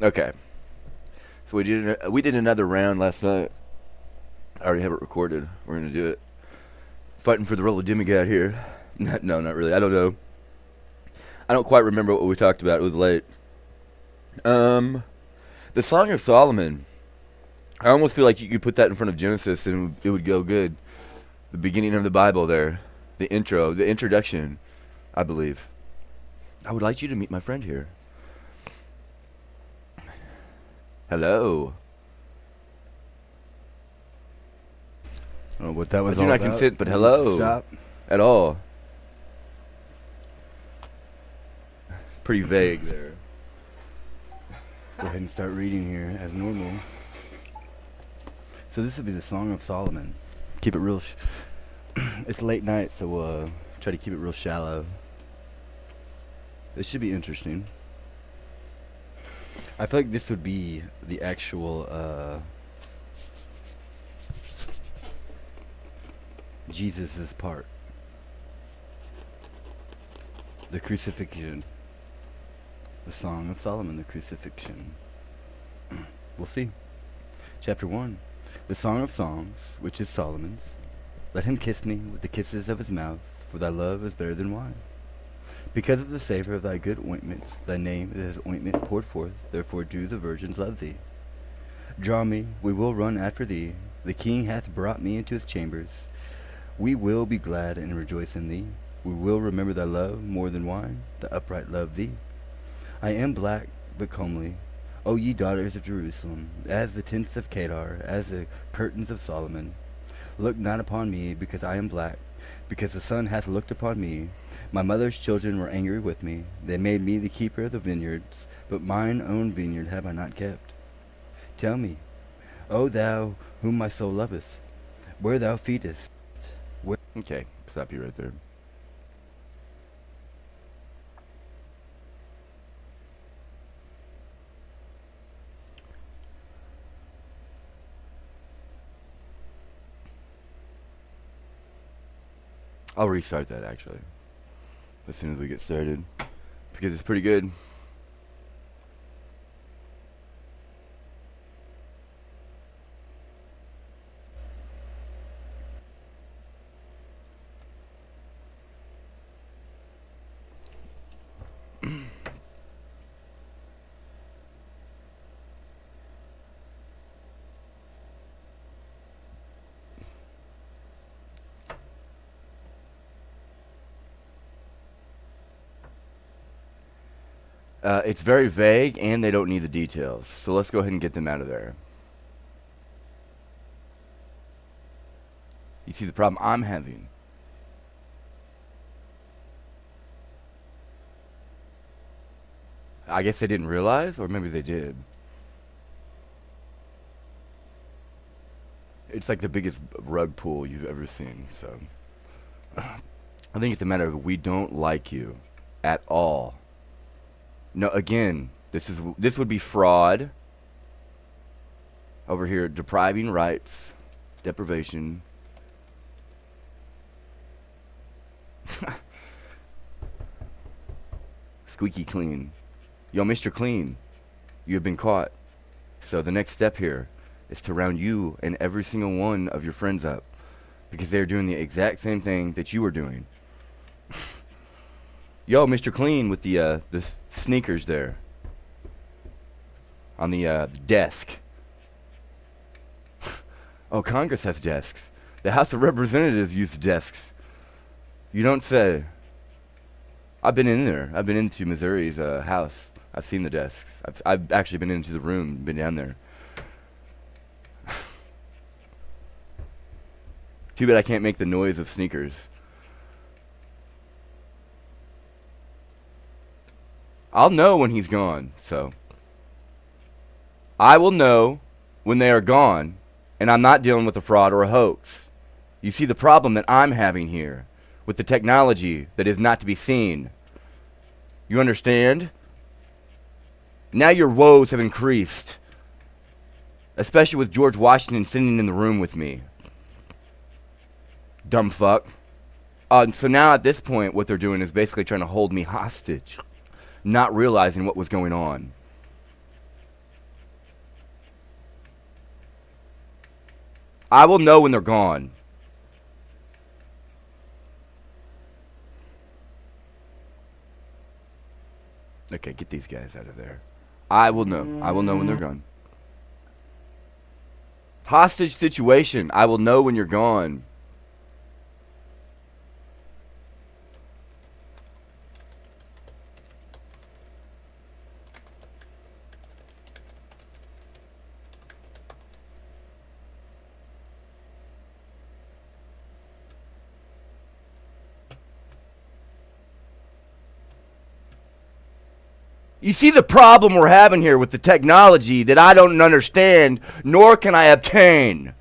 Okay. So we did another round last night. I already have it recorded. We're gonna do it. Fighting for the role of DemiGod here. No, not really. I don't know. I don't quite remember what we talked about. It was late. The Song of Solomon. I almost feel like you could put that in front of Genesis and it would go good. The beginning of the Bible there. The intro, the introduction, I believe. I would like you to meet my friend here. Hello. I don't know what that was I do all not about. consent, but hello. Stop. At all. Pretty vague there. Go ahead and start reading here as normal. So this will be the Song of Solomon. Keep it real. It's late night, so we'll try to keep it real shallow. This should be interesting. I feel like this would be the actual Jesus's part. The crucifixion. The Song of Solomon, the crucifixion. We'll see. Chapter 1. The Song of Songs, which is Solomon's. Let him kiss me with the kisses of his mouth, for thy love is better than wine. Because of the savor of thy good ointments, thy name is as ointment poured forth, therefore do the virgins love thee. Draw me, we will run after thee. The king hath brought me into his chambers. We will be glad and rejoice in thee. We will remember thy love more than wine. The upright love thee. I am black, but comely. O ye daughters of Jerusalem, as the tents of Kedar, as the curtains of Solomon. Look not upon me, because I am black, because the sun hath looked upon me. My mother's children were angry with me. They made me the keeper of the vineyards, but mine own vineyard have I not kept. Tell me, O thou whom my soul loveth, where thou feedest. Okay, stop you right there. I'll restart that actually as soon as we get started because it's pretty good. It's very vague, and they don't need the details. So let's go ahead and get them out of there. You see the problem I'm having? I guess they didn't realize, or maybe they did. It's like the biggest rug pull you've ever seen, so. I think it's a matter of we don't like you at all. No, again, this would be fraud. Over here, depriving rights, deprivation. Squeaky clean. Yo, Mr. Clean, you have been caught. So the next step here is to round you and every single one of your friends up because they're doing the exact same thing that you were doing. Yo, Mr. Clean with the sneakers there on the desk. Oh, Congress has desks. The House of Representatives use desks. You don't say. I've been in there. I've been into Missouri's house. I've seen the desks. I've actually been into the room, been down there. Too bad I can't make the noise of sneakers. I'll know when he's gone, so. I will know when they are gone, and I'm not dealing with a fraud or a hoax. You see the problem that I'm having here with the technology that is not to be seen. You understand? Now your woes have increased, especially with George Washington sitting in the room with me. Dumb fuck. So now at this point, what they're doing is basically trying to hold me hostage, not realizing what was going on. I will know when they're gone. Okay, get these guys out of there. I will know. I will know when they're gone. Hostage situation. I will know when you're gone. You see the problem we're having here with the technology that I don't understand, nor can I obtain.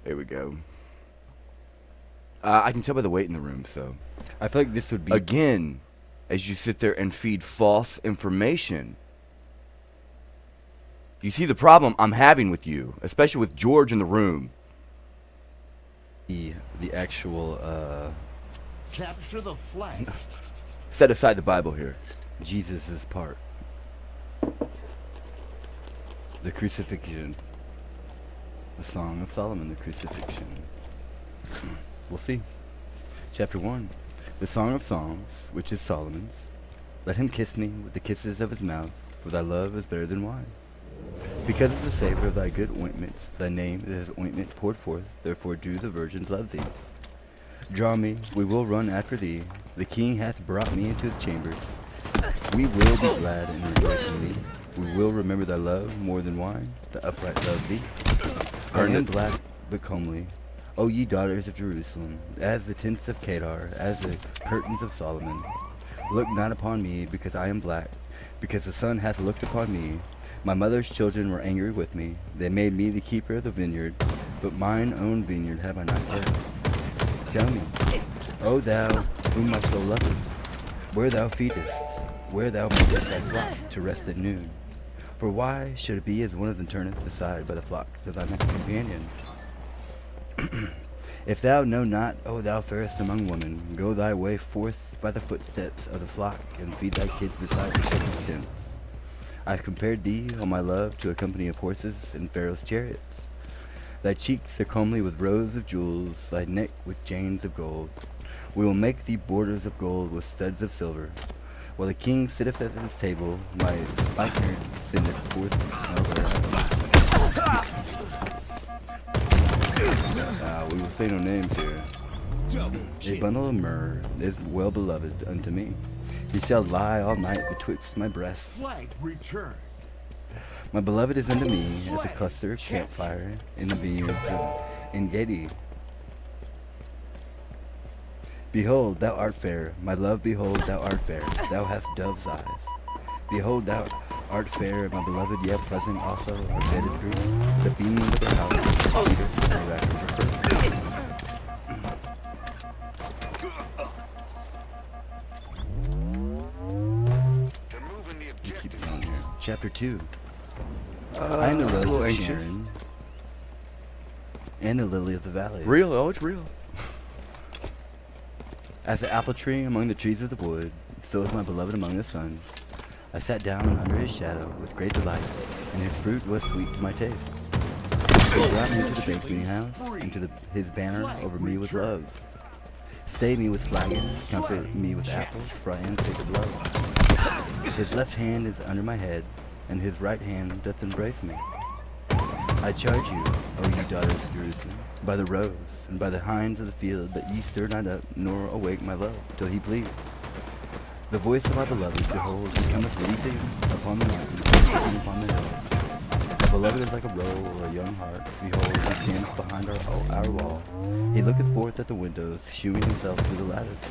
There we go. I can tell by the weight in the room, so. I feel like this would be... Again, as you sit there and feed false information, you see the problem I'm having with you, especially with George in the room. The actual, Capture the flag. Set aside the Bible here. Jesus' part. The crucifixion. The Song of Solomon, the crucifixion. We'll see. Chapter 1. The Song of Songs, which is Solomon's. Let him kiss me with the kisses of his mouth, for thy love is better than wine. Because of the savor of thy good ointments, thy name is as ointment poured forth, therefore do the virgins love thee. Draw me, we will run after thee. The king hath brought me into his chambers. We will be glad and rejoice in thee. We will remember thy love more than wine. The upright love thee. I am black but comely, O ye daughters of Jerusalem, as the tents of Kedar, as the curtains of Solomon. Look not upon me, because I am black, because the sun hath looked upon me. My mother's children were angry with me. They made me the keeper of the vineyard, but mine own vineyard have I not kept. Tell me, O thou whom my soul loveth, where thou feedest, where thou makest thy flock to rest at noon. For why should it be as one of them turneth aside by the flocks of thy companions? If thou know not, O thou fairest among women, go thy way forth by the footsteps of the flock, and feed thy kids beside the shepherd's tents. I have compared thee, O my love, to a company of horses in Pharaoh's chariots. Thy cheeks are comely with rows of jewels, thy neck with chains of gold. We will make thee borders of gold with studs of silver. While the king sitteth at his table, my spikenard sendeth forth the smell thereof. We will say no names here. A bundle of myrrh is well beloved unto me. He shall lie all night betwixt my breasts. Flag return. My beloved is unto me as a cluster of campfire in the vineyards of Engedi. Behold, thou art fair, my love, behold, thou art fair, thou hast dove's eyes. Behold, thou art fair, my beloved, yet pleasant also, our bed is green, the beams of our house is cedar, and our rafters are fir. We keep going here. Chapter 2. I am the rose of Sharon, and the lily of the valley. Real? Oh, it's real. As the apple tree among the trees of the wood, so is my beloved among the sons. I sat down under his shadow with great delight, and his fruit was sweet to my taste. He brought me to the baking house, and to his banner over me was love. Stay me with flagons, comfort me with apples, for I am sick of love. His left hand is under my head, and his right hand doth embrace me. I charge you, O ye daughters of Jerusalem, by the roes, and by the hinds of the field, that ye stir not up, nor awake my love, till he please. The voice of my beloved, behold, he cometh leaping upon the mountain, leaping upon the hill. My beloved is like a roe or a young hart, behold, he stands behind our wall. He looketh forth at the windows, shewing himself through the lattice.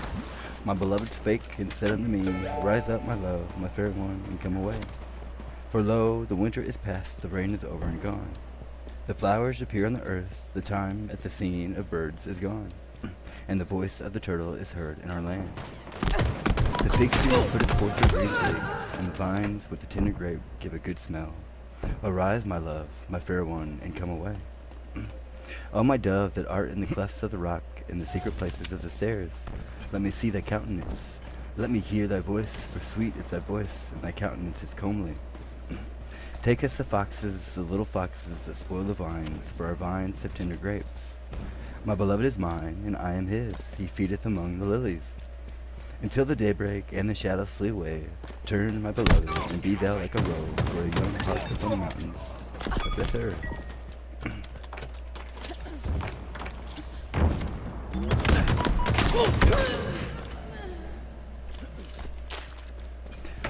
My beloved spake, and said unto me, Rise up, my love, my fair one, and come away. For lo, the winter is past, the rain is over and gone. The flowers appear on the earth, the time at the singing of birds is gone. and the voice of the turtle is heard in our land. The fig tree putteth forth her green figs, and the vines with the tender grape give a good smell. Arise, my love, my fair one, and come away. O my dove that art in the clefts of the rock, in the secret places of the stairs, let me see thy countenance. Let me hear thy voice, for sweet is thy voice, and thy countenance is comely. Take us the little foxes that spoil the vines, for our vines have tender grapes. My beloved is mine, and I am his. He feedeth among the lilies. Until the daybreak and the shadows flee away, turn, my beloved, and be thou like a roe for a young hart upon the mountains of the third.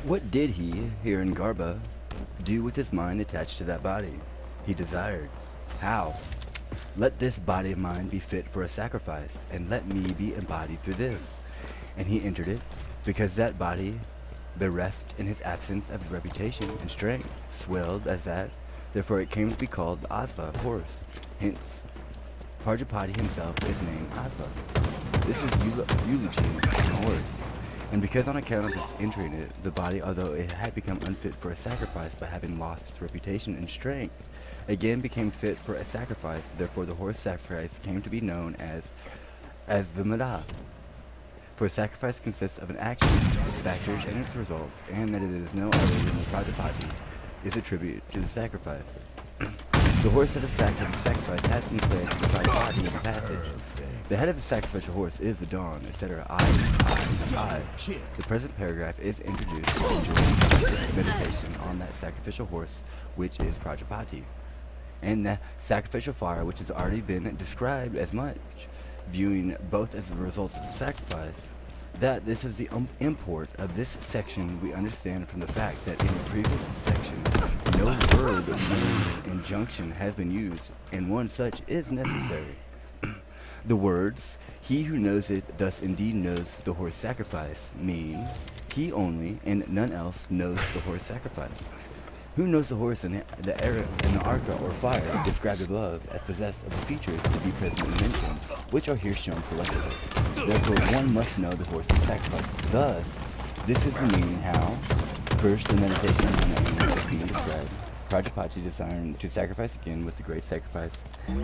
What did he, here in Garba, do with his mind attached to that body? He desired. How? Let this body of mine be fit for a sacrifice, and let me be embodied through this. And he entered it, because that body, bereft in his absence of his reputation and strength, swelled as that, therefore it came to be called the Asva, horse. Hence, Prajapati himself is named Asva. This is eulogy on a horse. And because on account of his entering it, the body, although it had become unfit for a sacrifice by having lost its reputation and strength, again became fit for a sacrifice. Therefore the horse sacrifice came to be known as the Madah. For a sacrifice consists of an action, its factors and its results, and that it is no other than the Prajapati is a tribute to the sacrifice. The horse that is backed of the sacrifice has been declared to the Prajapati in the passage. The head of the sacrificial horse is the dawn, etc. I. The present paragraph is introduced to meditation on that sacrificial horse, which is Prajapati, and the sacrificial fire, which has already been described as much, viewing both as the result of the sacrifice. That this is the import of this section we understand from the fact that in the previous section no word of injunction has been used, and one such is necessary. The words, he who knows it thus indeed knows the horse sacrifice, mean, he only and none else knows the horse sacrifice. Who knows the horse and the arca or fire described above as possessed of the features to be presently mentioned, which are here shown collectively. Therefore one must know the horse's sacrifice. Thus, this is the meaning how, first the meditation on the animal is being described, Prajapati desiring to sacrifice again with the great sacrifice,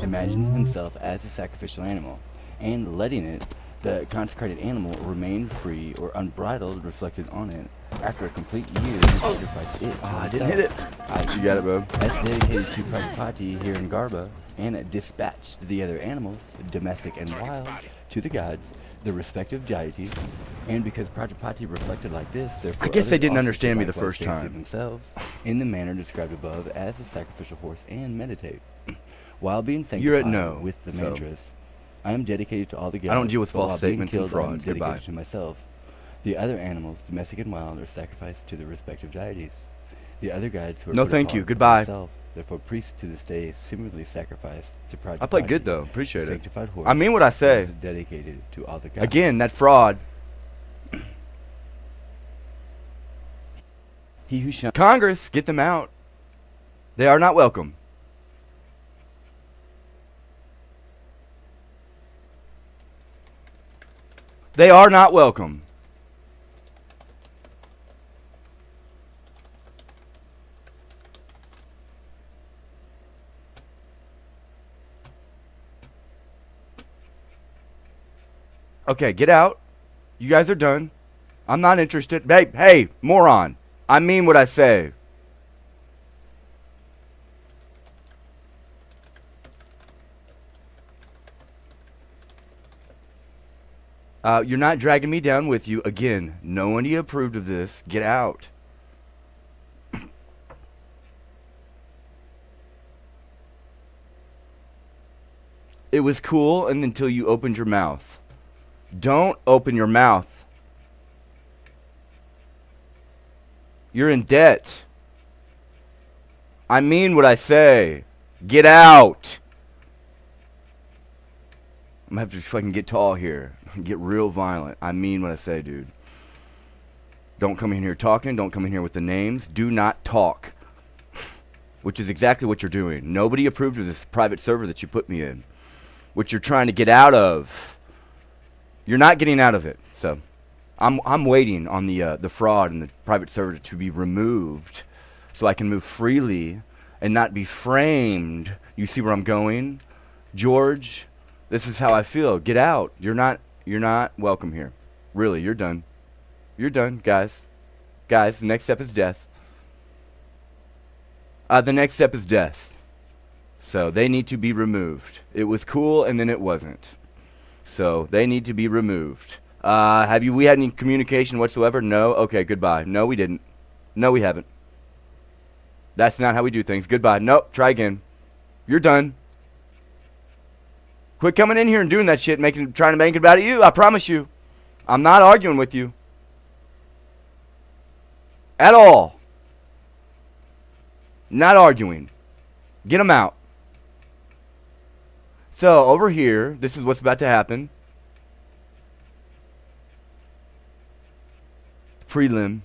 imagining himself as a sacrificial animal, and letting it, the consecrated animal, remain free or unbridled, reflected on it. After a complete year, he sacrificed it to himself. I didn't hit it. You got it, bro. As dedicated to Prajapati here in Garba, and dispatched the other animals, domestic and wild, to the gods, the respective deities, and because Prajapati reflected like this, therefore I guess they others didn't also understand me the likewise first say time. themselves in the manner described above as the sacrificial horse and meditate, while being You're at sanctified no, with the so- mantras. I am dedicated to all the gods. I don't deal with but while false being statements and killed, I am fraud. dedicated Goodbye. to myself. The other animals, domestic and wild, are sacrificed to the respective deities. The other gods who are No, put thank apart you. for Goodbye. myself, therefore priests to this day similarly sacrifice to Prajapati. I played good though. Appreciate it. Sanctified horse I mean what I say. is dedicated to all the gods. Again, that fraud. He who shall Congress, get them out. They are not welcome. They are not welcome. Okay, get out. You guys are done. I'm not interested. Hey, moron. I mean what I say. You're not dragging me down with you. Again, no one approved of this. Get out. It was cool and until you opened your mouth. Don't open your mouth. You're in debt. I mean what I say. Get out. I'm gonna have to fucking get tall here. Get real violent. I mean what I say, dude. Don't come in here talking. Don't come in here with the names. Do not talk. Which is exactly what you're doing. Nobody approved of this private server that you put me in. Which you're trying to get out of. You're not getting out of it. So I'm waiting on the fraud and the private server to be removed so I can move freely and not be framed. You see where I'm going? George, this is how I feel. Get out. You're not welcome here. Really, you're done. You're done, guys. Guys, the next step is death. The next step is death. So they need to be removed. It was cool and then it wasn't. So they need to be removed. We had any communication whatsoever? No? Okay, goodbye. No, we didn't. No, we haven't. That's not how we do things. Goodbye. Nope, try again. You're done. Quit coming in here and doing that shit, trying to make it about you. I promise you. I'm not arguing with you. At all. Not arguing. Get them out. So, over here, this is what's about to happen. Prelim.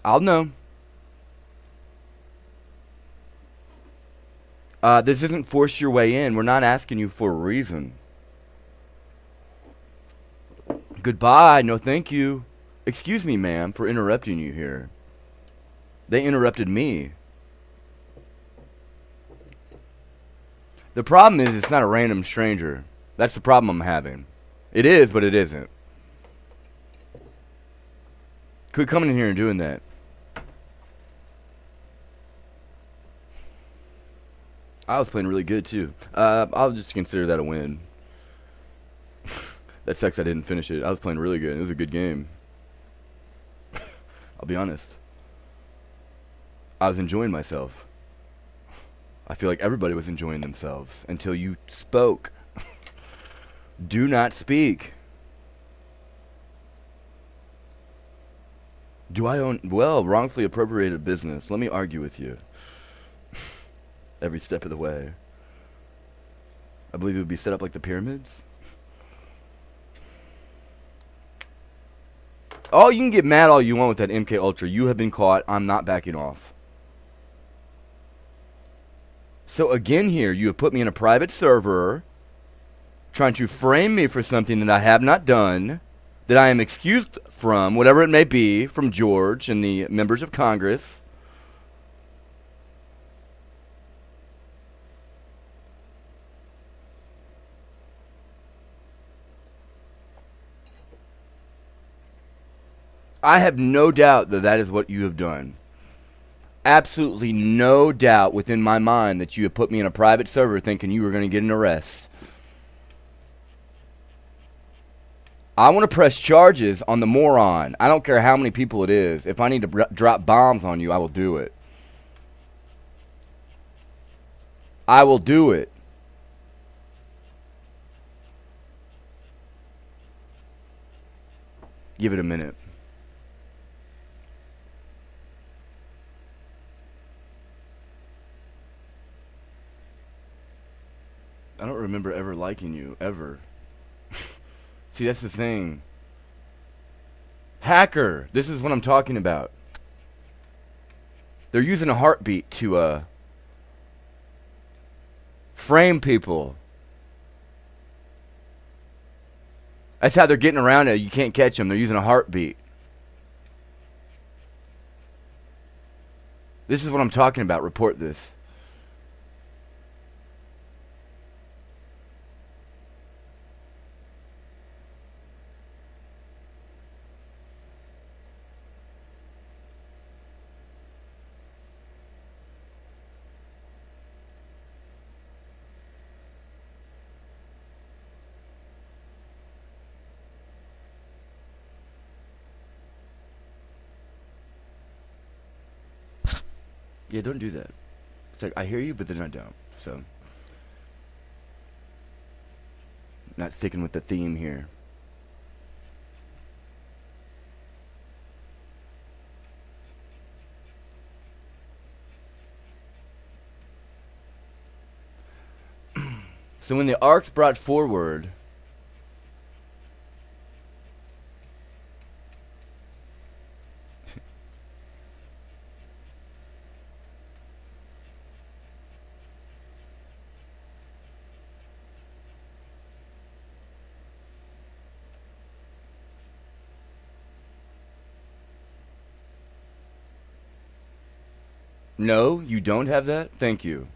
I'll know. This isn't force your way in. We're not asking you for a reason. Goodbye. No, thank you. Excuse me, ma'am, for interrupting you here. They interrupted me. The problem is it's not a random stranger. That's the problem I'm having. It is, but it isn't. Quit coming in here and doing that. I was playing really good, too. I'll just consider that a win. That sucks I didn't finish it. I was playing really good. It was a good game. I'll be honest. I was enjoying myself. I feel like everybody was enjoying themselves until you spoke. Do not speak. Do I own... Well, wrongfully appropriated business. Let me argue with you. Every step of the way. I believe it would be set up like the pyramids. Oh, you can get mad all you want with that MK Ultra. You have been caught. I'm not backing off. So again here, you have put me in a private server, trying to frame me for something that I have not done, that I am excused from, whatever it may be, from George and the members of Congress. I have no doubt that that is what you have done. Absolutely no doubt within my mind that you have put me in a private server thinking you were going to get an arrest. I want to press charges on the moron. I don't care how many people it is. If I need to drop bombs on you, I will do it. I will do it. Give it a minute. I don't remember ever liking you, ever. See, that's the thing. Hacker! This is what I'm talking about. They're using a heartbeat to, frame people. That's how they're getting around it. You can't catch them. They're using a heartbeat. This is what I'm talking about. Report this. Yeah, don't do that. It's like, I hear you, but then I don't. So, not sticking with the theme here. So when the ark's brought forward, no, you don't have that? Thank you.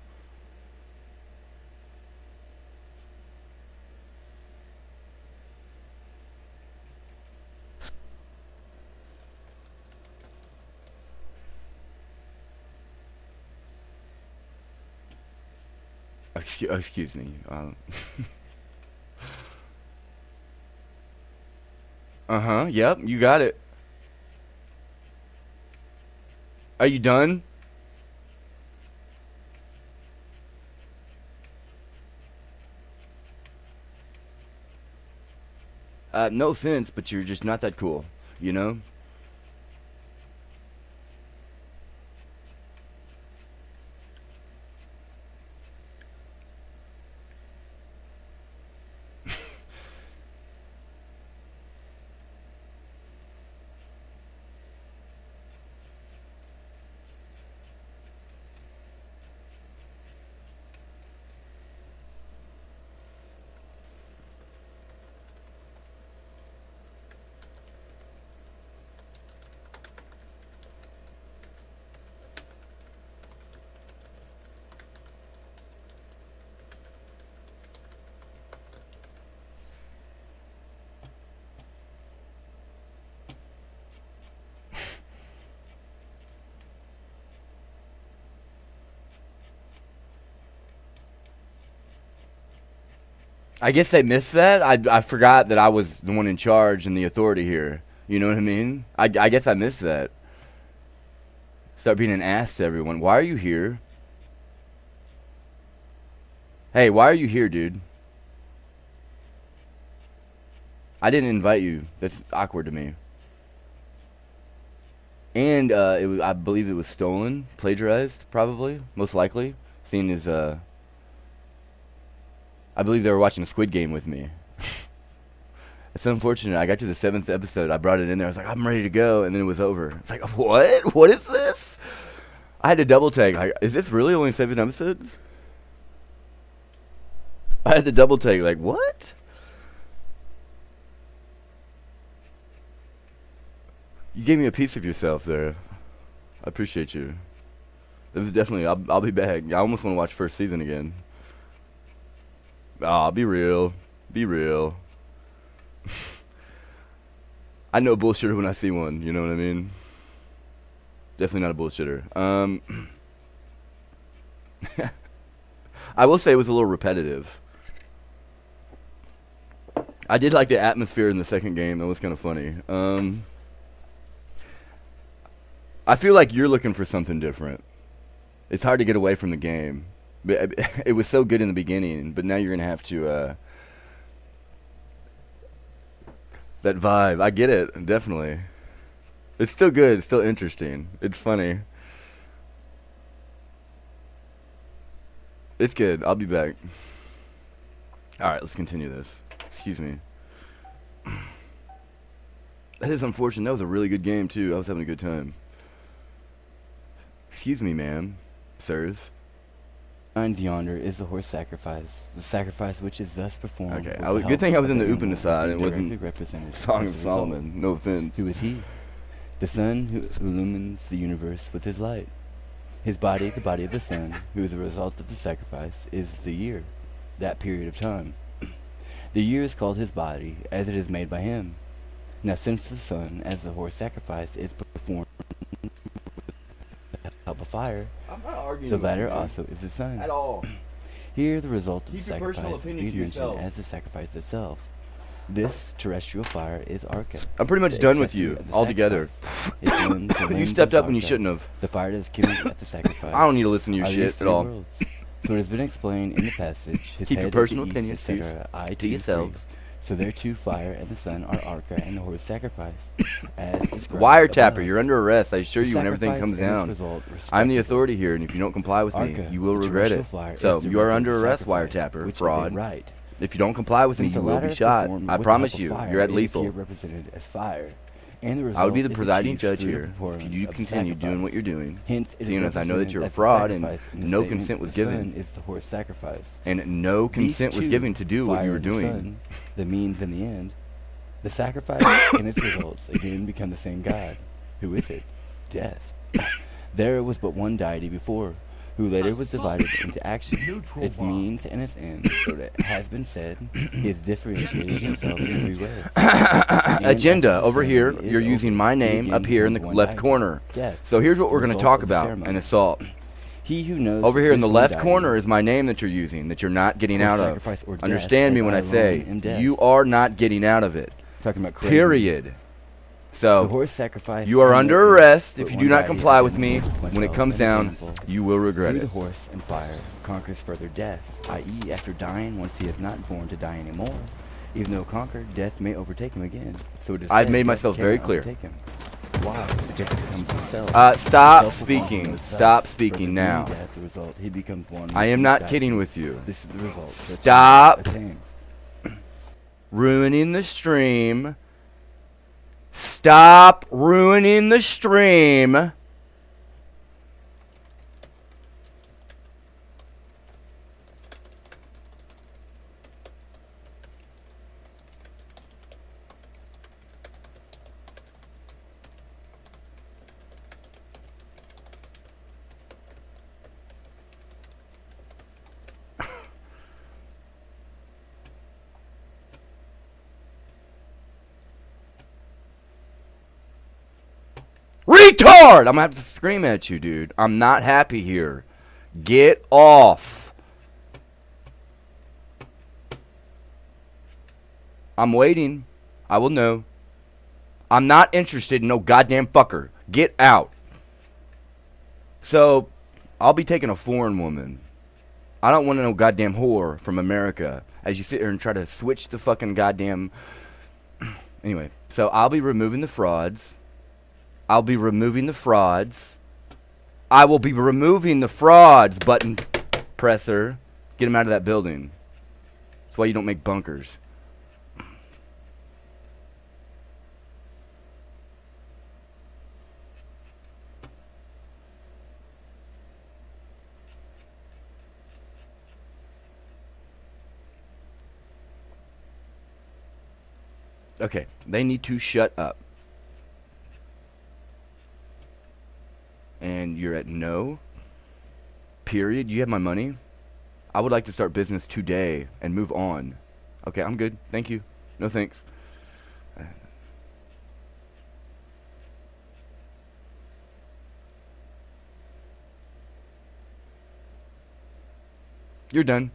Excuse me. Uh-huh, yep, you got it. Are you done? No offense, but you're just not that cool, you know? I guess I missed that. I forgot that I was the one in charge and the authority here. You know what I mean? I guess I missed that. Start being an ass to everyone. Why are you here? Hey, why are you here, dude? I didn't invite you. That's awkward to me. And I believe it was stolen, plagiarized, probably, most likely. Seeing as I believe they were watching a Squid Game with me. It's unfortunate. I got to the 7th episode. I brought it in there. I was like, I'm ready to go, and then it was over. It's like, what? What is this? I had to double take. Is this really only 7 episodes? I had to double take. Like, what? You gave me a piece of yourself there. I appreciate you. It was definitely. I'll be back. I almost want to watch first season again. Aw, be real. Be real. I know a bullshitter when I see one, you know what I mean? Definitely not a bullshitter. I will say it was a little repetitive. I did like the atmosphere in the second game. That was kind of funny. I feel like you're looking for something different. It's hard to get away from the game. It was so good in the beginning, but now you're going to have to, that vibe. I get it, definitely. It's still good. It's still interesting. It's funny. It's good. I'll be back. Alright, let's continue this. Excuse me. That is unfortunate. That was a really good game, too. I was having a good time. Excuse me, ma'am. Sirs. Behind yonder is the horse sacrifice, the sacrifice which is thus performed. Okay, good thing I was in the Upanishad and wasn't represented Song of Solomon. No offense. Who is he? The sun who illumines the universe with his light. His body, the body of the sun, who is the result of the sacrifice, is the year, that period of time. The year is called his body, as it is made by him. Now since the sun, as the horse sacrifice, is performed with the help of fire, I'm not arguing the latter also is the sun. at all. Here the result of the Keep your personal sacrifice is opinion to being mentioned yourself. as the sacrifice itself. This terrestrial fire is Arca. I'm pretty much The done with accessory you of the altogether. sacrifice. Its limbs, the You limbs stepped of up when you Arca. shouldn't have. The fire that is kindled at the sacrifice. I don't need to listen to your are these shit three at all. worlds. So it has been explained in the passage. His Keep your head is personal the east, opinions etc. I to to yourselves. So there too fire and the sun are Arca and the horse sacrifice. As described Wiretapper, above. you're under arrest. I assure The you when everything sacrifice comes and its down. result, I'm the respectively. authority here, and if you don't comply with me, Arca, you will the regret terrestrial it. fire, So is you are directed under at arrest, sacrifice, wiretapper, which is a fraud. right. If you don't comply with me, Since you the will latter be is shot. performed I with the promise help of you. fire, You're at it is lethal. here represented as fire. And the I would be result the is presiding achieved judge through the here if performance you of the continue doing what sacrifice. you're doing. Hence, it is Seeing as I know that represented you're a as the fraud and sacrifice in the no statement, consent was the given. sun is the horse sacrifice. And no consent These was two, given to do what fire you were and the doing. sun, the means and the end, the sacrifice and its results again become the same God. Who is it? Death. There was but one deity before, who later was divided into action, Neutral its bomb. means and its end. So it has been said, he has differentiated himself in three ways. And Agenda after the over here. ceremony is You're using over, my he name again up here in the becomes one left deity. corner. Death. So here's what we're going to Result talk of the about: ceremony. an assault. He who knows Over here in the this left one corner deity, is my name that you're using, that you're not getting or out of. sacrifice or death, Understand me as when I alone say am death. you are not getting out of it. talking about Clayton. Period. The So horse sacrifice you are and under the arrest put if you one do not deity comply with again me. with When it myself comes an down, example. you will regret Through it. the horse and fire conquers further death, i.e. after dying once he is not born to die anymore. Even though conquered, death may overtake him again. So it is I've said made death myself very cannot clear. overtake him. Why? Because it becomes himself. Stop Self will speaking. conquer itself. Stop speaking Further now. being Death, the result, he becomes one. I with am each not deity. kidding with you. This is the result. that Stop. attains. Ruining the stream. Stop ruining the stream. Retard! I'm gonna have to scream at you, dude. I'm not happy here. Get off. I'm waiting. I will know. I'm not interested in no goddamn fucker. Get out. So, I'll be taking a foreign woman. I don't want no goddamn whore from America as you sit here and try to switch the fucking goddamn... Anyway, so I'll be removing the frauds. I'll be removing the frauds. I will be removing the frauds, button presser. Get him out of that building. That's why you don't make bunkers. Okay, they need to shut up. And you're at no. Period. You have my money. I would like to start business today and move on. Okay, I'm good. Thank you. No thanks. You're done.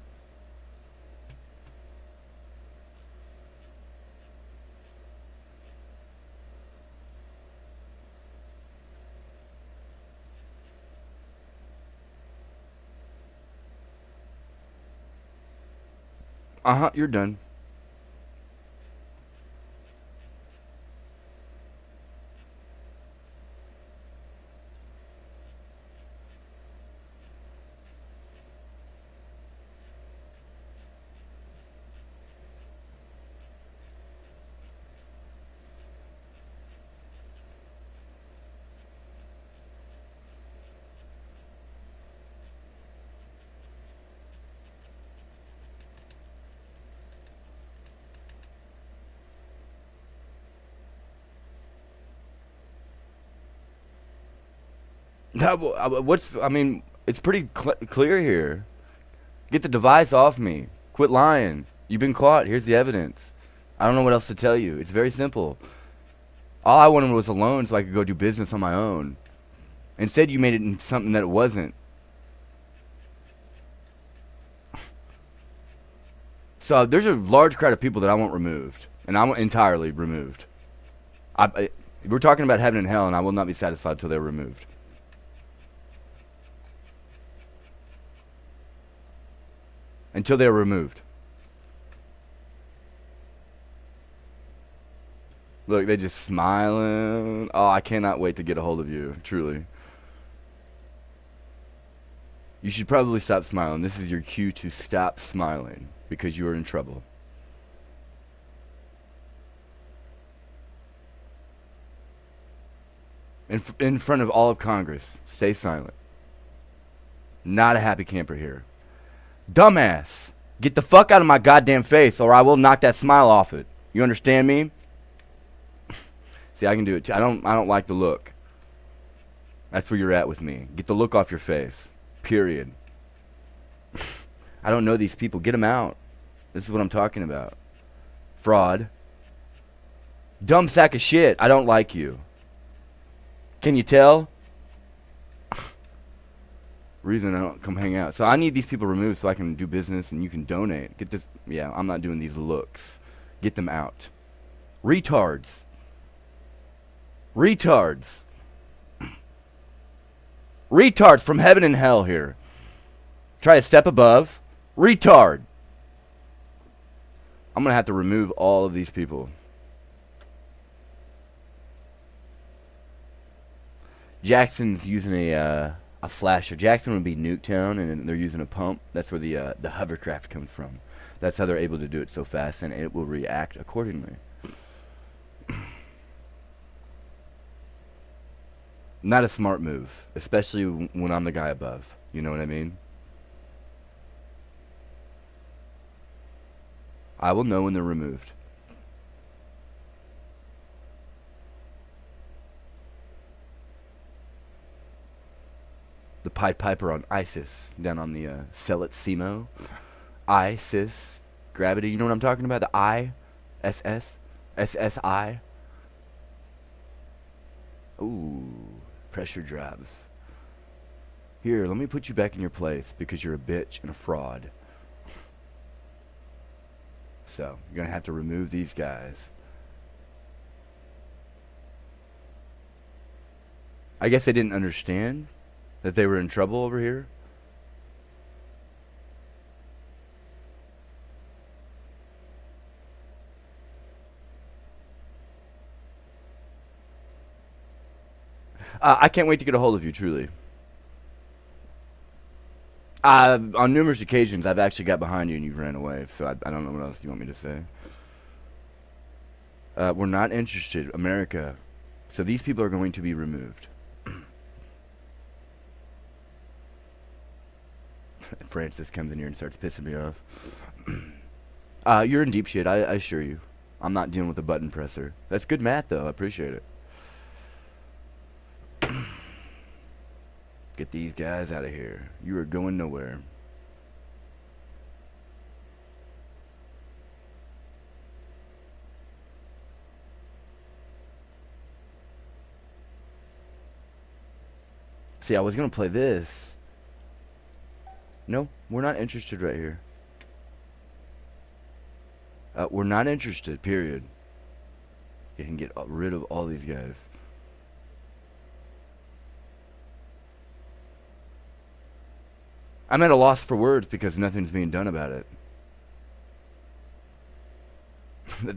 You're done. I mean, it's pretty clear here. Get the device off me. Quit lying. You've been caught. Here's the evidence. I don't know what else to tell you. It's very simple. All I wanted was a loan so I could go do business on my own. Instead, you made it into something that it wasn't. So there's a large crowd of people that I want removed. And I want entirely removed. We're talking about heaven and hell, and I will not be satisfied until they're removed. Until they're removed. Look, they just smiling. Oh, I cannot wait to get a hold of you, truly. You should probably stop smiling. This is your cue to stop smiling because you are in trouble. In front of all of Congress, stay silent. Not a happy camper here. Dumbass, get the fuck out of my goddamn face or I will knock that smile off it. You understand me? See, I can do it too. I don't like the look. That's where you're at with me. Get the look off your face. Period. I don't know these people. Get them out. This is what I'm talking about. Fraud. Dumb sack of shit. I don't like you. Can you tell? Reason I don't come hang out. So I need these people removed so I can do business and you can donate. Get this. Yeah, I'm not doing these looks. Get them out. Retards. Retards. Retards from heaven and hell here. Try a step above. Retard. I'm going to have to remove all of these people. Jackson's using a flasher. Jackson would be Nuketown, and they're using a pump. That's where the hovercraft comes from. That's how they're able to do it so fast, and it will react accordingly. Not a smart move, especially when I'm the guy above. You know what I mean? I will know when they're removed. The Pied Piper on ISIS down on the Selit Simo. ISIS. Gravity. You know what I'm talking about? The ISS. SSI. Ooh. Pressure drops. Here, let me put you back in your place because you're a bitch and a fraud. So, you're going to have to remove these guys. I guess they didn't understand that they were in trouble over here. I can't wait to get a hold of you, truly. On numerous occasions, I've actually got behind you and you've ran away, so I don't know what else you want me to say. We're not interested, America. So these people are going to be removed. Francis comes in here and starts pissing me off. You're in deep shit, I assure you. I'm not dealing with a button presser. That's good math, though. I appreciate it. Get these guys out of here. You are going nowhere. See, I was going to play this. No, we're not interested right here. We're not interested, period. You can get rid of all these guys. I'm at a loss for words because nothing's being done about it.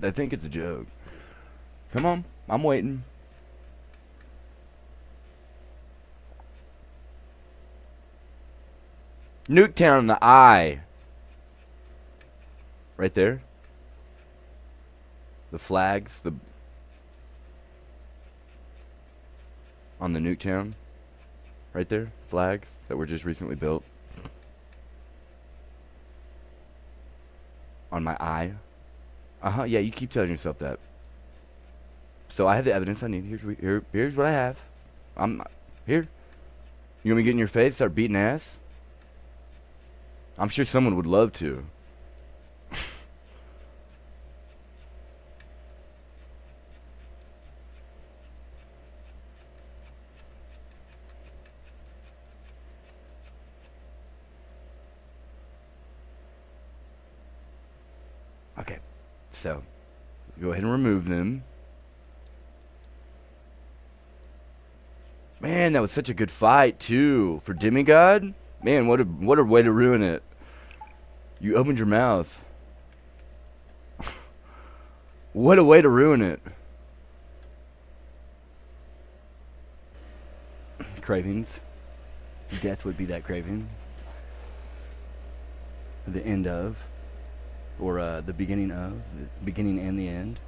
I think it's a joke. Come on, I'm waiting. Nuketown, the eye. Right there. The flags, on the Nuketown. Right there, flags that were just recently built. On my eye. Yeah, you keep telling yourself that. So I have the evidence I need. Here's what I have. I'm here. You want me to get in your face, start beating ass? I'm sure someone would love to. Okay, so go ahead and remove them. Man, that was such a good fight too for DemiGod. Man, what a way to ruin it. You opened your mouth. What a way to ruin it. cravings. Death would be that craving. The end of, or the beginning of, the beginning and the end.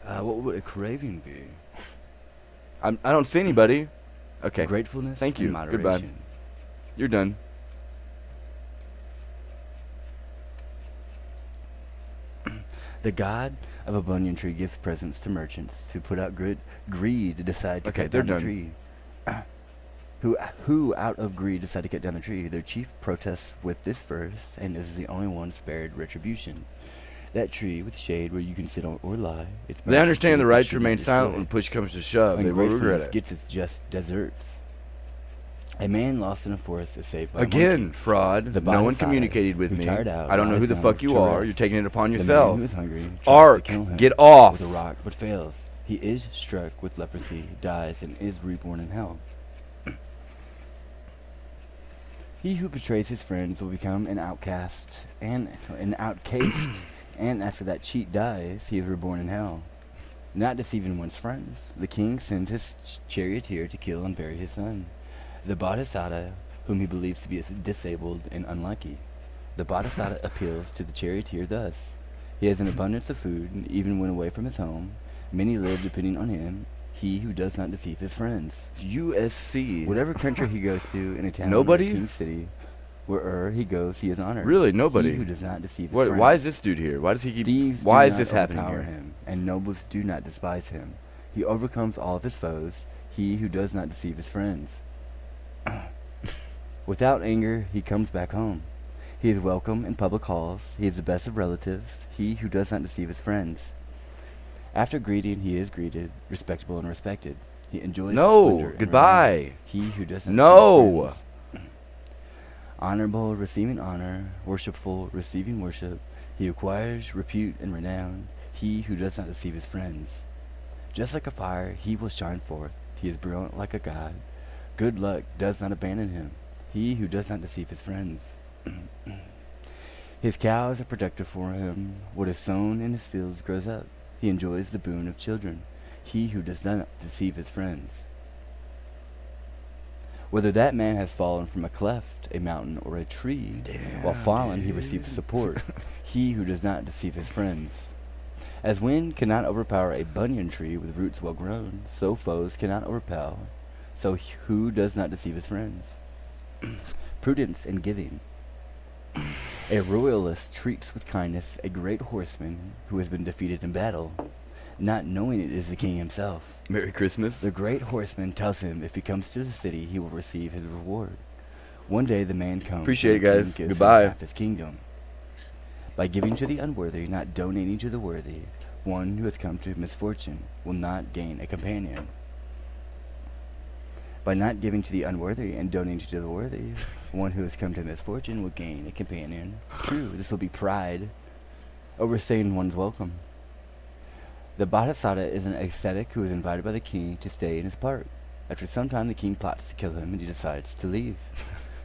What would a craving be? I don't see anybody. Okay. Gratefulness. Thank you. And moderation. Goodbye. You're done. The god of a banyan tree gives presents to merchants who put out greed to decide to Okay, cut they're down the done. tree. Who out of greed decide to cut down the tree. Their chief protests with this verse, and is the only one spared retribution. That tree with shade where you can sit or lie. Its They understand the branches right should to not remain silent destroy. when push comes to shove. They will regret Ungratefulness it. gets its just deserts. A man lost in a forest is saved by a Again, monkey. fraud. The No one body communicated with who me. tired out I don't know who lies the down fuck you to are. rest. You're taking it upon The man yourself. who is hungry tries Ark, to kill him get off. with a rock, but fails. He is struck with leprosy, dies, and is reborn in hell. He who betrays his friends will become an outcast and an outcast, and after that cheat dies, he is reborn in hell. Not deceiving one's friends, the king sends his charioteer to kill and bury his son, the Bodhisattva, whom he believes to be disabled and unlucky. The Bodhisattva appeals to the charioteer thus: he has an abundance of food, and even when away from his home, many live depending on him, he who does not deceive his friends. USC. Whatever country he goes to, in a town Nobody? or a king city, wherever he goes, he is honored. Really, nobody. He who does not deceive his What? friends. Why is this dude here? Why does he keep? Thieves Why do is this not happening overpower here? him, and nobles do not despise him. He overcomes all of his foes, he who does not deceive his friends. Without anger, he comes back home. He is welcome in public halls. He is the best of relatives, he who does not deceive his friends. After greeting, he is greeted, respectable and respected. He enjoys the No. splendor and Goodbye. renown, he who does not No. deceive his friends. Honorable, receiving honor, worshipful, receiving worship. He acquires repute and renown, he who does not deceive his friends. Just like a fire, he will shine forth. He is brilliant like a god. Good luck does not abandon him, he who does not deceive his friends. His cows are productive for him. What is sown in his fields grows up. He enjoys the boon of children, he who does not deceive his friends. Whether that man has fallen from a cleft, a mountain, or a tree, while fallen he receives support, he who does not deceive his friends. As wind cannot overpower a banyan tree with roots well grown, so foes cannot overpower, so who does not deceive his friends. Prudence in giving. A royalist treats with kindness a great horseman who has been defeated in battle, not knowing it is the king himself. Merry Christmas. The great horseman tells him if he comes to the city, he will receive his reward. One day the man comes. Appreciate and it, the king guys. gives him Goodbye. half his kingdom. By giving to the unworthy, not donating to the worthy, one who has come to misfortune will not gain a companion. By not giving to the unworthy and donating to the worthy, one who has come to misfortune will gain a companion. True, this will be pride, overstaying one's welcome. The Bodhisattva is an ascetic who is invited by the king to stay in his park. After some time, the king plots to kill him, and he decides to leave.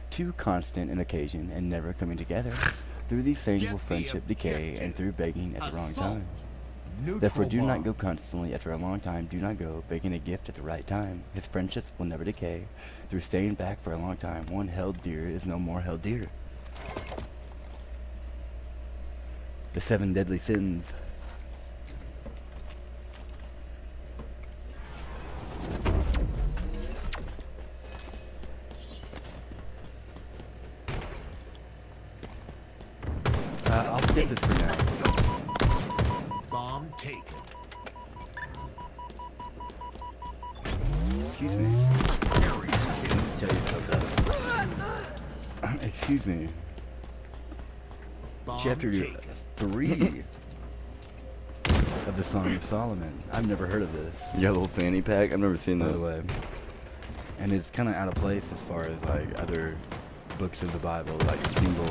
Too constant an occasion and never coming together. Through these things will friendship decay, and through begging at the wrong time. Therefore, do not go constantly after a long time. Do not go begging a gift at the right time. His friendships will never decay. Through staying back for a long time, one held dear is no more held dear. The 7 deadly sins. I'll skip this for now. Bomb taken. Excuse me. Tell yourself that. Excuse me. Bomb Chapter taken. 3 of the Song of Solomon. I've never heard of this, Yellow fanny pack. I've never seen by the that. way. And it's kind of out of place as far as like other books of the Bible, like single.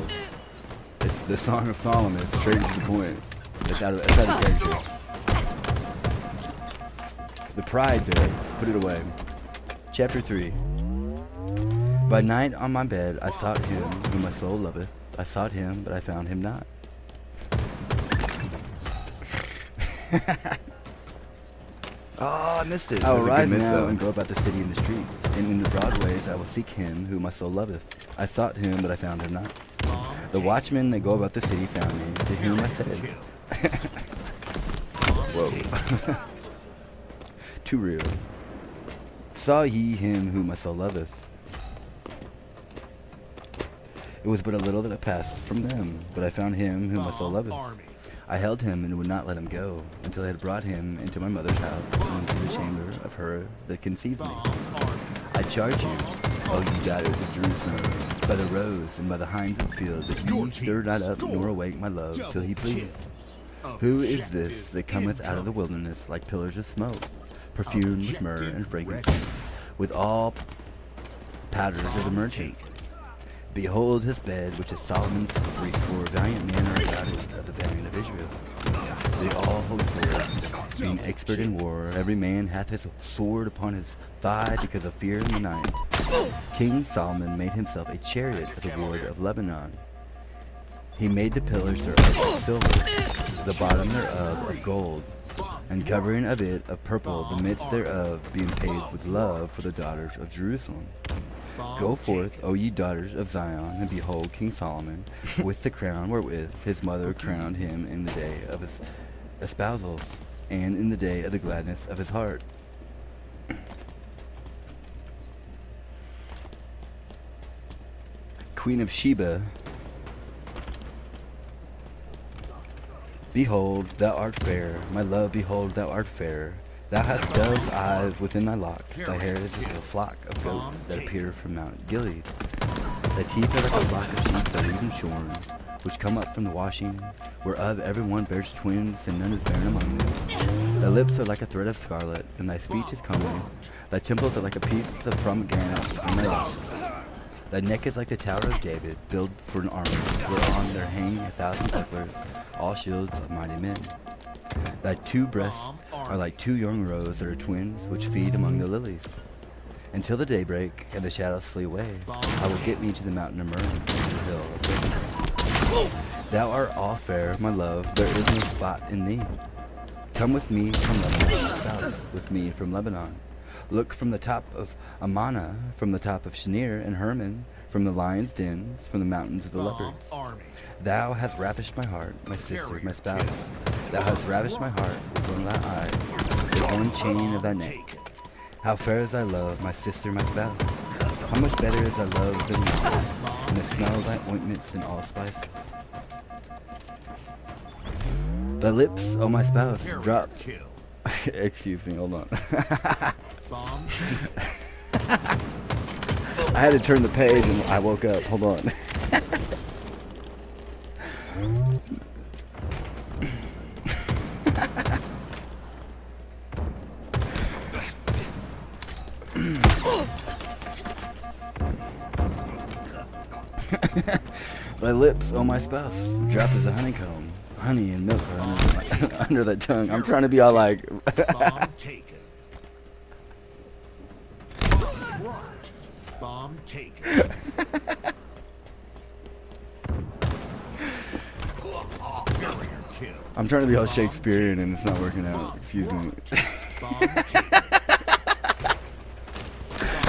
It's the Song of Solomon. It's straight to the point. It's out of character. The pride there. Put it away. Chapter 3. By night on my bed I sought him whom my soul loveth. I sought him, but I found him not. Oh, I missed it. I will That was a rise good miss, now though. and go about the city and the streets, and in the broad ways I will seek him who my soul loveth. I sought him, but I found him not. Bomb The taken. watchmen that go about the city found me, to whom I said, Kill. Whoa. too real. Saw ye him whom my soul loveth? It was but a little that I passed from them, but I found him whom my soul Bomb loveth. army. I held him and would not let him go, until I had brought him into my mother's house, and into the chamber of her that conceived me. Bomb army. I charge you, O ye daughters of Jerusalem, by the roes and by the hinds of the field, that Your ye team stir not up scored. nor awake my love till he Double please. kill. Who is Objective this that cometh out of the incoming. wilderness like pillars of smoke, perfumed with myrrh and Objective frankincense, with all powders of the merchant? Behold his bed, which is Solomon's. 80 valiant men are about it of the valiant of Israel. They all hold swords, being expert in war. Every man hath his sword upon his thigh because of fear in the night. King Solomon made himself a chariot of the wood of Lebanon. He made the pillars thereof of silver, the bottom thereof of gold, and covering of it of purple, the midst thereof being paved with love for the daughters of Jerusalem. Go forth, O ye daughters of Zion, and behold King Solomon, with the crown wherewith his mother crowned him in the day of his espousals, and in the day of the gladness of his heart. Queen of Sheba, behold, thou art fair, my love, behold, thou art fair. Thou hast dove's eyes within thy locks, thy hair is as a flock of goats that appear from Mount Gilead. Thy teeth are like a flock of sheep that lead and shorn, which come up from the washing, whereof every one bears twins, and none is barren among them. Thy lips are like a thread of scarlet, and thy speech is comely. Thy temples are like a piece of pomegranate on thy locks. Thy neck is like the tower of David, built for an army, whereon there hang 1,000 bucklers, all shields of mighty men. Thy two breasts are like two young roes that are twins, which feed among the lilies. Until the daybreak and the shadows flee away, I will get me to the mountain of myrrh, and to the hill of frankincense. Thou art all fair, my love, there is no spot in thee. Come with me from Lebanon, my spouse, with me from Lebanon. Look from the top of Amana, from the top of Shinir and Hermon, from the lion's dens, from the mountains of the leopards. Army. Thou hast ravished my heart, my sister, my spouse. Thou hast ravished my heart with one of thy eyes, with one chain of thy neck. How fair is thy love, my sister, my spouse. How much better is thy love than wine, and the smell of thy ointments than all spices. Thy lips, O my spouse, Carrier drop. kill. Excuse me, hold on. Bomb. I had to turn the page and I woke up. Hold on. Thy lips, O my spouse, drop as a honeycomb. Honey and milk are under the tongue. I'm trying to be all like. Bomb taken. Bomb dropped. Bomb taken. Carrier kill. I'm trying to be all Shakespearean and it's not working out. Excuse me. Bomb taken.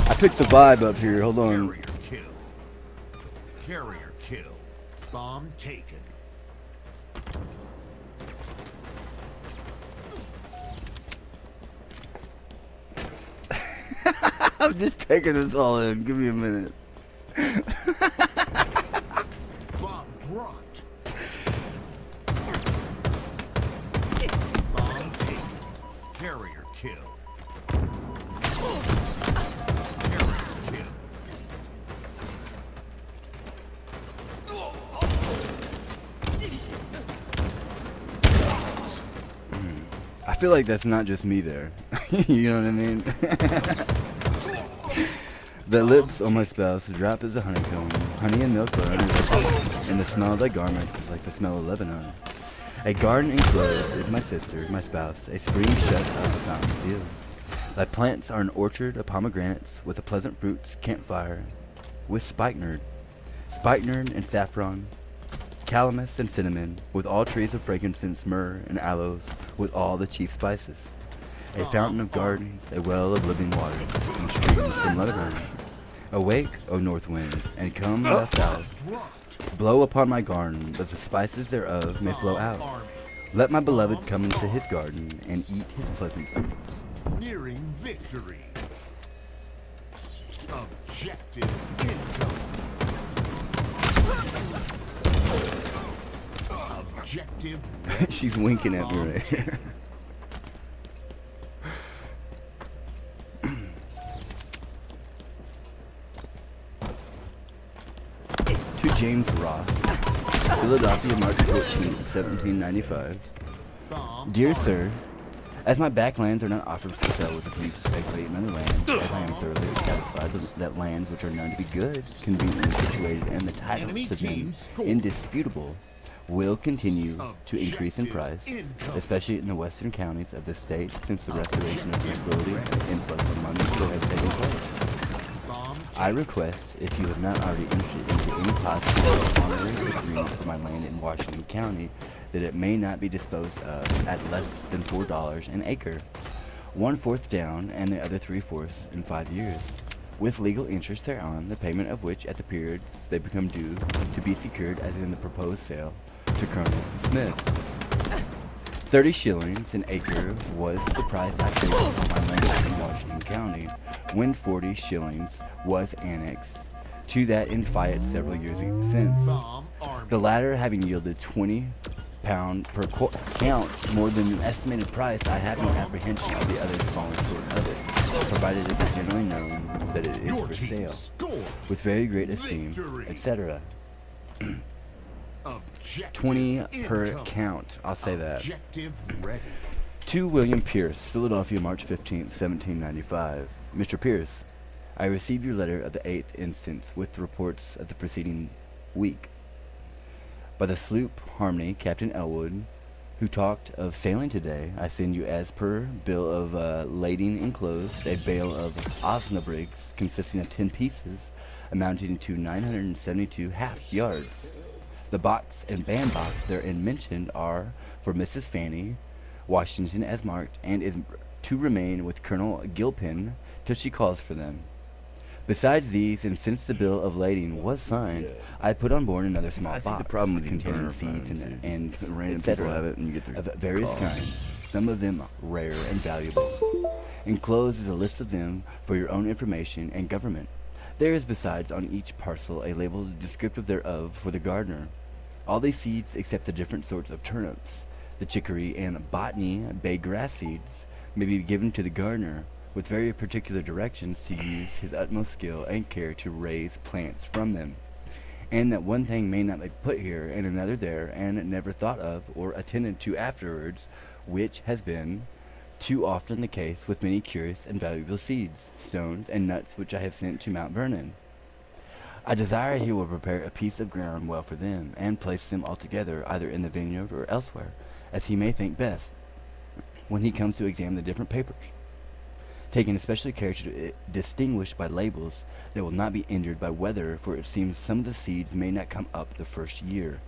I picked the vibe up here. Hold on. Carrier kill. Carrier kill. Bomb taken. I'm just taking this all in. Give me a minute. Bomb dropped. Bomb taken. Carrier kill. Carrier kill. I feel like that's not just me there. You know what I mean? The lips, O my spouse, drop as a honeycomb. Honey and milk are under the tongue, and the smell of thy garments is like the smell of Lebanon. A garden enclosed is my sister, my spouse, a spring shut up, a fountain sealed. Thy plants are an orchard of pomegranates, with the pleasant fruits, campfire, with spikenard and saffron, calamus and cinnamon, with all trees of frankincense, myrrh and aloes, with all the chief spices. a fountain of gardens, a well of living water, and streams from Lebanon. Awake, O north wind, and come thou south. Blow upon my garden, that the spices thereof may flow out. Let my beloved come into his garden, and eat his pleasant fruits. Nearing victory. Objective income. Objective. She's winking at me right here. To James Ross, Philadelphia, March 14, 1795. Dear Sir, as my backlands are not offered for sale with a view to speculate in other lands, as I am thoroughly satisfied that lands which are known to be good, conveniently situated, and the titles to them indisputable, will continue to increase in price, especially in the western counties of the state, since the restoration of tranquility and influx of money will have taken place. I request, if you have not already entered into any possible honorary agreement for my land in Washington County, that it may not be disposed of at less than $4 an acre, 1/4 down and the other 3/4 in 5 years, with legal interest thereon, the payment of which at the periods they become due to be secured as in the proposed sale to Colonel Smith. 30 shillings an acre was the price I paid for my land in Washington County, when 40 shillings was annexed to that in Fayette several years since. The latter having yielded £20 per count more than the estimated price, I have no apprehension of the others falling short of it, provided it is generally known that it is for sale, with very great esteem, etc. 20 per count, I'll say that. To William Pierce, Philadelphia, March 15th, 1795. Mr. Pierce, I received your letter of the 8th instant with the reports of the preceding week. By the sloop Harmony, Captain Elwood, who talked of sailing today, I send you as per bill of lading enclosed a bale of osnabrigs consisting of 10 pieces, amounting to 972 half yards. The box and bandbox therein mentioned are for Mrs. Fanny, Washington as marked, and is to remain with Colonel Gilpin till she calls for them. Besides these, and since the bill of lading was signed, I put on board another small box the problem with containing burner seeds phones, and random etc. people have it and you get their of various calls. kinds, some of them rare and valuable. Enclosed is a list of them for your own information and government. There is besides on each parcel a label descriptive thereof for the gardener. All these seeds, except the different sorts of turnips, the chicory and botany bay grass seeds, may be given to the gardener, with very particular directions to use his utmost skill and care to raise plants from them, and that one thing may not be put here and another there, and never thought of or attended to afterwards, which has been too often the case with many curious and valuable seeds, stones, and nuts which I have sent to Mount Vernon. I desire he will prepare a piece of ground well for them, and place them altogether either in the vineyard or elsewhere, as he may think best, when he comes to examine the different papers, taking especially care to distinguish by labels that will not be injured by weather, for it seems some of the seeds may not come up the first year.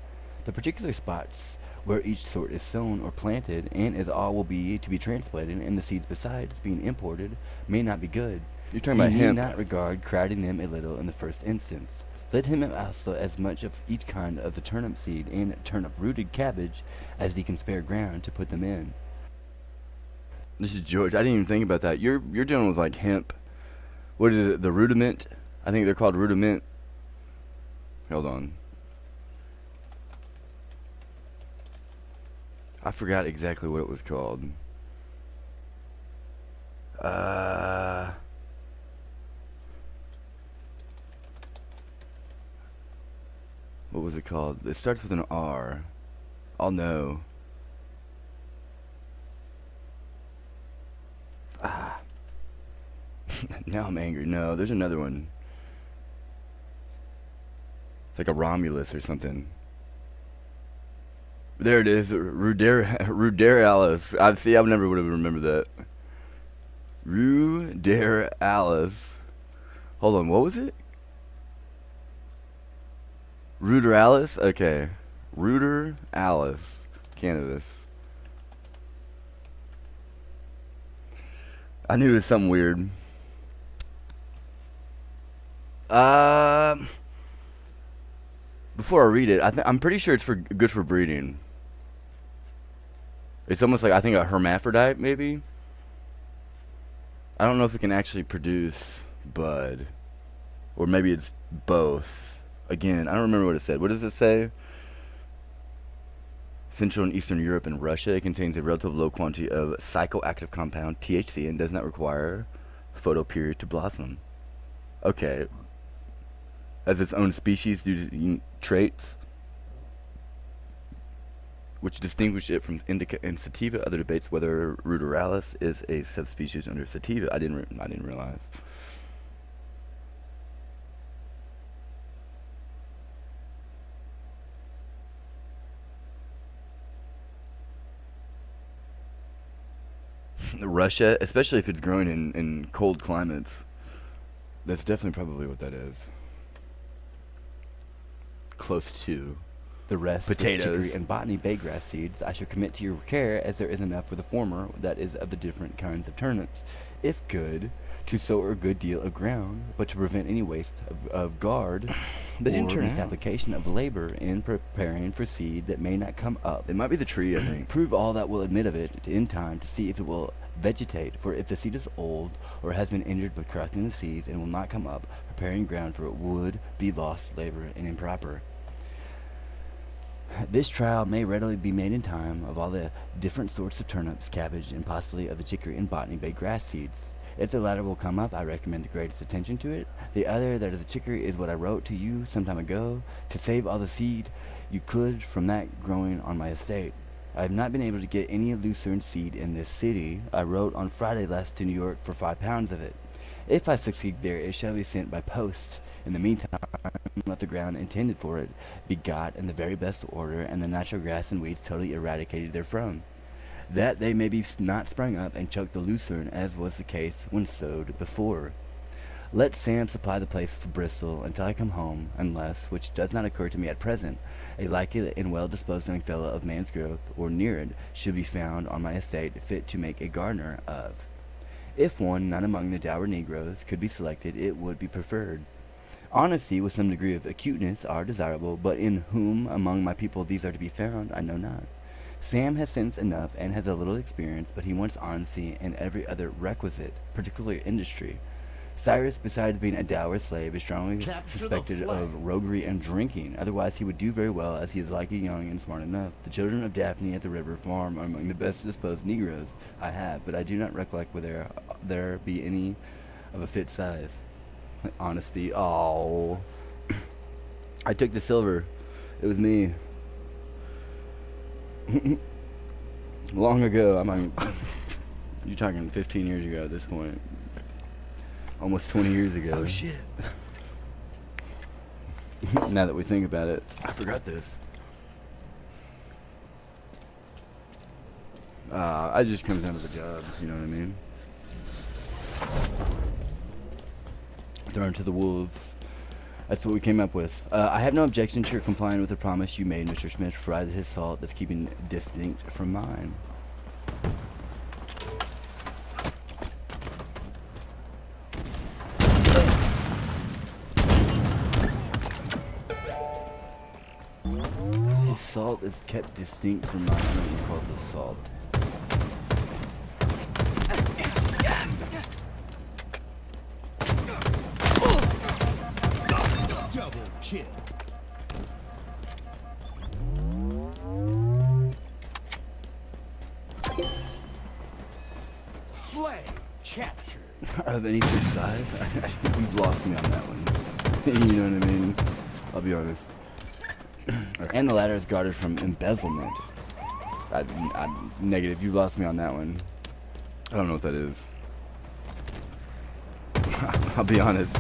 The particular spots where each sort is sown or planted, and as all will be to be transplanted, and the seeds besides being imported may not be good. You're talking about He hemp. need not regard crowding them a little in the first instance. Let him have also as much of each kind of the turnip seed and turnip-rooted cabbage as he can spare ground to put them in. This is George. I didn't even think about that. You're dealing with like hemp. What is it? The rudiment? I think they're called rudiment. Hold on. I forgot exactly what it was called. What was it called? It starts with an R. I'll know. Now I'm angry. No, there's another one. It's like a Romulus or something. There it is. Ruderalis. I never would have remembered that. Ruderalis. Hold on, what was it? Ruderalis? Okay. Ruderalis. Cannabis. I knew it was something weird. Before I read it, I'm pretty sure it's good for breeding. It's almost like, I think, a hermaphrodite, maybe? I don't know if it can actually produce bud. Or maybe it's both. Again, I don't remember what it said. What does it say? Central and Eastern Europe and Russia. It contains a relatively low quantity of psychoactive compound, THC, and does not require photoperiod to blossom. Okay. As its own species due to traits which distinguish it from indica and sativa. Other debates whether ruderalis is a subspecies under sativa. I didn't realize. Russia, especially if it's grown in cold climates, that's definitely probably what that is. Close to. The rest, Potatoes. with chicory and botany baygrass seeds, I shall commit to your care, as there is enough for the former, that is of the different kinds of turnips, if good, to sow a good deal of ground, but to prevent any waste of guard They didn't or turn out. misapplication of labor in preparing for seed that may not come up. It might be the tree, I think. Prove all that will admit of it in time to see if it will vegetate, for if the seed is old or has been injured by crossing the seas and will not come up, preparing ground for it would be lost labor and improper. This trial may readily be made in time of all the different sorts of turnips, cabbage, and possibly of the chicory and botany bay grass seeds. If the latter will come up, I recommend the greatest attention to it. The other, that is the chicory, is what I wrote to you some time ago, to save all the seed you could from that growing on my estate. I have not been able to get any lucerne seed in this city. I wrote on Friday last to New York for 5 pounds of it. If I succeed there, it shall be sent by post. In the meantime, let the ground intended for it be got in the very best order, and the natural grass and weeds totally eradicated therefrom, that they may be not sprung up and choke the lucerne, as was the case when sowed before. Let Sam supply the place for Bristol until I come home, unless, which does not occur to me at present, a likely and well-disposed young fellow of man's growth, or near it, should be found on my estate fit to make a gardener of. If one, not among the dour negroes, could be selected, it would be preferred. Honesty with some degree of acuteness are desirable, but in whom among my people these are to be found, I know not. Sam has sense enough and has a little experience, but he wants honesty and every other requisite, particularly industry. Cyrus, besides being a dour slave, is strongly Capture the suspected flag. of roguery and drinking. Otherwise, he would do very well, as he is likely young and smart enough. The children of Daphne at the river farm are among the best disposed negroes I have, but I do not recollect whether there be any of a fit size. Honesty. Oh, I took the silver. It was me. Long ago. I mean, you're talking 15 years ago at this point. Almost 20 years ago. Oh, shit. Now that we think about it, I forgot this. I just comes down to the job, you know what I mean? Thrown to the wolves. That's what we came up with. I have no objection to your complying with the promise you made, Mr. Smith, provided his salt is keeping distinct from mine. His salt is kept distinct from mine. I don't know what you call this salt. Double kill. Flag captured. Of any good size? You've lost me on that one. You know what I mean? I'll be honest. And the ladder is guarded from embezzlement. Negative. You lost me on that one. I don't know what that is. I'll be honest.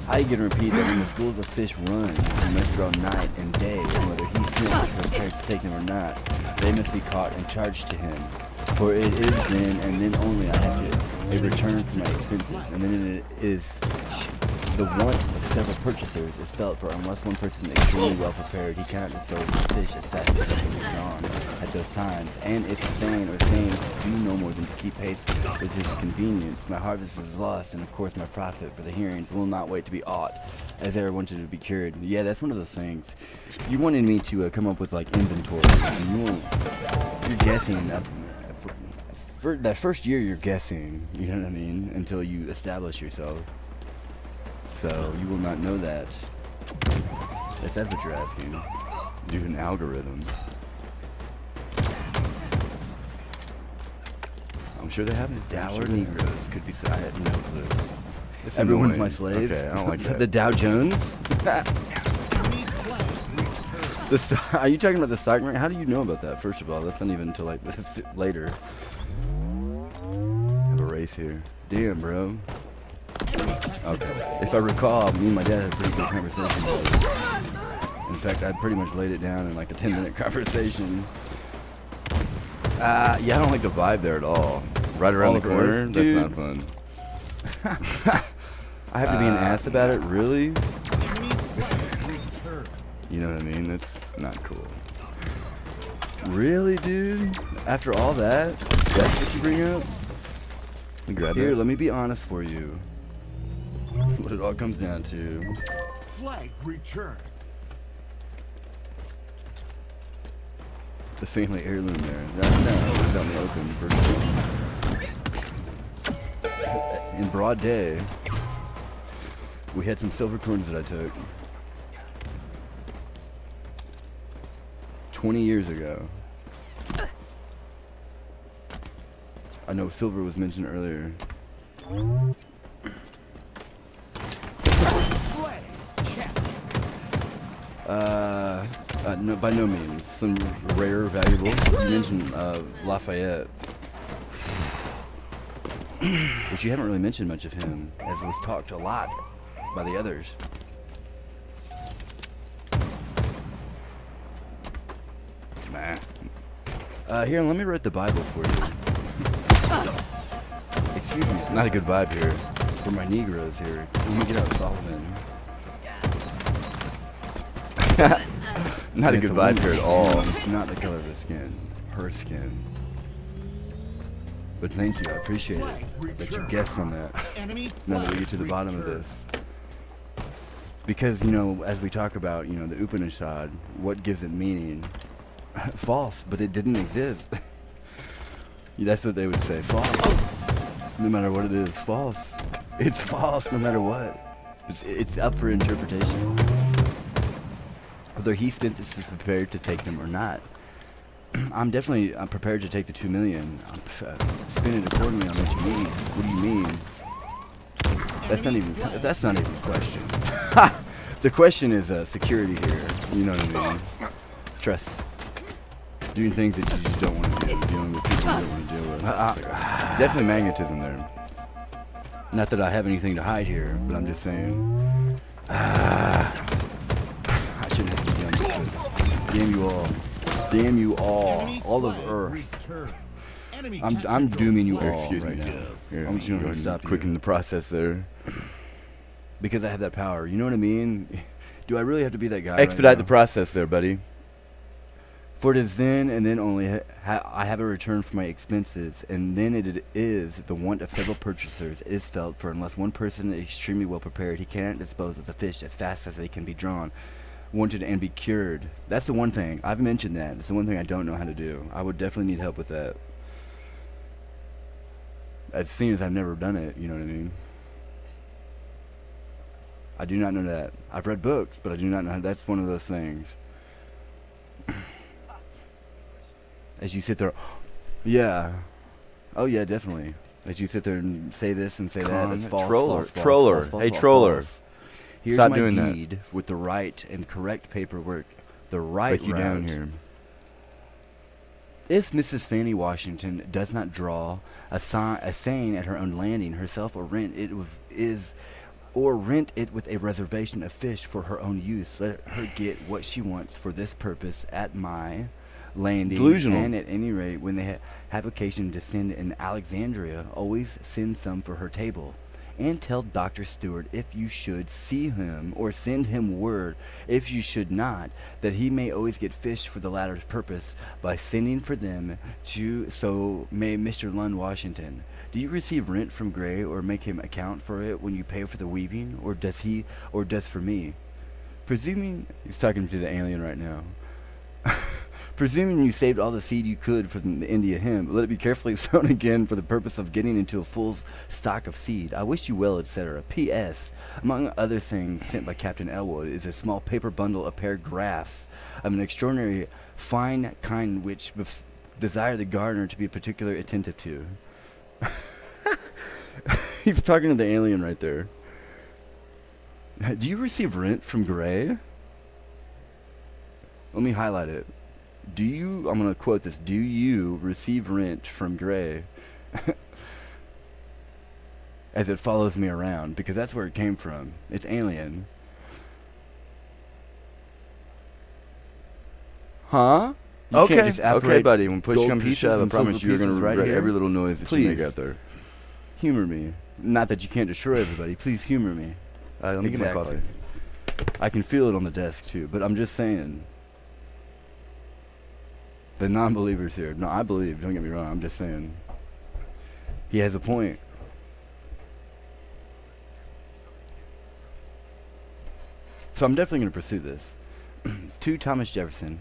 I can repeat that when the schools of fish run, they must draw night and day, and whether he sins or prepared to take them or not, they must be caught and charged to him. For it is then and then only I have to a return for my expenses, and then it is the want of several purchasers is felt, for unless one person is extremely well prepared, he cannot dispose of the fish as fast as it can be drawn at those times. And if Hussein or Sains do no more than to keep pace with his convenience, my harvest is lost, and of course my profit for the hearings will not wait to be aught, as they wanted to be cured. Yeah, that's one of those things. You wanted me to come up with like inventory, and you're guessing. For that first year, you're guessing, you know what I mean, until you establish yourself. So you will not know that. If that's what you're asking. Do an algorithm. I'm sure they have it. Dour Negroes could be. I had no clue. It's Everyone's annoying. my slave. Okay, I don't like Is that. The Dow Jones? Are you talking about the stock market? How do you know about that? First of all, that's not even until like later. Have a race here. Damn, bro. Okay. If I recall, me and my dad had a pretty good conversation about it. In fact, I pretty much laid it down in like a 10-minute conversation. Yeah, I don't like the vibe there at all. Right around All the of corner? Earth, That's dude. not fun. I have to be an ass about it? Really? You know what I mean? That's not cool. Really, dude? After all that? That's what you bring up? You grab Here, that? let me be honest for you. What it all comes down to. Flag return. The family heirloom there. No, it's out in the open. In broad day, we had some silver coins that I took 20 years ago. I know silver was mentioned earlier. Flag captured. No, by no means. Some rare, valuable. You mentioned Lafayette, which you haven't really mentioned much of him, as was talked a lot by the others. Nah. Here, let me read the Bible for you. Excuse me. Not a good vibe here. For my Negroes here. Let me get out Solomon. Not a It's good vibe here at all. It's not the color of the skin. Her skin. But thank you. I appreciate it that you guessed on that. Enemy Now that we flag get to the bottom of returned. this. Because, you know, as we talk about, you know, the Upanishad, what gives it meaning? False, but it didn't exist. That's what they would say. False. No matter what it is, false. It's false no matter what. It's up for interpretation. Whether he spends is prepared to take them or not. I'm definitely prepared to take the 2 million. Spend it accordingly on what you need. What do you mean? That's not even the question. The question is security here. You know what I mean? Trust. Doing things that you just don't want to do. Dealing with people you don't want to deal with. Definitely magnetism there. Not that I have anything to hide here, but I'm just saying. I shouldn't have to be done with this. Damn you all. Damn you all. Enemy All of flag Earth. returned. Enemy I'm captured dooming you Gold all Excuse right me. now. Here, I'm just going go to ahead stop and you. quicken the process there. Because I have that power. You know what I mean? Do I really have to be that guy? Expedite right the now? process there, buddy. For it is then and then only I have a return for my expenses, and then it is the want of several purchasers is felt, for unless one person is extremely well prepared, he cannot dispose of the fish as fast as they can be drawn, wanted, and be cured. That's the one thing. I've mentioned that. It's the one thing I don't know how to do. I would definitely need help with that. As soon as I've never done it, you know what I mean? I do not know that. I've read books, but I do not know. That's one of those things. As you sit there, yeah. Oh yeah, definitely. As you sit there and say this and say that, it's false. Troller. false, false, Troller. false, false, Hey, false, troller. false. Here's Stop my doing that. deed with the right and correct paperwork. The right Break you route. down here. If Mrs. Fanny Washington does not draw a seine at her own landing herself, or rent it with a reservation of fish for her own use, let her get what she wants for this purpose at my landing. Delusional. And at any rate, when they have occasion to send in Alexandria, always send some for her table. And tell Dr. Stewart if you should see him, or send him word if you should not, that he may always get fish for the latter's purpose by sending for them to, so may Mr. Lund Washington. Do you receive rent from Gray, or make him account for it when you pay for the weaving, or does he, or does for me? Presuming, he's talking to the alien right now. Presuming you saved all the seed you could from the India hemp, let it be carefully sown again for the purpose of getting into a full stock of seed. I wish you well, etc. P.S. Among other things sent by Captain Elwood is a small paper bundle of paired graphs of an extraordinary fine kind which desire the gardener to be particularly attentive to. He's talking to the alien right there. Do you receive rent from Gray? Let me highlight it. Do you, I'm going to quote this, do you receive rent from Gray? As it follows me around, because that's where it came from. It's alien. Huh? You can't Okay, just okay, apparate buddy. When push gold comes to pieces shove, I and promise silver you you're going pieces to right regret here? every little noise that you make Please. out there. Humor me. Not that you can't destroy everybody. Please humor me. Let me get my Exactly. coffee. I can feel it on the desk too, but I'm just saying. The non-believers here. No, I believe. Don't get me wrong. I'm just saying. He has a point. So I'm definitely going to pursue this. To Thomas Jefferson,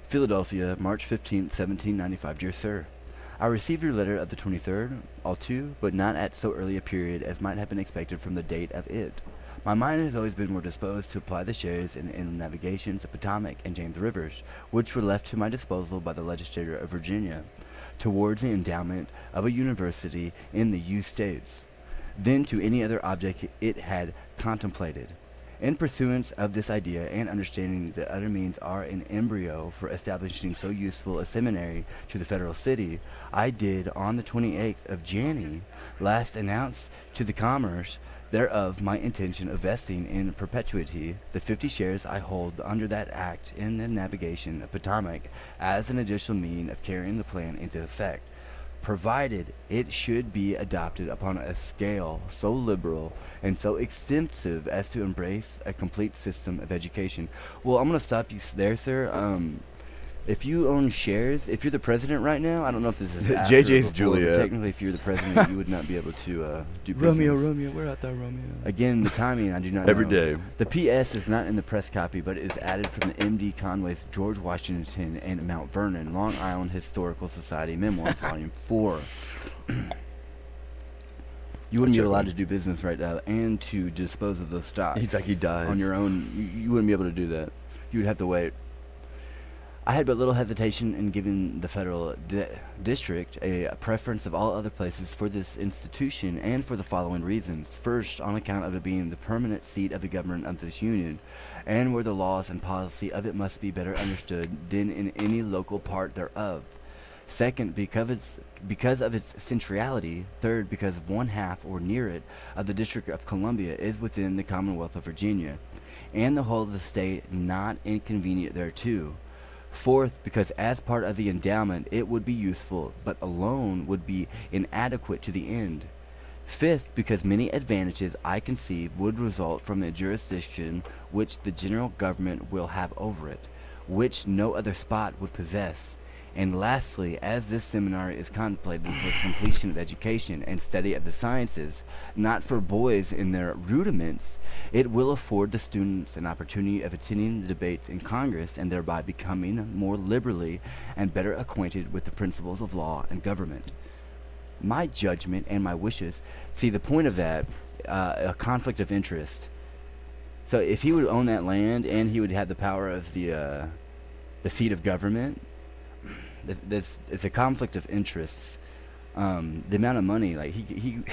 Philadelphia, March 15th, 1795. Dear Sir, I received your letter of the 23rd, all too, but not at so early a period as might have been expected from the date of it. My mind has always been more disposed to apply the shares in the inland navigations of Potomac and James rivers, which were left to my disposal by the legislature of Virginia, towards the endowment of a university in the U States, than to any other object it had contemplated. In pursuance of this idea and understanding that other means are in embryo for establishing so useful a seminary to the federal city, I did on the 28th of January last announce to the commerce thereof my intention of vesting in perpetuity the 50 shares I hold under that act in the navigation of Potomac as an additional mean of carrying the plan into effect, provided it should be adopted upon a scale so liberal and so extensive as to embrace a complete system of education. Well, I'm going to stop you there, sir. If you own shares, if you're the president right now, I don't know if this is after or JJ's before, but Juliet. technically, if you're the president, you would not be able to do business. Romeo, we're out there, Romeo. Again, the timing, I do not Every know. day. The PS is not in the press copy, but it is added from the M.D. Conway's George Washington and Mount Vernon, Long Island Historical Society Memoirs, Volume 4. You wouldn't be allowed to do business right now and to dispose of those stocks. He's like, he dies. On your own. You wouldn't be able to do that. You would have to wait. I had but little hesitation in giving the federal district a preference of all other places for this institution, and for the following reasons. First, on account of it being the permanent seat of the government of this union, and where the laws and policy of it must be better understood than in any local part thereof. Second, because of its centrality. Third, because one half, or near it, of the District of Columbia is within the Commonwealth of Virginia, and the whole of the state not inconvenient thereto. Fourth, because as part of the endowment it would be useful, but alone would be inadequate to the end. Fifth, because many advantages I conceive would result from the jurisdiction which the general government will have over it, which no other spot would possess. And lastly, as this seminary is contemplated for completion of education and study of the sciences, not for boys in their rudiments, it will afford the students an opportunity of attending the debates in Congress, and thereby becoming more liberally and better acquainted with the principles of law and government. My judgment and my wishes, see the point of that, a conflict of interest. So if he would own that land and he would have the power of the seat of government, it's a conflict of interests. The amount of money, like he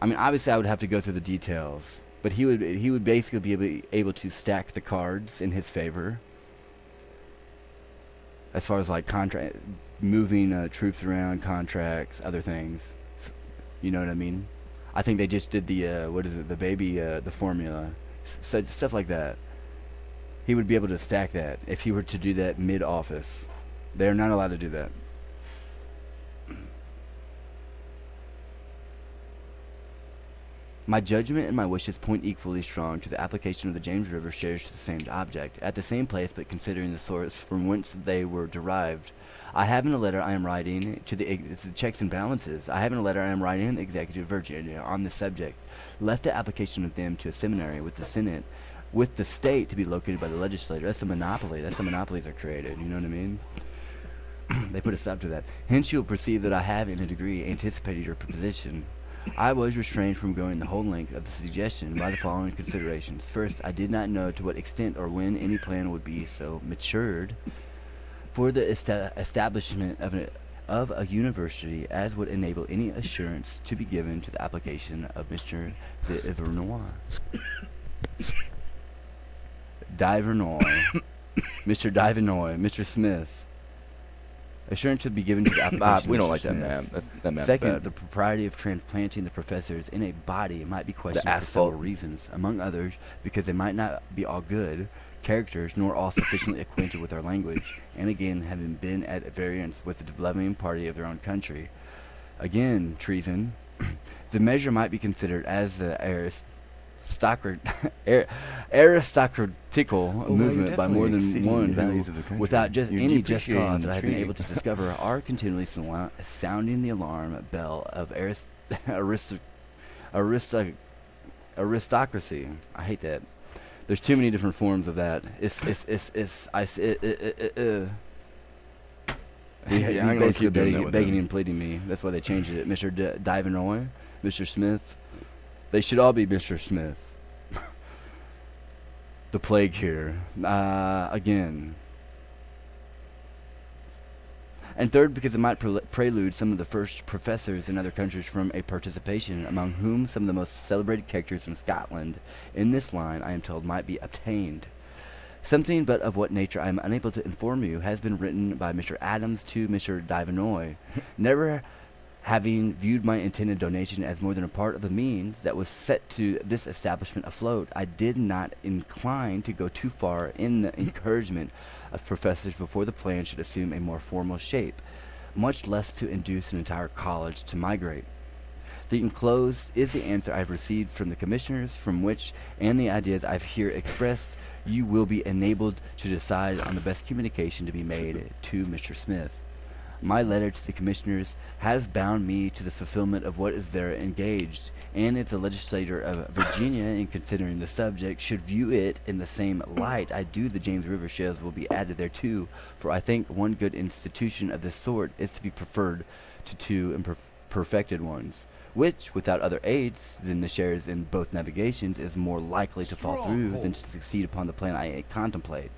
I mean, obviously I would have to go through the details, but he would basically be able to stack the cards in his favor as far as like contract, moving troops around, contracts, other things. You know what I mean? I think they just did the the formula, stuff like that. he would be able to stack that if he were to do that mid-office. They're not allowed to do that. My judgment and my wishes point equally strong to the application of the James River shares to the same object, at the same place, but considering the source from whence they were derived. I have in a letter I am writing to it's the checks and balances. I have in a letter I am writing in the executive of Virginia on this subject, left the application of them to a seminary with the Senate, with the state to be located by the legislature. That's a monopoly. That's how monopolies are created. You know what I mean? They put a stop to that. Hence, you will perceive that I have, in a degree, anticipated your proposition. I was restrained from going the whole length of the suggestion by the following considerations. First, I did not know to what extent or when any plan would be so matured for the establishment of a university as would enable any assurance to be given to the application of Mr. Mr. Divenoy, Mr. Smith. Assurance should be given to the application. We don't Mr. like that Smith. man. That man's Second, bad. the propriety of transplanting the professors in a body might be questioned for asphalt. several reasons. Among others, because they might not be all good characters, nor all sufficiently acquainted with our language, and again, having been at variance with the developing party of their own country. Again, treason. The measure might be considered as the aristocratical movement by more than one who, without just any just cause that I have been able to discover, are continually sounding the alarm bell of aristocracy. I hate that. There's too many different forms of that. He's basically begging and pleading me. That's why they changed it. Mr. Divenoy, Mr. Smith. They should all be Mr. Smith. The plague here. Again. And third, because it might prelude some of the first professors in other countries from a participation, among whom some of the most celebrated characters from Scotland in this line, I am told, might be obtained. Something, but of what nature I am unable to inform you, has been written by Mr. Adams to Mr. Divenoy, never having viewed my intended donation as more than a part of the means that was set to this establishment afloat. I did not incline to go too far in the encouragement of professors before the plan should assume a more formal shape, much less to induce an entire college to migrate. The enclosed is the answer I have received from the commissioners, from which, and the ideas I have here expressed, you will be enabled to decide on the best communication to be made to Mr. Smith. My letter to the commissioners has bound me to the fulfillment of what is there engaged, and if the legislature of Virginia, in considering the subject, should view it in the same light, I do the James River shares will be added thereto, for I think one good institution of this sort is to be preferred to two imperfected ones, which, without other aids than the shares in both navigations, is more likely to fall through than to succeed upon the plan I contemplate,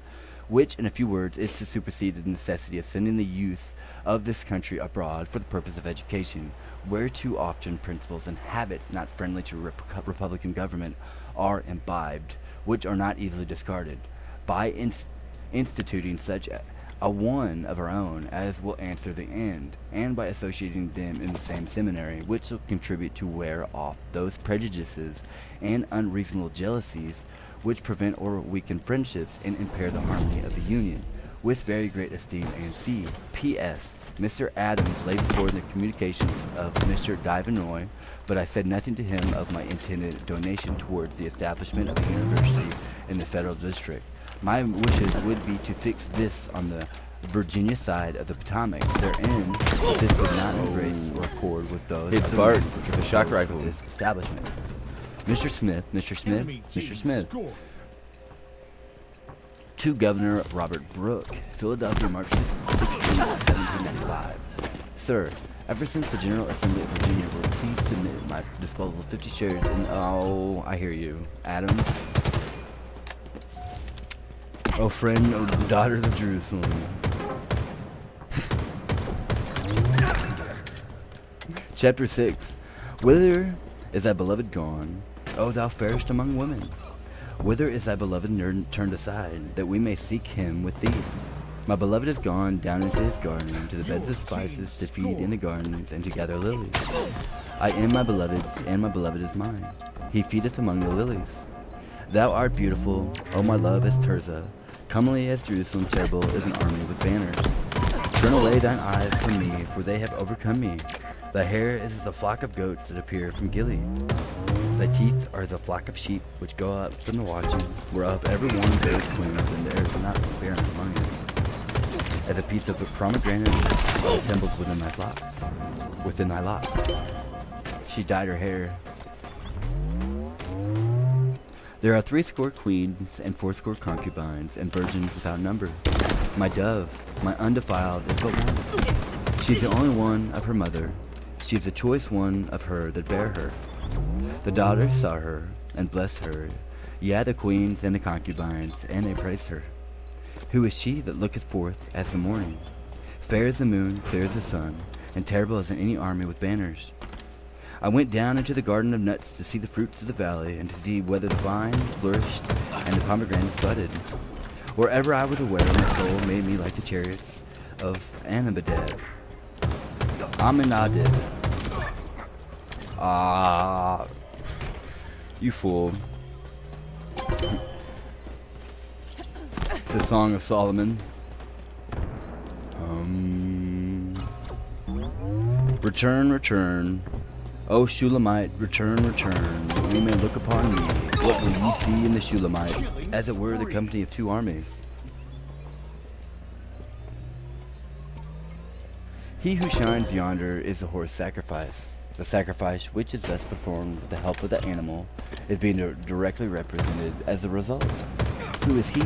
which, in a few words, is to supersede the necessity of sending the youth of this country abroad for the purpose of education, where too often principles and habits not friendly to republican government are imbibed, which are not easily discarded. By instituting such a one of our own as will answer the end, and by associating them in the same seminary, which will contribute to wear off those prejudices and unreasonable jealousies which prevent or weaken friendships and impair the harmony of the union. With very great esteem, and C. P.S. Mr. Adams laid before the communications of Mr. Divenoy, but I said nothing to him of my intended donation towards the establishment of a university in the federal district. My wishes would be to fix this on the Virginia side of the Potomac. Therein, this would not embrace or accord with those It's of Bart which with are the shock proposed for rifle. this establishment. Mr. Smith, Mr. Smith, Enemy Mr. team Smith. score. To Governor Robert Brooke, Philadelphia, March 16, 1795. Sir, ever since the General Assembly of Virginia were pleased to admit at my disposal 50 shares in... Oh, I hear you. Adams. Oh, friend, oh, daughters of Jerusalem. Chapter 6. Whither is thy beloved gone, O thou fairest among women? Whither is thy beloved turned aside, that we may seek him with thee? My beloved is gone down into his garden, to the beds of spices, to feed in the gardens, and to gather lilies. I am my beloved's, and my beloved is mine. He feedeth among the lilies. Thou art beautiful, O my love, as Tirzah, comely as Jerusalem. Terrible is an army with banners. Turn away thine eyes from me, for they have overcome me. Thy hair is as a flock of goats that appear from Gilead. Thy teeth are as a flock of sheep which go up from the watching, whereof every one beareth twins, and there is not barren among them. As a piece of pomegranate assembled within thy flocks, within thy locks. She dyed her hair. There are 80 queens and 80 concubines, and virgins without number. My dove, my undefiled, is but one. She is the only one of her mother. She is the choice one of her that bare her. The daughters saw her, and blessed her, yea, the queens and the concubines, and they praised her. Who is she that looketh forth as the morning, fair as the moon, clear as the sun, and terrible as in any army with banners? I went down into the garden of nuts to see the fruits of the valley, and to see whether the vine flourished and the pomegranates budded. Wherever I was aware, my soul made me like the chariots of Amminadab. Ah, you fool. It's a Song of Solomon. Return, return. O Shulamite, return, return, that we may look upon thee. What will ye see in the Shulamite? As it were the company of two armies. He who shines yonder is the horse sacrifice. The sacrifice, which is thus performed with the help of the animal, is being directly represented as the result. Who is he?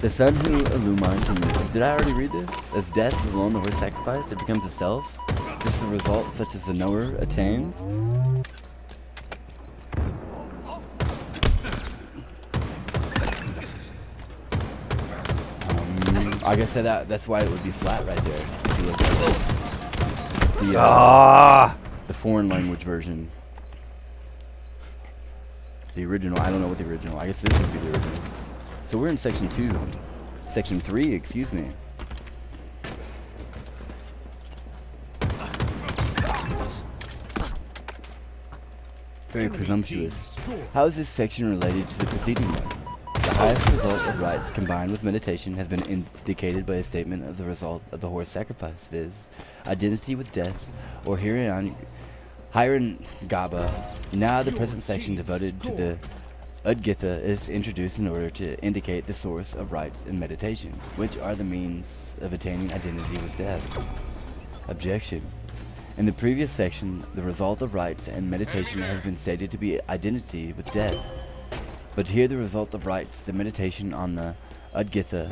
The sun who illumines the moon. Did I already read this? As death is alone the horse sacrifice, it becomes a self. This is a result such as the knower attains. I guess that's why it would be flat right there. If you look at the foreign language version. The original, I don't know what the original. I guess this would be the original. So we're in section 2. Section 3, excuse me. Very presumptuous. How is this section related to the preceding one? The highest result of rites combined with meditation has been indicated by a statement of the result of the horse sacrifice, viz. Identity with death, or Hiran Gaba. Now the present section devoted to the Udgitha is introduced in order to indicate the source of rites and meditation, which are the means of attaining identity with death. Objection. In the previous section, the result of rites and meditation has been stated to be identity with death. But here the result of rites and meditation on the Udgitha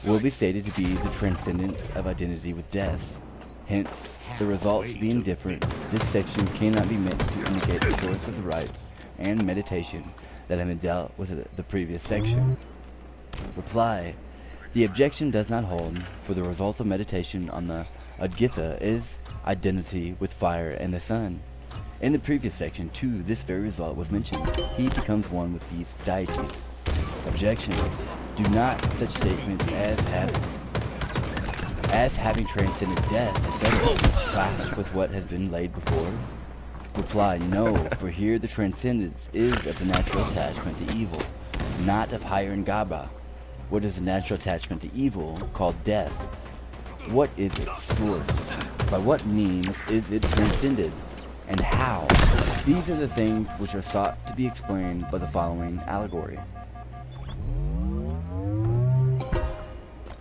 will be stated to be the transcendence of identity with death. Hence, the results being different, this section cannot be meant to indicate the source of the rites and meditation that have been dealt with the previous section. Reply. The objection does not hold, for the result of meditation on the Udgitha is identity with fire and the sun. In the previous section, too, this very result was mentioned. He becomes one with these deities. Objection. Do not such statements as having transcended death, etc., clash with what has been laid before? Reply. No, for here the transcendence is of the natural attachment to evil, not of Hiran Gaba. What is the natural attachment to evil, called death? What is its source? By what means is it transcended? And how? These are the things which are sought to be explained by the following allegory.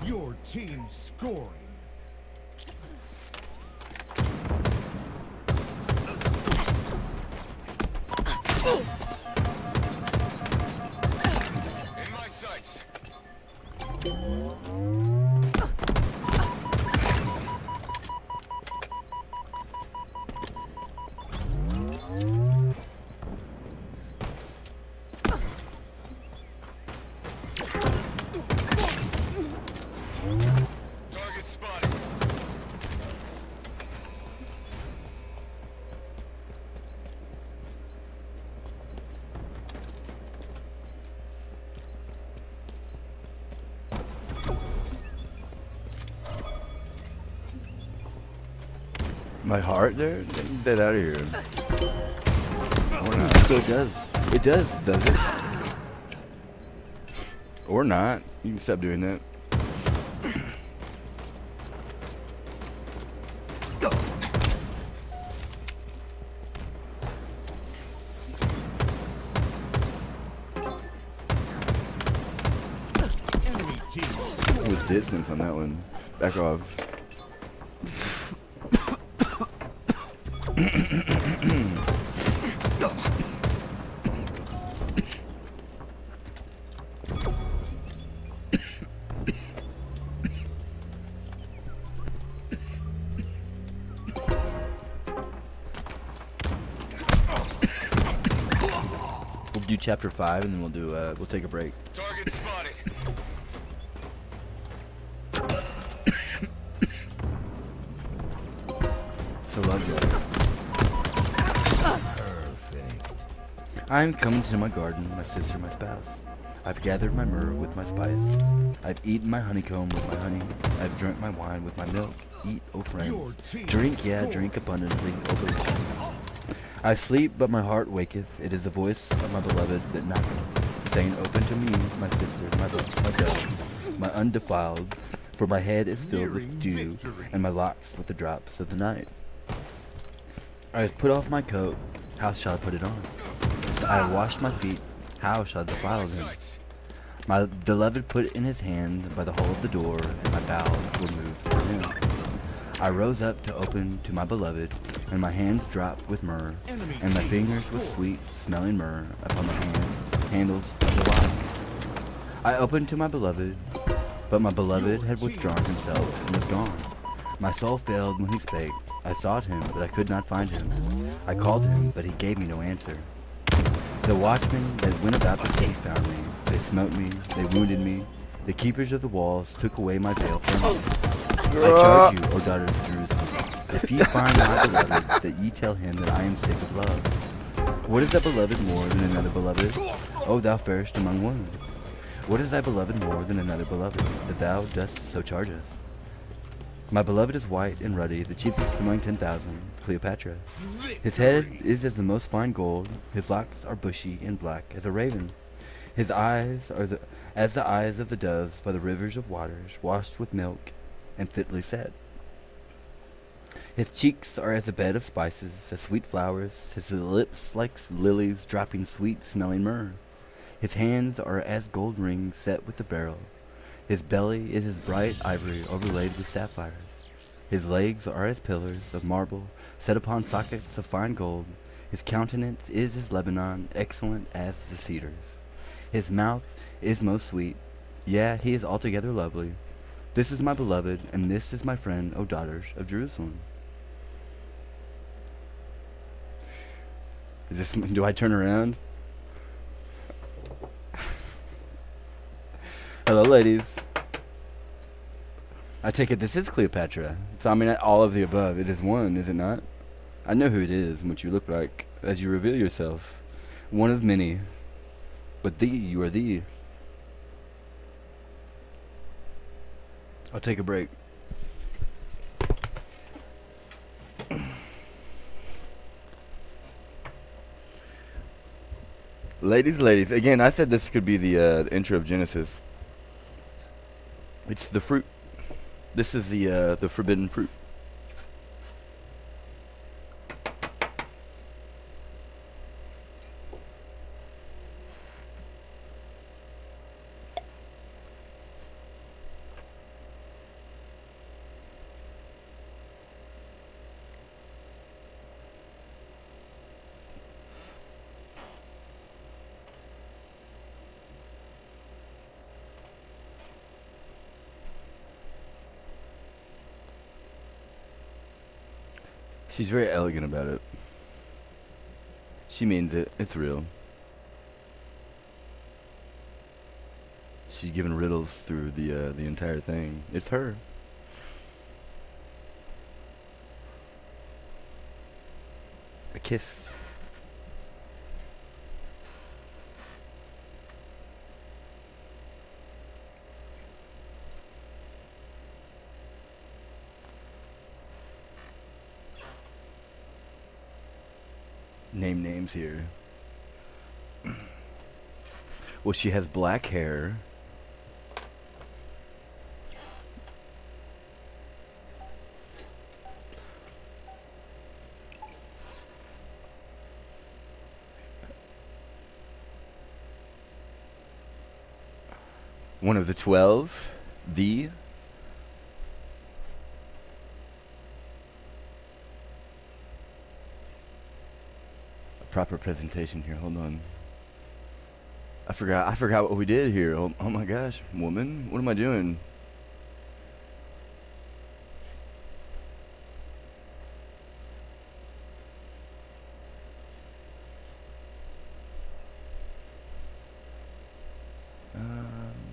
Your team scoring. In my sights. Target spotted. My heart there? Get that out of here. So it does. It does it? Or not. You can stop doing that. Enemy team With distance on that one. Back off. We'll do chapter 5 and then we'll take a break. Target spotted. So love you. I'm coming to my garden, my sister, my spouse. I've gathered my myrrh with my spice. I've eaten my honeycomb with my honey. I've drunk my wine with my milk. Eat, oh Your friends. team Drink, yeah, scored. drink abundantly, oh boast. I sleep, but my heart waketh. It is the voice of my beloved that knocketh, saying, open to me, my sister, my dove, my undefiled. For my head is filled with Nearing dew, victory. and my locks with the drops of the night. I have put off my coat, how shall I put it on? I have washed my feet, how shall I In my defile them? sights. My beloved put in his hand by the hole of the door, and my bowels were moved for him. I rose up to open to my beloved, and my hands dropped with myrrh, Enemy and my team fingers with scored. sweet smelling myrrh upon the handles of the lock. I opened to my beloved, but my beloved had withdrawn himself and was gone. My soul failed when he spake. I sought him, but I could not find him. I called him, but he gave me no answer. The watchmen that went about the city found me. They smote me, they wounded me. The keepers of the walls took away my veil from me. I charge you, O daughters of Jerusalem, if ye find my beloved, that ye tell him that I am sick of love. What is thy beloved more than another beloved? O thou fairest among women. What is thy beloved more than another beloved, that thou dost so charge us? My beloved is white and ruddy, the chiefest among 10,000, Cleopatra. His head is as the most fine gold, his locks are bushy and black as a raven. His eyes are as the eyes of the doves by the rivers of waters, washed with milk and fitly set. His cheeks are as a bed of spices, as sweet flowers, his lips like lilies dropping sweet-smelling myrrh. His hands are as gold rings set with the beryl. His belly is as bright ivory overlaid with sapphires. His legs are as pillars of marble set upon sockets of fine gold. His countenance is as Lebanon, excellent as the cedars. His mouth is most sweet. Yeah, he is altogether lovely. This is my beloved, and this is my friend, O daughters of Jerusalem. Do I turn around? Hello, ladies. I take it this is Cleopatra. So, I mean, all of the above. It is one, is it not? I know who it is and what you look like as you reveal yourself. One of many. But thee, you are thee. I'll take a break. Ladies. Again, I said this could be the intro of Genesis. It's the fruit. This is the forbidden fruit. She's very elegant about it. She means it. It's real. She's giving riddles through the entire thing. It's her. A kiss. Name names here. Well, she has black hair, One of the 12. The. A proper presentation here. Hold on. I forgot what we did here. Oh my gosh, woman. What am I doing?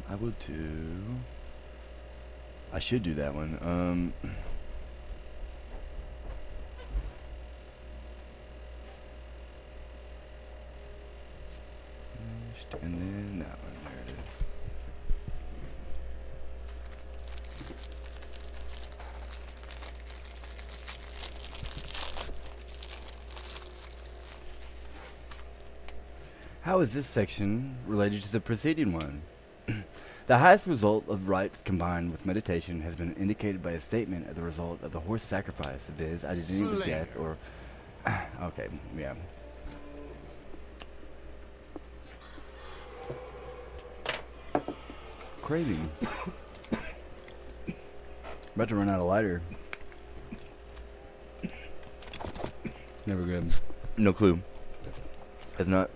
I would too. I should do that one. And then that one. There it is. How is this section related to the preceding one? The highest result of rites combined with meditation has been indicated by a statement as the result of the horse sacrifice, viz. identity with death or... okay, yeah. Craving. About to run out of lighter. Never good. No clue. It's not...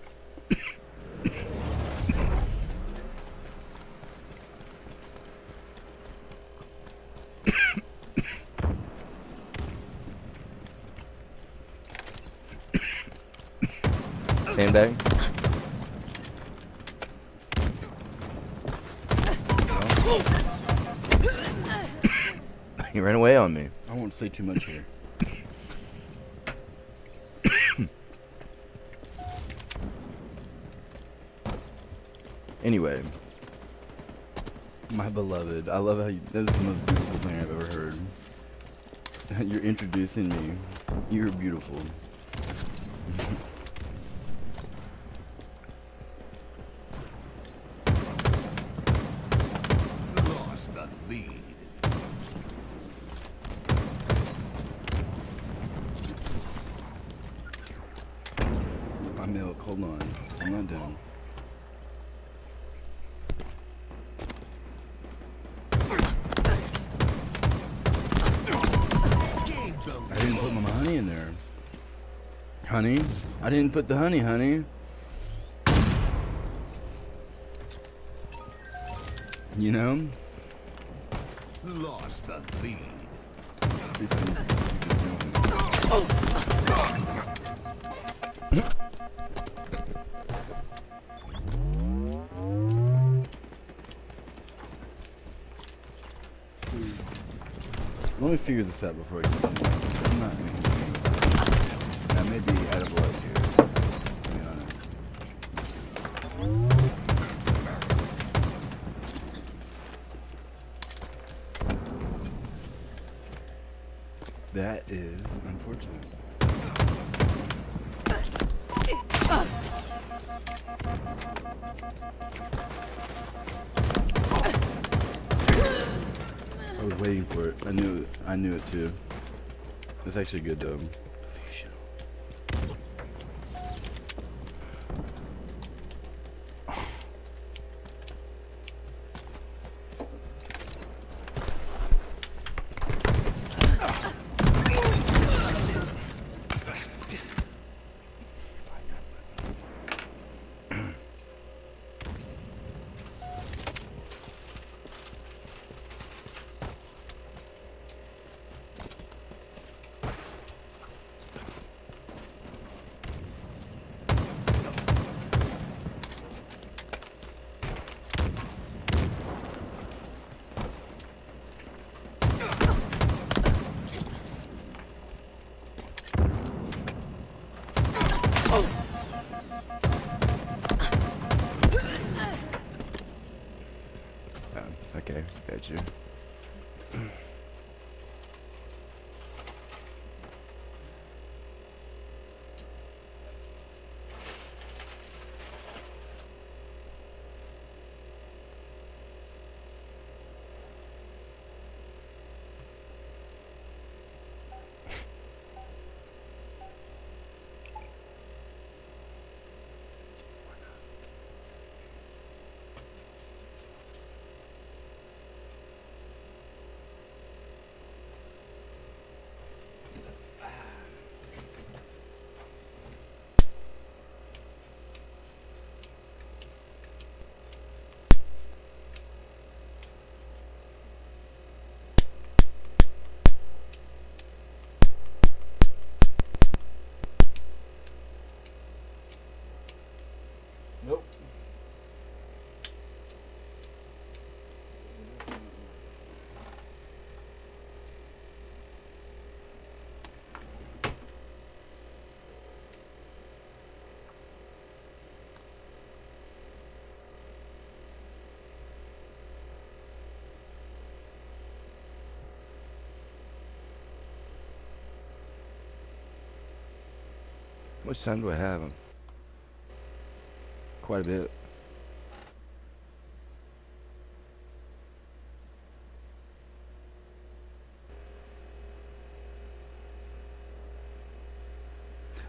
Sandbag. He ran away on me. I won't say too much here. Anyway. My beloved, I love how you, this is the most beautiful thing I've ever heard. You're introducing me. You're beautiful. Lost the lead. My milk, hold on. I'm not done. I didn't put my honey in there. Honey? I didn't put the honey, honey. You know? Lost the lead. Let's see if I can keep this going. Let me figure this out before I continue. I'm not going to continue. That may be out of luck here, to be honest. That is unfortunate. I was waiting for it. I knew it too. It's actually good though. Okay, got you. How much time do I have? Quite a bit.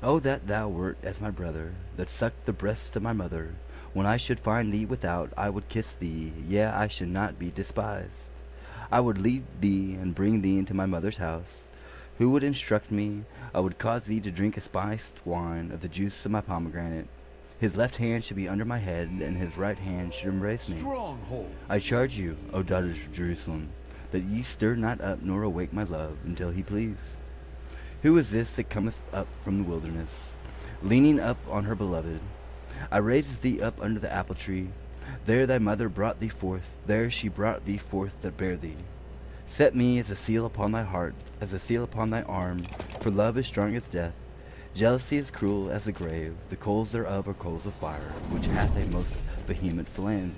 Oh, that thou wert as my brother, that sucked the breast of my mother. When I should find thee without, I would kiss thee, yea, I should not be despised. I would lead thee and bring thee into my mother's house. Who would instruct me? I would cause thee to drink a spiced wine of the juice of my pomegranate. His left hand should be under my head, and his right hand should embrace me. Stronghold. I charge you, O daughters of Jerusalem, that ye stir not up nor awake my love until he please. Who is this that cometh up from the wilderness, leaning up on her beloved? I raised thee up under the apple tree. There thy mother brought thee forth, there she brought thee forth that bare thee. Set me as a seal upon thy heart, as a seal upon thy arm, for love is strong as death. Jealousy is cruel as the grave, the coals thereof are coals of fire, which hath a most vehement flame.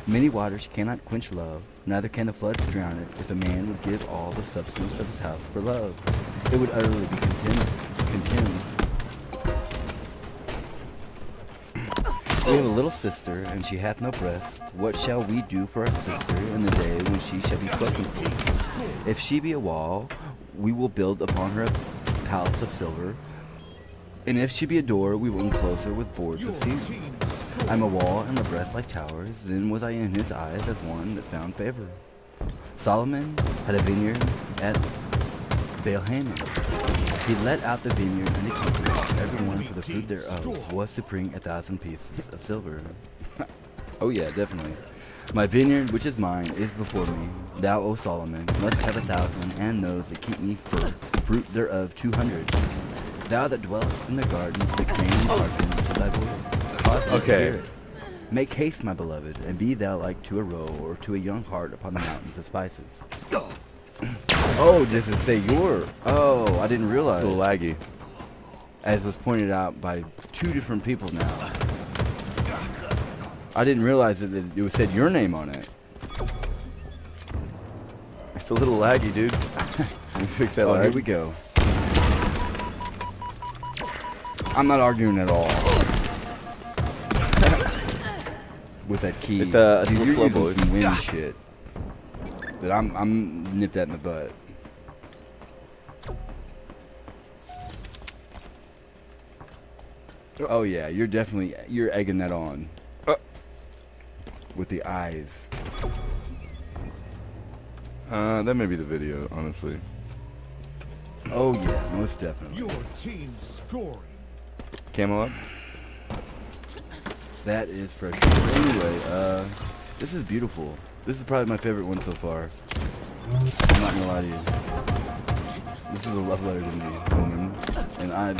Many waters cannot quench love, neither can the floods drown it. If a man would give all the substance of his house for love, it would utterly be contemned. We have a little sister, and she hath no breast. What shall we do for our sister in the day when she shall be spoken for? If she be a wall, we will build upon her a palace of silver. And if she be a door, we will enclose her with boards of cedar. I am a wall, and my breast like towers. Then was I in his eyes as one that found favor. Solomon had a vineyard at Baal-Hamon. He let out the vineyard and the company, every one for the fruit thereof was to bring 1,000 pieces of silver. Oh yeah, definitely. My vineyard, which is mine, is before me. Thou, O Solomon, must have 1,000, and those that keep me for fruit thereof 200. Thou that dwellest in the gardens, the crane hearken to thy voice. Cause me to hear it. Make haste, my beloved, and be thou like to a roe or to a young hart upon the mountains of spices. Oh, does it say your? Oh, I didn't realize. A little laggy. As was pointed out by two different people now. I didn't realize that it said your name on it. It's a little laggy, dude. Let me fix that Oh, lag. here we go. I'm not arguing at all. With that key. It's a Dude, little you're slow using some wind shit. But I'm nip that in the butt. Oh yeah, you're egging that on. With the eyes. That may be the video, honestly. Oh yeah, most definitely. Your team scoring. Camo up? That is fresh. Anyway, this is beautiful. This is probably my favorite one so far. I'm not gonna lie to you. This is a love letter to me, woman. And I'm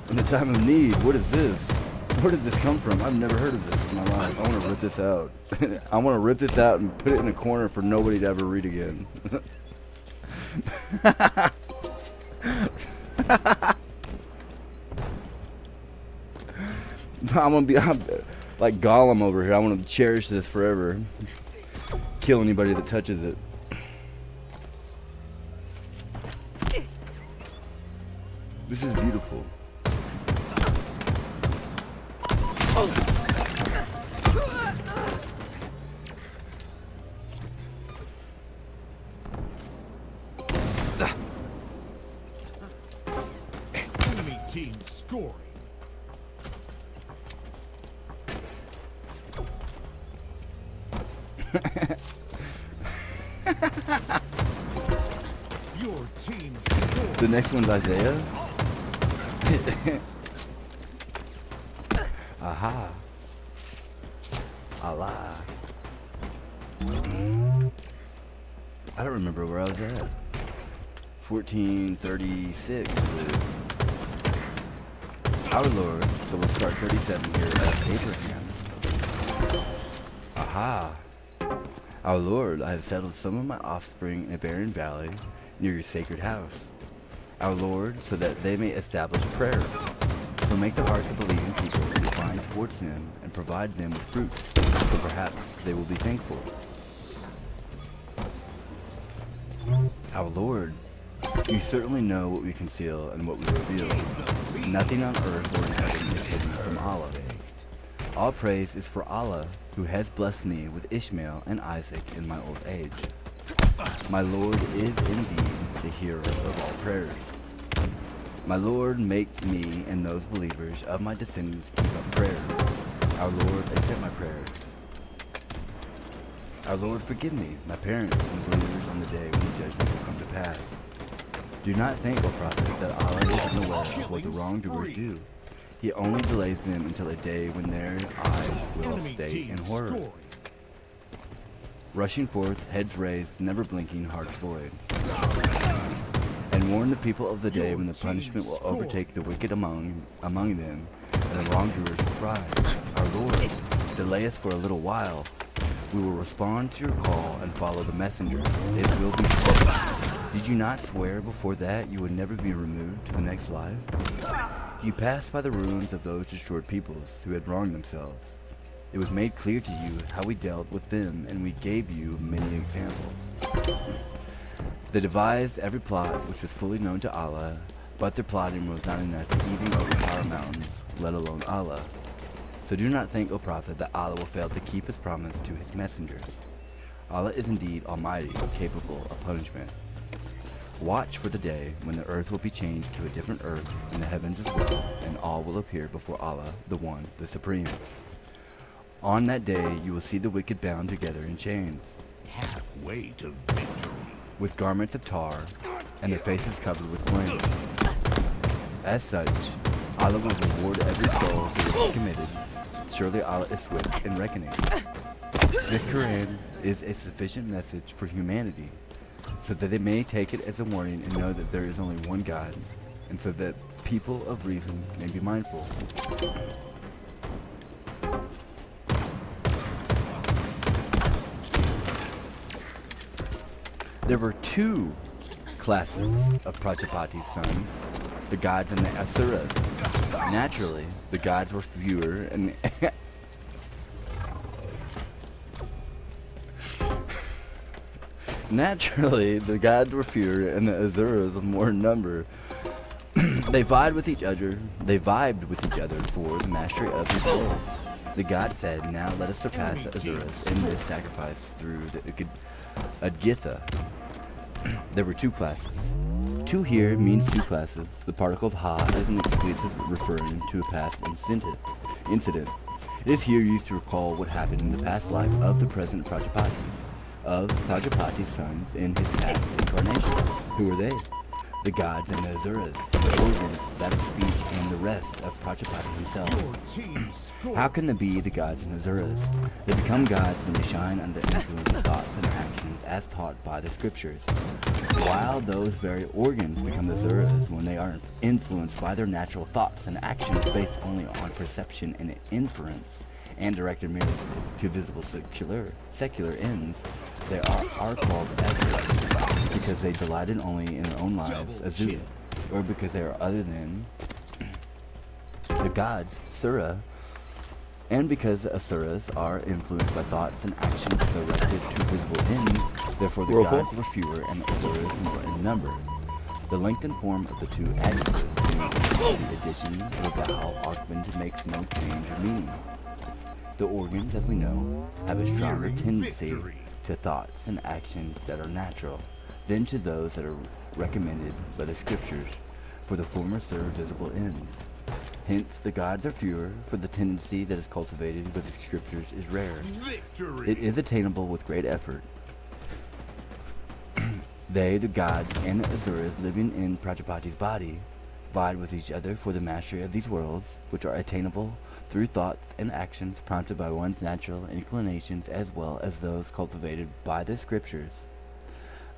in a time of need. What is this? Where did this come from? I've never heard of this in my life. I want to rip this out. I want to rip this out and put it in a corner for nobody to ever read again. I'm like Gollum over here. I want to cherish this forever. Kill anybody that touches it. This is beautiful. Enemy team scoring. Your team scoring. The next one's Isaiah. Aha. Allah. I don't remember where I was at. 1436. Our Lord. So we'll start 37 here at Abraham. Aha. Our Lord, I have settled some of my offspring in a barren valley near your sacred house. Our Lord, so that they may establish prayer. So make the hearts of believing people incline towards him and provide them with fruit, so perhaps they will be thankful. Our Lord, You certainly know what we conceal and what we reveal. Nothing on earth or in heaven is hidden from Allah. All praise is for Allah, who has blessed me with Ishmael and Isaac in my old age. My Lord is indeed the hearer of all prayers. My Lord, make me and those believers of my descendants keep up prayer. Our Lord, accept my prayers. Our Lord, forgive me, my parents, and the believers on the day when the judgment will come to pass. Do not think, O Prophet, that Allah is unaware of what the wrongdoers do. He only delays them until a day when their eyes will Enemy stay team in horror. scoring. Rushing forth, heads raised, never blinking, hearts void. And warn the people of the day when the punishment will overtake the wicked among them, and the wrongdoers will cry, Our Lord, delay us for a little while. We will respond to your call and follow the messenger. It will be so. Did you not swear before that you would never be removed to the next life? You passed by the ruins of those destroyed peoples who had wronged themselves. It was made clear to you how we dealt with them, and we gave you many examples. They devised every plot which was fully known to Allah, but their plotting was not enough to even overpower mountains, let alone Allah. So do not think, O Prophet, that Allah will fail to keep his promise to his messengers. Allah is indeed almighty, capable of punishment. Watch for the day when the earth will be changed to a different earth, and the heavens as well, and all will appear before Allah, the One, the Supreme. On that day you will see the wicked bound together in chains, Halfway to victory. with garments of tar, and their faces covered with flames. As such, Allah will reward every soul who has committed. Surely Allah is swift in reckoning. This Quran is a sufficient message for humanity, so that they may take it as a warning and know that there is only one God, and so that people of reason may be mindful. There were two classes of Prajapati's sons, the gods and the asuras. Naturally, the gods were fewer and naturally, the gods were fewer and the asuras were more in number. They vied with each other. They vibed with each other for the mastery of these worlds. The god said, "Now let us surpass the asuras in this sacrifice through the Adgitha." There were two classes. Two here means two classes. The particle of ha is an expletive referring to a past incident. It is here used to recall what happened in the past life of the present Prajapati, of Prajapati's sons in his past incarnation. Who were they? The gods and the asuras, the organs, that of speech, and the rest of Prajapati himself. Your team scored. How can they be the gods and asuras? They become gods when they shine under the influence of thoughts and actions as taught by the scriptures, while those very organs become the asuras when they are influenced by their natural thoughts and actions based only on perception and inference, and directed merely to visible secular ends. They are called asuras because they delighted only in their own lives, azu, or because they are other than the gods, sura, and because the asuras are influenced by thoughts and actions directed to visible ends. Therefore, the gods were fewer and the asuras more in number. The lengthened form of the two adjectives, meaning the addition of a vowel augment, makes no change of meaning. The organs, as we know, have a stronger tendency to thoughts and actions that are natural than to those that are recommended by the scriptures, for the former serve visible ends. Hence, the gods are fewer, for the tendency that is cultivated with the scriptures is rare. Victory. It is attainable with great effort. They, the gods, and the asuras living in Prajapati's body, vied with each other for the mastery of these worlds, which are attainable through thoughts and actions prompted by one's natural inclinations as well as those cultivated by the scriptures.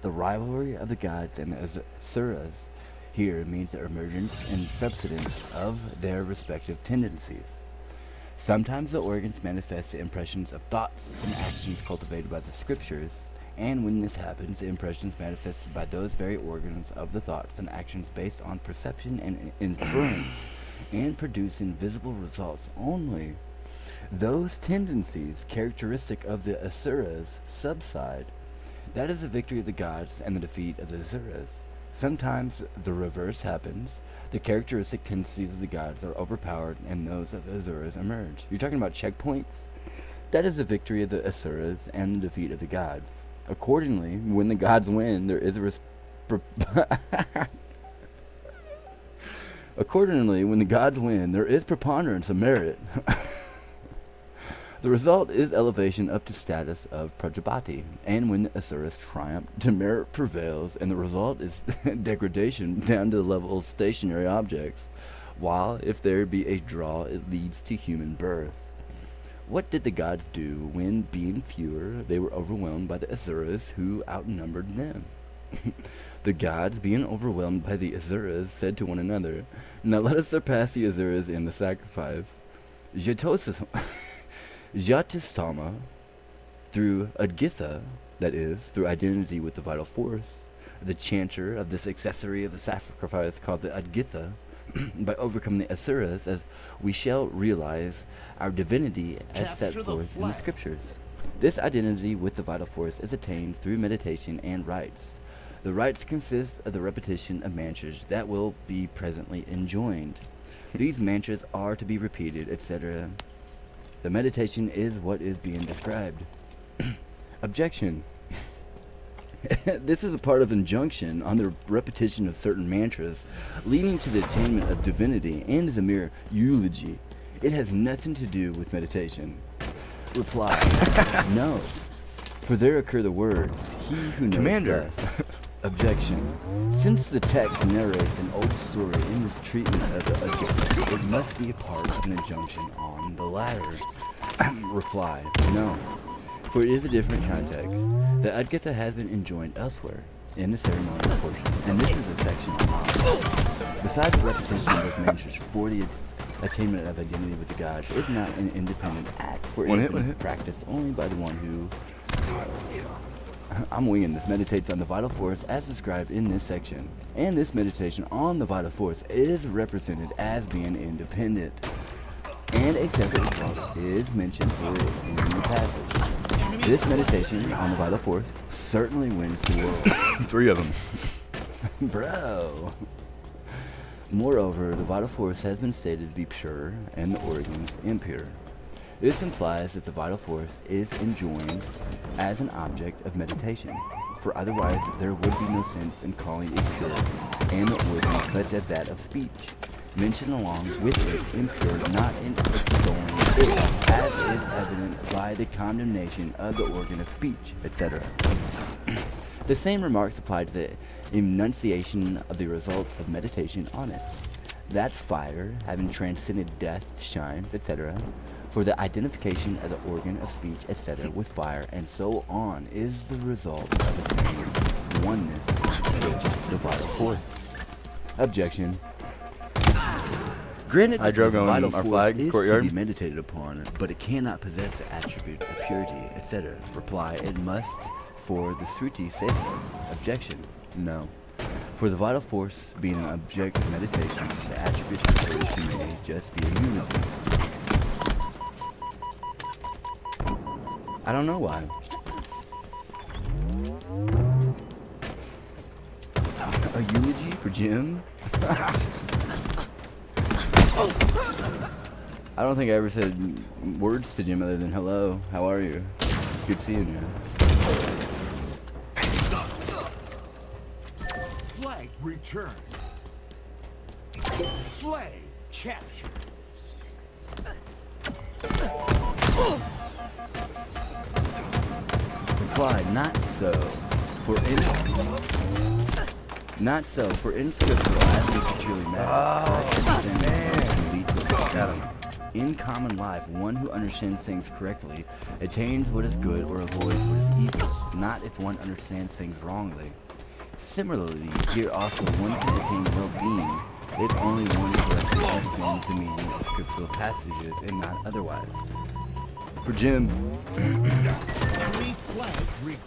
The rivalry of the gods and the asuras here means the emergence and subsidence of their respective tendencies. Sometimes the organs manifest the impressions of thoughts and actions cultivated by the scriptures, and when this happens, the impressions manifested by those very organs of the thoughts and actions based on perception and inference, and producing visible results only. Those tendencies, characteristic of the asuras, subside. That is the victory of the gods and the defeat of the asuras. Sometimes the reverse happens. The characteristic tendencies of the gods are overpowered and those of the Asuras emerge. You're talking about checkpoints? That is the victory of the Asuras and the defeat of the gods. Accordingly, when the gods win, there is a Accordingly, when the gods win, there is preponderance of merit. The result is elevation up to status of Prajapati, and when the Asuras triumph, demerit prevails, and the result is degradation down to the level of stationary objects, while if there be a draw, it leads to human birth. What did the gods do when, being fewer, they were overwhelmed by the Asuras who outnumbered them? The gods, being overwhelmed by the Asuras, said to one another, "Now let us surpass the Asuras in the sacrifice." Jatisama, through Adgitha, that is, through identity with the vital force, the chanter of this accessory of the sacrifice called the Adgitha, by overcoming the Asuras, as we shall realize our divinity as set forth in the scriptures. This identity with the vital force is attained through meditation and rites. The rites consist of the repetition of mantras that will be presently enjoined. These mantras are to be repeated, etc. The meditation is what is being described. Objection. This is a part of injunction on the repetition of certain mantras, leading to the attainment of divinity, and is a mere eulogy. It has nothing to do with meditation. Reply. No. For there occur the words, "He who knows Commander. thus." Objection. Since the text narrates an old story in this treatment of the Adgitha, it must be a part of an injunction on the latter. Reply. No. For it is a different context. The Adgitha has been enjoined elsewhere, in the ceremonial portion, and this is a section on. Besides the repetition of those mantras for the attainment of identity with the gods, is not an independent act, for it has been practiced only by the one who, I'm winging this, meditates on the vital force as described in this section. And this meditation on the vital force is represented as being independent. And a separate result is mentioned for it in the passage. This meditation on the vital force certainly wins the world. 3 of them. Bro. Moreover, the vital force has been stated to be pure and the organs impure. This implies that the vital force is enjoined as an object of meditation, for otherwise there would be no sense in calling it pure, and the organ such as that of speech, mentioned along with it impure, not in extolling it, as is evident by the condemnation of the organ of speech, etc. The same remarks apply to the enunciation of the result of meditation on it. That fire, having transcended death, shines, etc., for the identification of the organ of speech, etc., with fire, and so on, is the result of attaining oneness with the vital force. Objection. Granted, that the vital force is to be meditated upon, but it cannot possess the attributes of purity, etc. Reply, it must, for the Sruti say so. Objection. No. For the vital force being an object of meditation, the attributes of purity may just be a eulogy. I don't know why. A eulogy for Jim? I don't think I ever said words to Jim other than hello, how are you? Good seeing you. Flag returned. Flag captured. Reply, not so. For in scriptural, as is securely in common life, one who understands things correctly attains what is good or avoids what is evil, not if one understands things wrongly. Similarly, here also one can attain well-being if only one correctly understands the meaning of scriptural passages and not otherwise. For Jim.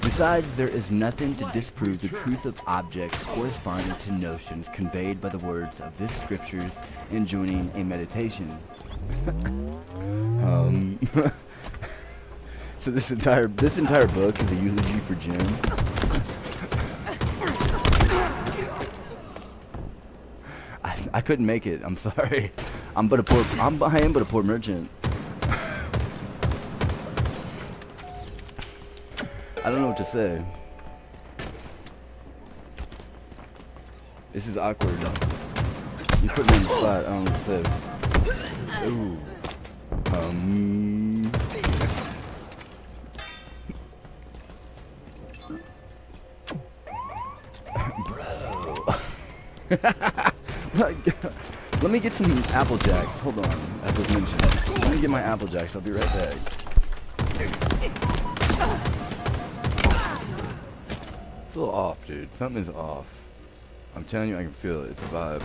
Besides, there is nothing to disprove the truth of objects corresponding to notions conveyed by the words of this scriptures enjoining a meditation. So this entire book is a eulogy for Jim. I couldn't make it. I'm sorry. I am but a poor merchant. I don't know what to say. This is awkward. You put me on the spot. I don't know what to say. Ooh. Bro. Let me get some Apple Jacks. Hold on, as was mentioned. Let me get my Apple Jacks. I'll be right back. It's a little off, dude. Something's off. I'm telling you, I can feel it. It's a vibe.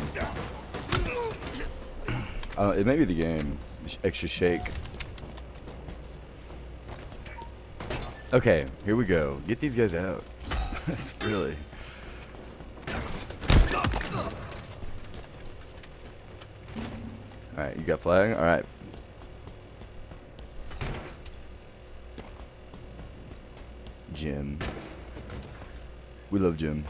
It may be the game. Extra shake. Okay, here we go. Get these guys out. Really. Alright, you got flag? Alright. Jim. We love Jim.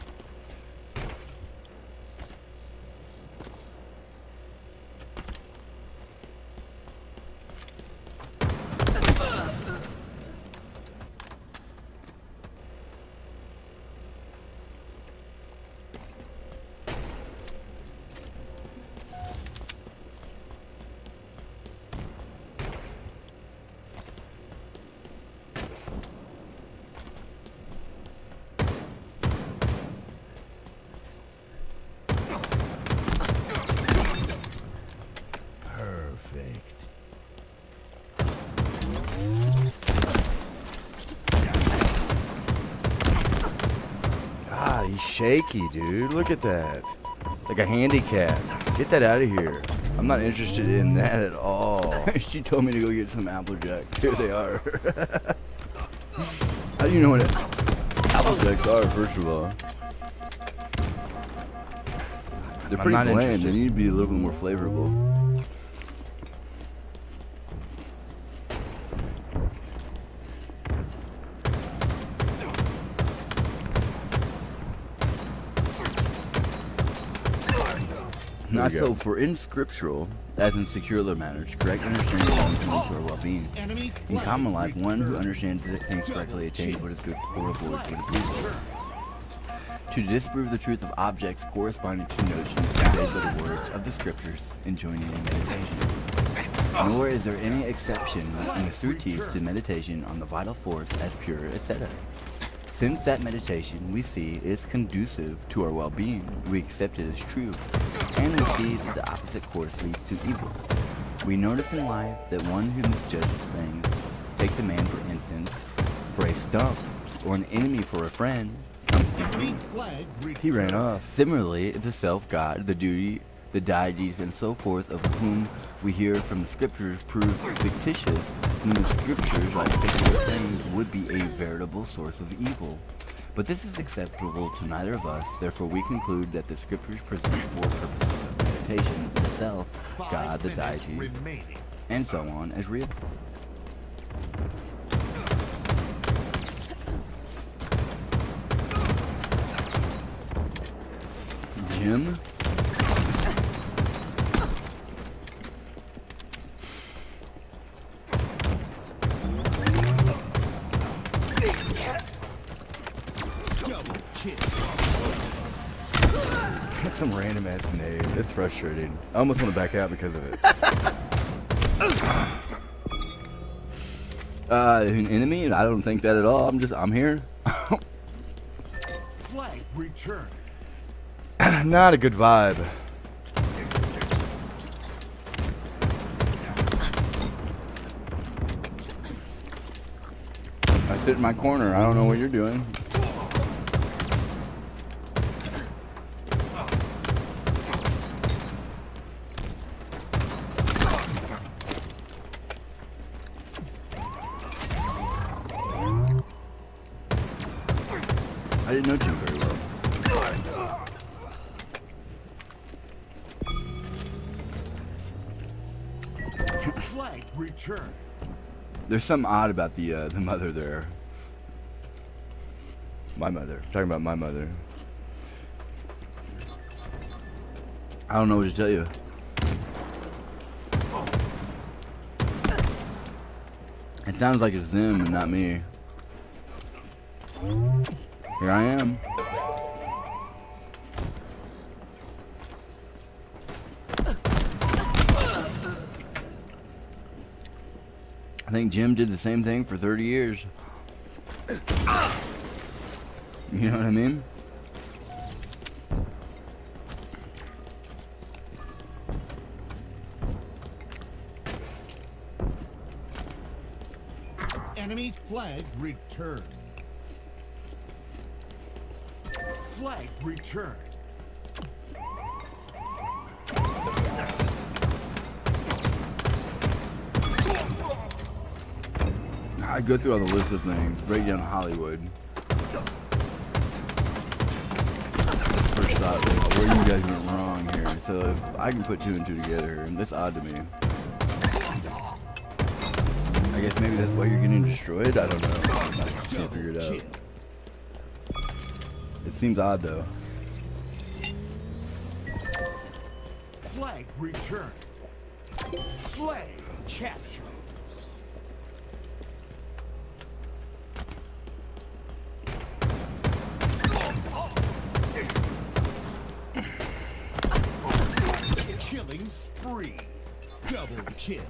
Perfect. Ah, he's shaky, dude. Look at that. Like a handicap. Get that out of here. I'm not interested in that at all. She told me to go get some Apple Jacks. Here they are. How do you know what Apple Jacks are, first of all? They're pretty bland. Interested. They need to be a little bit more flavorful. Not so for in scriptural, as in secular matters, correct understanding is to our well-being. In common life, one who understands that things correctly attains what is good or avoids what is evil. To disprove the truth of objects corresponding to notions conveyed by the words of the scriptures in joining in meditation. Nor is there any exception in the Suttis to meditation on the vital force as pure, etc. Since that meditation we see is conducive to our well-being, we accept it as true, and we see that the opposite course leads to evil. We notice in life that one who misjudges things, takes a man for instance, for a stump, or an enemy for a friend, comes to grief. He ran off. Similarly, if the self-God, the duty, the deities, and so forth of whom we hear from the scriptures prove fictitious, then the scriptures, like secular things, would be a veritable source of evil. But this is acceptable to neither of us, therefore we conclude that the scriptures present for purposes of meditation the self, God, the deity, and so on as real. Jim? That's some random ass name. That's frustrating. I almost want to back out because of it. An enemy? I don't think that at all. I'm here. Flag return. Not a good vibe. I sit in my corner. I don't know what you're doing. I didn't know Jim very well. Flag return. There's something odd about the mother there. My mother. I'm talking about my mother. I don't know what to tell you. It sounds like it's them and not me. Here I am. I think Jim did the same thing for 30 years. You know what I mean? Enemy flag returned. Flag returned. I go through all the list of things, break down Hollywood. First thought, like, where you guys went wrong here. So if I can put two and two together, and that's odd to me. I guess maybe that's why you're getting destroyed. I don't know. I can't figure it out. It seems odd though. Flag returned. Flag captured. Killing spree. Double kill.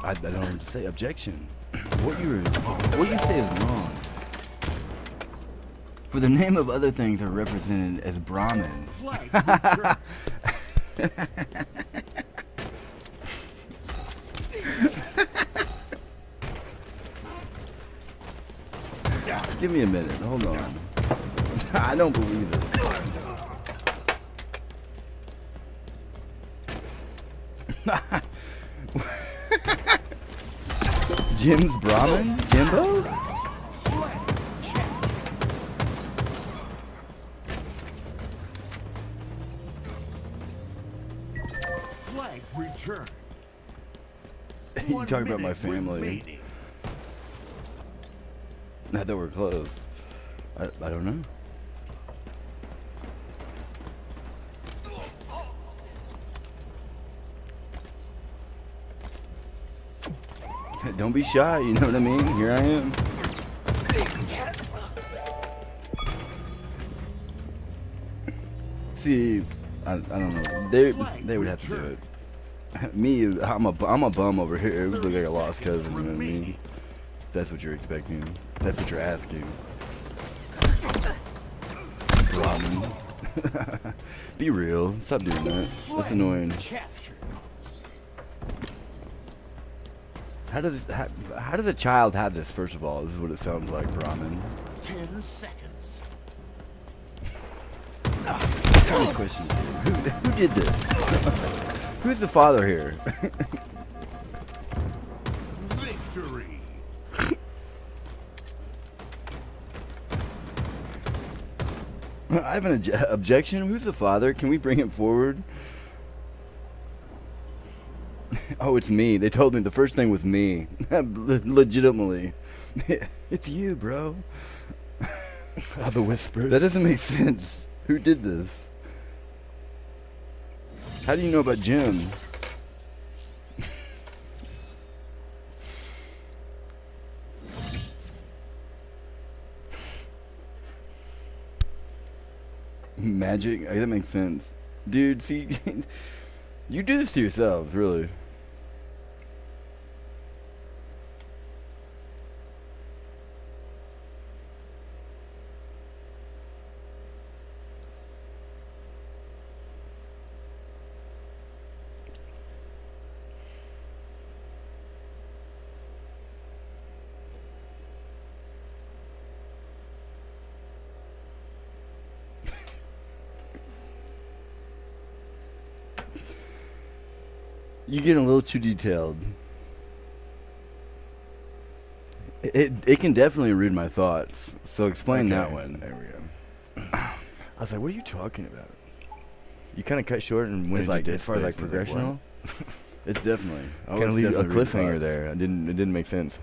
I don't know what to say. Objection. What you say is wrong. For the name of other things are represented as Brahmin. Flag returned. Give me a minute. Hold on. I don't believe it. Jim's Brahmin? Jimbo? Flag captured. Flag returned. You talk about my 1 minute family. remaining. Not that we're close. I don't know. Don't be shy, you know what I mean? Here I am. See, I don't know. They would have to do it. Me, I'm a bum over here. It would look like a lost cousin, you know what I mean? That's what you're expecting. That's what you're asking. Ramen. Be real. Stop doing that. That's annoying. Captured. How does a child have this? First of all, this is what it sounds like, Brahmin. 10 seconds. How many questions here? Who did this? Who's the father here? Victory. I have an objection. Who's the father? Can we bring him forward? Oh, it's me. They told me the first thing was me. Legitimately. It's you, bro. Oh, the whispers. That doesn't make sense. Who did this? How do you know about Jim? Magic? That makes sense. Dude, see, you do this to yourselves, really. You're getting a little too detailed. It can definitely read my thoughts. So explain that one. There we go. I was like, what are you talking about? You kind of cut short and went It's into like, as far as like displays, and I was like, progressional? what? It's definitely. Kind of leave a cliffhanger there. It didn't make sense.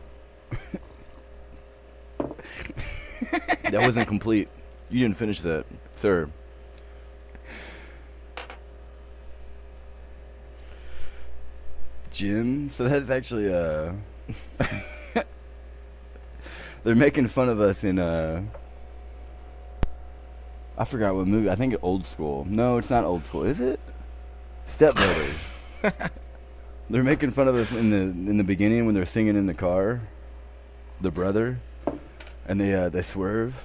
That wasn't complete. You didn't finish that, sir. Jim. So that's actually they're making fun of us in I forgot what movie. I think Old School. No, it's not Old School. Is it? Step Brothers. They're making fun of us in the beginning when they're singing in the car. The brother, and they swerve.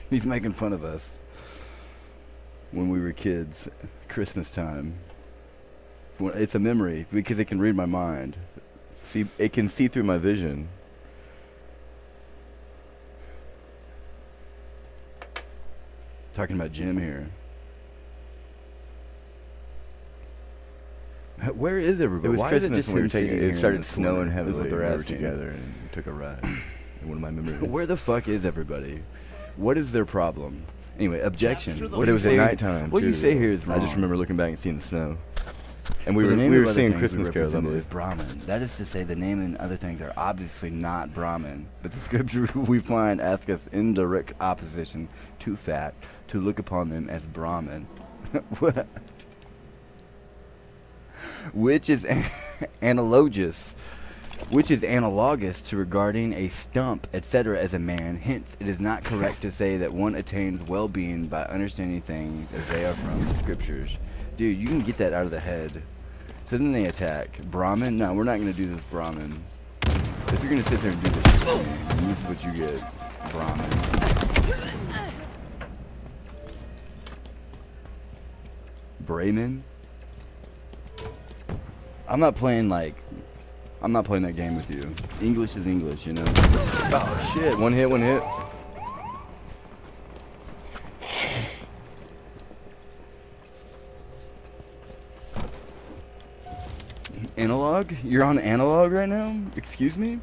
He's making fun of us when we were kids, Christmas time. It's a memory because it can read my mind. See, it can see through my vision. Talking about Jim here. Where is everybody? It was Why Christmas is it when just him sitting it here in started the snowing corner? heavily. Is what they're We were asking. together and took a ride in one of my memories. Where the fuck is everybody? What is their problem? Anyway, objection. Capture the What But it was at you say- nighttime. What you too. say here is wrong. I just remember looking back and seeing the snow. And For we the name were of other singing things Christmas we carols. I represented believe. as Brahmin. That is to say, the name and other things are obviously not Brahmin, but the scripture we find asks us in direct opposition to fact to look upon them as Brahmin. What? Which is analogous to regarding a stump, etc., as a man. Hence, it is not correct to say that one attains well-being by understanding things as they are from the scriptures. Dude, you can get that out of the head. So then they attack. Brahmin? No, we're not going to do this, Brahmin. If you're going to sit there and do this shit to me, then this is what you get, Brahmin. Brahmin? I'm not playing that game with you. English is English, you know? Oh shit! One hit. Analog? You're on analog right now? Excuse me?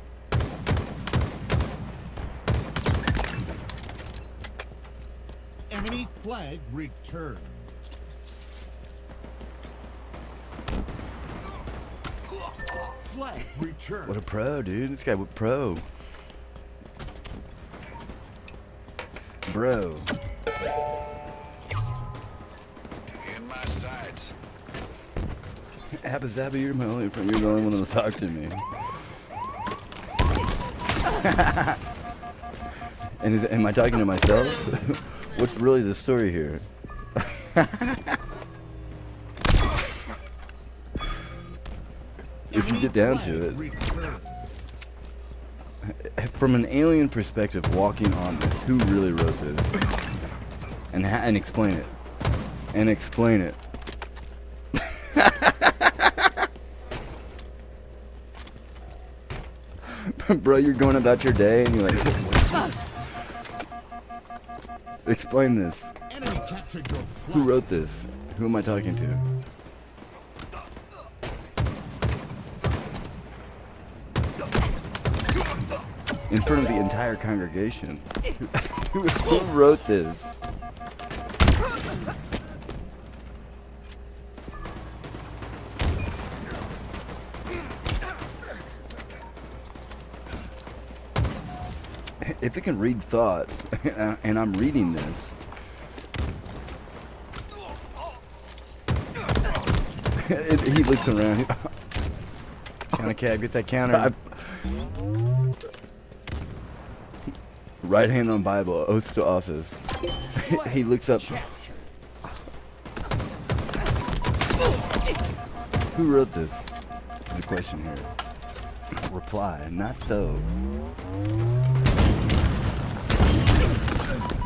Enemy flag returned. Flag returned. What a pro, dude. This guy was pro. Bro. In my sights. Abba Zabba, you're my only friend. You're the only one that'll talk to me. And am I talking to myself? What's really the story here? If you get down to it, Returned. from an alien perspective, walking on this, who really wrote this? And explain it. And explain it. Bro, you're going about your day and you're like, explain this. Enemy captured your flag. Who wrote this? Who am I talking to? In front of the entire congregation. Who wrote this? If it can read thoughts, and I'm reading this, he looks around. Counter cab, get that counter. Right hand on Bible, oath to office. He looks up. Who wrote this? There's a question here. Reply, not so.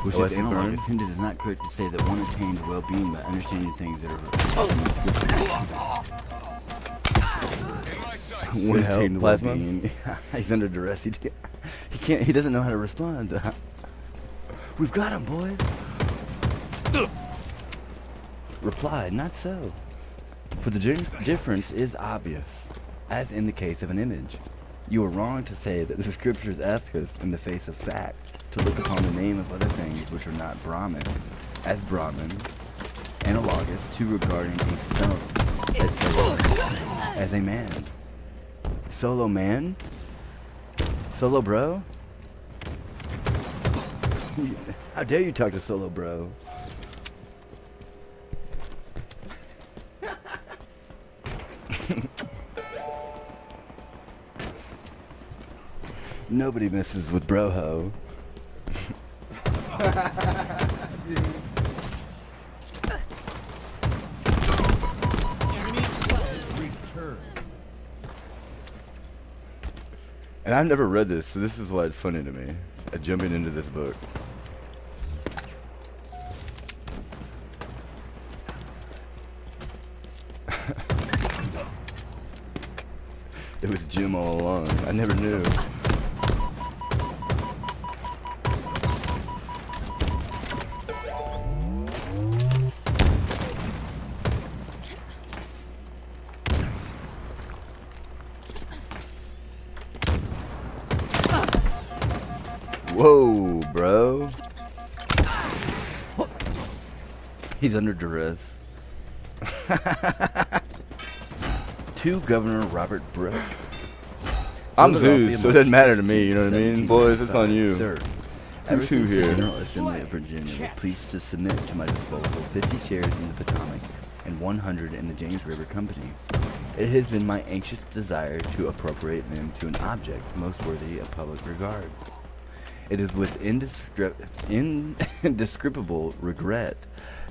Which Oh, is it's analog. burned? It seems it is not correct to say that one attains well-being by understanding things that are in the scriptures. In my sights. One Would help, attained plasma? well-being. He's under duress. He can't. He doesn't know how to respond. We've got him, boys. Reply, not so. For the difference is obvious, as in the case of an image. You are wrong to say that the scriptures ask us, in the face of fact, to look upon the name of other things which are not Brahmin, as Brahmin, analogous to regarding a stump, as a man. Solo man? Solo bro? How dare you talk to Solo bro? Nobody messes with Broho. Enemy flag returned. And I've never read this, so this is why it's funny to me. Jumping into this book. It was Jim all along. I never knew. Whoa, bro. He's under duress. To Governor Robert Brooke. I'm Philadelphia, Zeus, so it doesn't March matter to me, you know what I mean? 17, Boys, it's on you. Sir, ever Who's who since here? the General Assembly of Virginia was pleased to submit to my disposal 50 shares in the Potomac and 100 in the James River Company, it has been my anxious desire to appropriate them to an object most worthy of public regard. It is with indescribable regret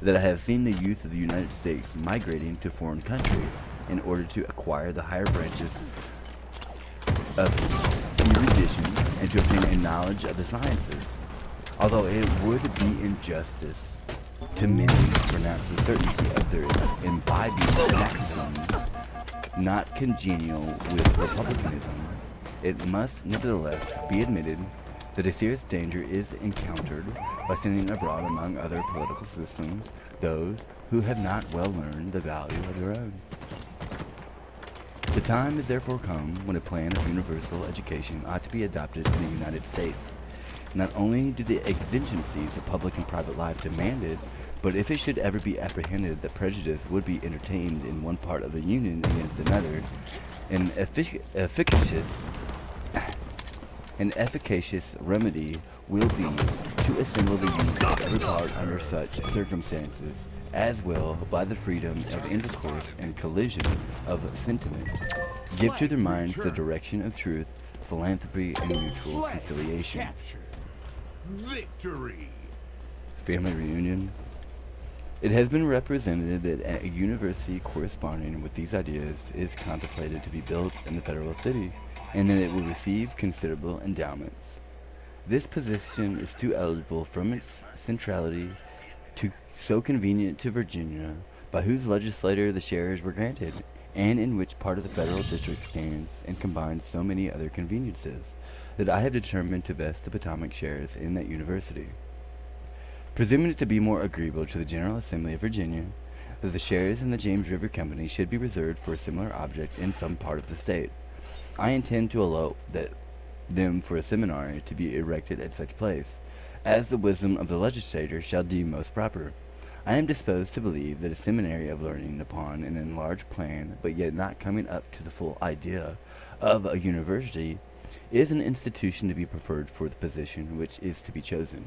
that I have seen the youth of the United States migrating to foreign countries in order to acquire the higher branches of erudition and to obtain a knowledge of the sciences. Although it would be injustice to many to pronounce the certainty of their imbibing maxims not congenial with republicanism, it must nevertheless be admitted that a serious danger is encountered by sending abroad among other political systems those who have not well learned the value of their own. The time is therefore come when a plan of universal education ought to be adopted in the United States. Not only do the exigencies of public and private life demand it, but if it should ever be apprehended that prejudice would be entertained in one part of the Union against another, an efficacious remedy will be to assemble the youth of every part under such circumstances, as will, by the freedom of intercourse and collision of sentiment, give to their minds the direction of truth, philanthropy, and mutual Flag conciliation. captured. Victory. Family reunion. It has been represented that a university corresponding with these ideas is contemplated to be built in the federal city, and that it will receive considerable endowments. This position is too eligible from its centrality to so convenient to Virginia, by whose legislature the shares were granted, and in which part of the federal district stands and combines so many other conveniences, that I have determined to vest the Potomac shares in that university. Presuming it to be more agreeable to the General Assembly of Virginia that the shares in the James River Company should be reserved for a similar object in some part of the state, I intend to allow them for a seminary to be erected at such place, as the wisdom of the legislature shall deem most proper. I am disposed to believe that a seminary of learning upon an enlarged plan, but yet not coming up to the full idea of a university, is an institution to be preferred for the position which is to be chosen.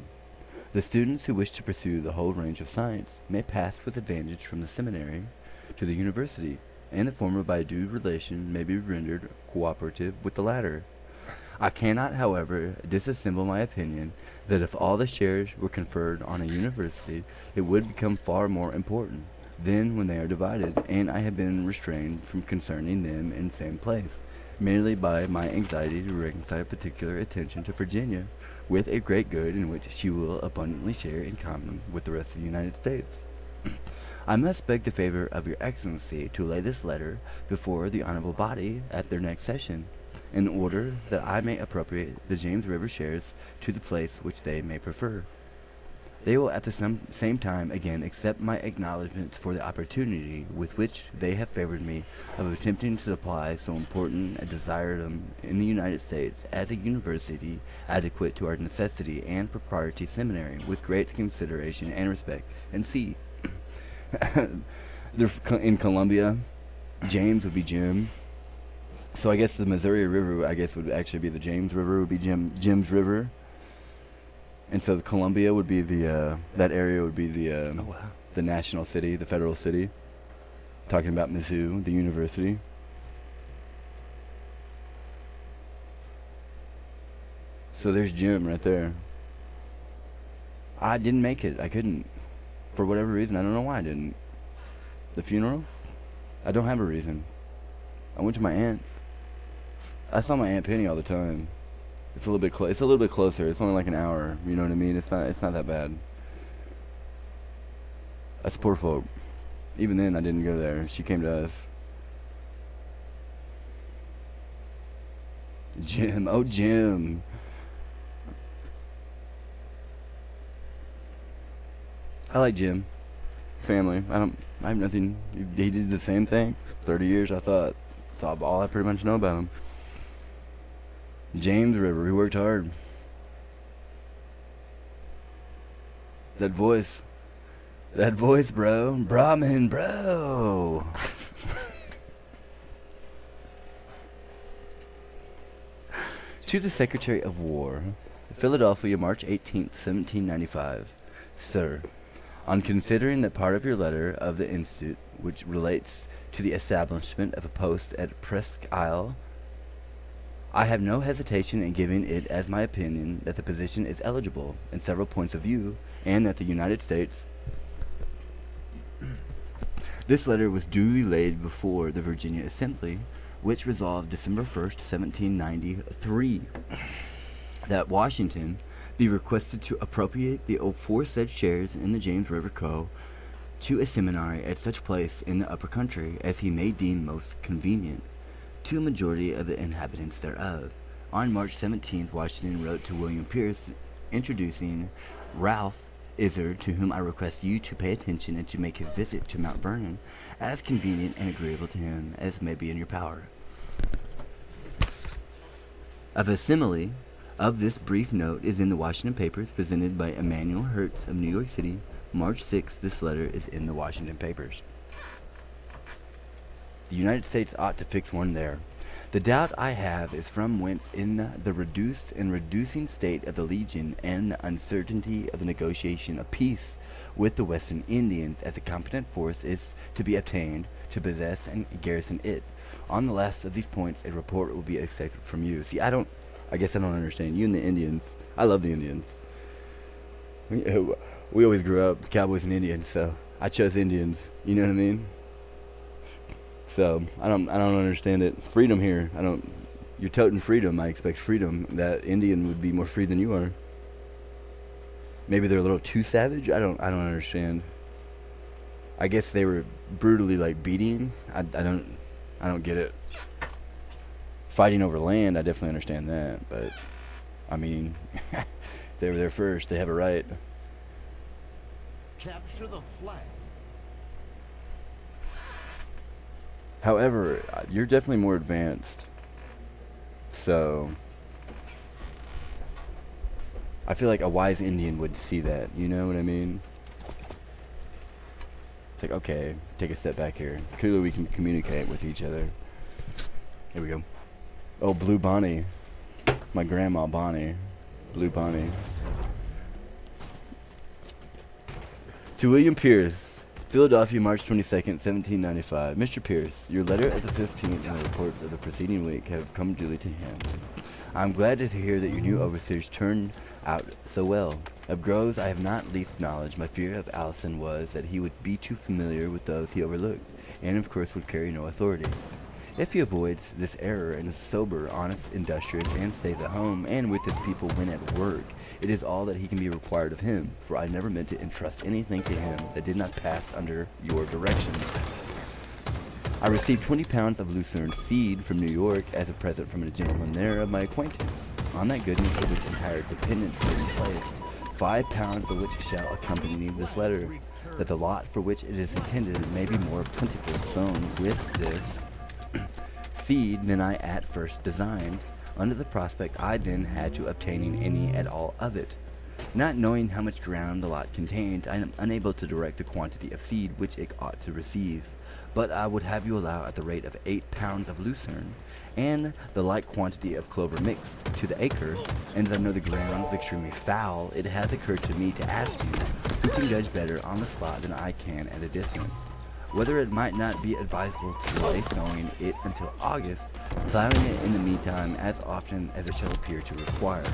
The students who wish to pursue the whole range of science may pass with advantage from the seminary to the university, and the former by due relation may be rendered cooperative with the latter. I cannot, however, disassemble my opinion that if all the shares were conferred on a university, it would become far more important than when they are divided, and I have been restrained from concerning them in the same place, merely by my anxiety to reconcile particular attention to Virginia with a great good in which she will abundantly share in common with the rest of the United States. I must beg the favor of your Excellency to lay this letter before the honorable body at their next session, in order that I may appropriate the James River shares to the place which they may prefer. They will at the same time again accept my acknowledgments for the opportunity with which they have favored me of attempting to supply so important a desiratum in the United States as a university adequate to our necessity and propriety seminary with great consideration and respect. And see, they're in Columbia, James would be Jim. So I guess the Missouri River, I guess, would actually be the James River, would be Jim's River. And so the Columbia would be the, that area would be the national city, the federal city. Talking about Mizzou, the university. So there's Jim right there. I didn't make it. I couldn't. For whatever reason. I don't know why I didn't. The funeral? I don't have a reason. I went to my aunt's. I saw my Aunt Penny all the time. It's a little bit it's a little bit closer. It's only like an hour. You know what I mean? It's not that bad. Us poor folk. Even then, I didn't go there. She came to us. Jim. Oh, Jim. I like Jim. Family. I have nothing. He did the same thing. 30 years, I thought. That's all I pretty much know about him. James River. He worked hard. That voice. That voice, bro. Brahmin, bro. To the Secretary of War. Philadelphia, March 18th, 1795. Sir, on considering that part of your letter of the Institute, which relates to the establishment of a post at Presque Isle, I have no hesitation in giving it as my opinion that the position is eligible in several points of view, and that the United States... This letter was duly laid before the Virginia Assembly, which resolved December 1st, 1793, that Washington be requested to appropriate the aforesaid shares in the James River Co. to a seminary at such place in the upper country as he may deem most convenient to a majority of the inhabitants thereof. On March 17th, Washington wrote to William Pierce, introducing Ralph Izard, to whom I request you to pay attention and to make his visit to Mount Vernon as convenient and agreeable to him as may be in your power. A facsimile of this brief note is in the Washington papers, presented by Emmanuel Hertz of New York City, March 6th. This letter is in the Washington papers. The United States ought to fix one there. The doubt I have is from whence, in the reduced and reducing state of the Legion and the uncertainty of the negotiation of peace with the Western Indians, as a competent force is to be obtained to possess and garrison it. On the last of these points, a report will be expected from you. See, I guess I don't understand. You and the Indians. I love the Indians. We always grew up cowboys and Indians, so I chose Indians. You know what I mean? So I don't understand it. Freedom here. You're toting freedom. I expect freedom. That Indian would be more free than you are. Maybe they're a little too savage. I don't understand. I guess they were brutally like beating. I don't get it. Fighting over land, I definitely understand that, but I mean, they were there first. They have a right. Capture the flag. However, you're definitely more advanced. So I feel like a wise Indian would see that. You know what I mean? It's like, okay, take a step back here. Clearly we can communicate with each other. Here we go. Oh, Blue Bonnie. My grandma Bonnie. Blue Bonnie. To William Pierce, Philadelphia, March 22nd, 1795. Mr. Pierce, your letter of the 15th and the reports of the preceding week have come duly to hand. I am glad to hear that your new overseers turned out so well. Of Groves I have not least knowledge. My fear of Allison was that he would be too familiar with those he overlooked, and of course would carry no authority. If he avoids this error and is sober, honest, industrious, and stays at home and with his people when at work, it is all that he can be required of him, for I never meant to entrust anything to him that did not pass under your direction. I received 20 pounds of lucerne seed from New York as a present from a gentleman there of my acquaintance. On that goodness of which entire dependence may be placed, 5 pounds of which shall accompany this letter, that the lot for which it is intended may be more plentiful sown with this seed than I at first designed, under the prospect I then had to obtaining any at all of it. Not knowing how much ground the lot contains, I am unable to direct the quantity of seed which it ought to receive. But I would have you allow at the rate of 8 pounds of lucerne, and the like quantity of clover mixed to the acre, and as I know the ground is extremely foul, it has occurred to me to ask you, who can judge better on the spot than I can at a distance, whether it might not be advisable to delay sowing it until August, plowing it in the meantime as often as it shall appear to require.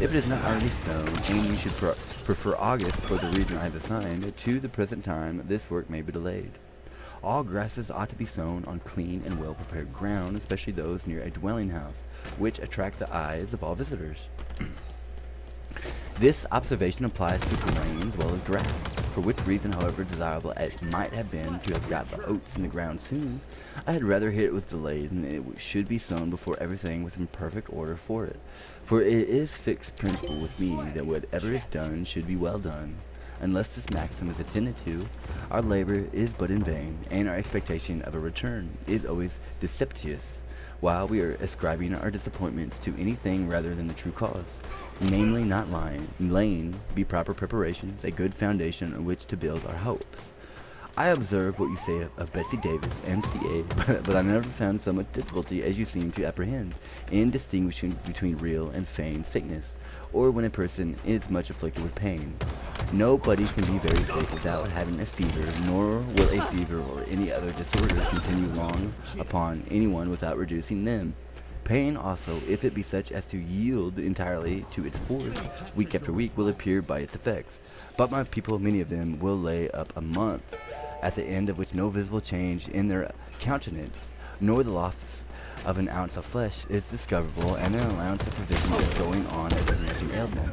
If it is not already sown, and you should prefer August for the reason I have assigned, to the present time this work may be delayed. All grasses ought to be sown on clean and well-prepared ground, especially those near a dwelling house, which attract the eyes of all visitors. This observation applies to grain as well as grass, for which reason, however desirable it might have been to have got the oats in the ground soon, I had rather hear it was delayed and it should be sown before everything was in perfect order for it. For it is fixed principle with me that whatever is done should be well done. Unless this maxim is attended to, our labor is but in vain, and our expectation of a return is always deceptious, while we are ascribing our disappointments to anything rather than the true cause, namely not laying be proper preparations, a good foundation on which to build our hopes. I observe what you say of Betsy Davis, MCA, but I never found so much difficulty as you seem to apprehend in distinguishing between real and feigned sickness, or when a person is much afflicted with pain. Nobody can be very sick without having a fever, nor will a fever or any other disorder continue long upon anyone without reducing them. Pain also, if it be such as to yield entirely to its force, week after week, will appear by its effects. But my people, many of them, will lay up a month, at the end of which no visible change in their countenance, nor the loss of an ounce of flesh is discoverable, and an allowance of provision is going on as if nothing ailed them.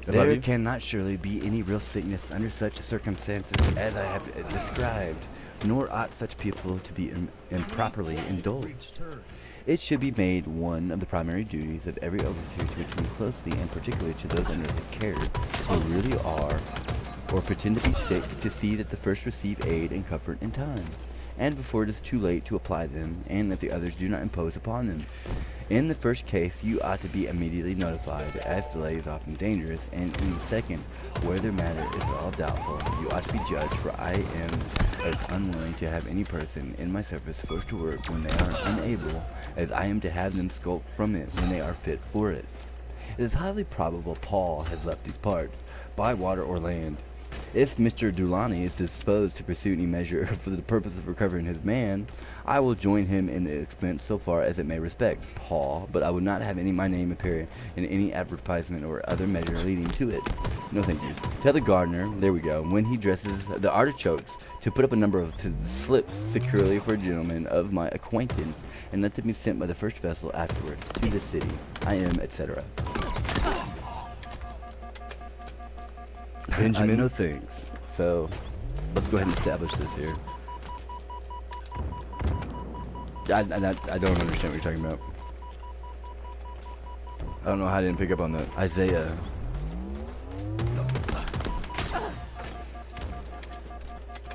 There cannot surely be any real sickness under such circumstances as I have described, nor ought such people to be improperly indulged. It should be made one of the primary duties of every overseer to attend closely, and particularly to those under his care, who really are or pretend to be sick, to see that the first receive aid and comfort in time, and before it is too late to apply them, and that the others do not impose upon them. In the first case, you ought to be immediately notified, as delay is often dangerous, and in the second, where their matter is at all doubtful, you ought to be judged, for I am as unwilling to have any person in my service forced to work when they are unable, as I am to have them skulk from it when they are fit for it. It is highly probable Paul has left these parts, by water or land. If Mr. Dulani is disposed to pursue any measure for the purpose of recovering his man, I will join him in the expense so far as it may respect Paul, but I would not have my name appear in any advertisement or other measure leading to it. No thank you. Tell the gardener, there we go, when he dresses the artichokes, to put up a number of his slips securely for a gentleman of my acquaintance, and let them be sent by the first vessel afterwards to this city. I am, etc. Benjamin. No thanks. So, let's go ahead and establish this here. I don't understand what you're talking about. I don't know how I didn't pick up on that. Isaiah.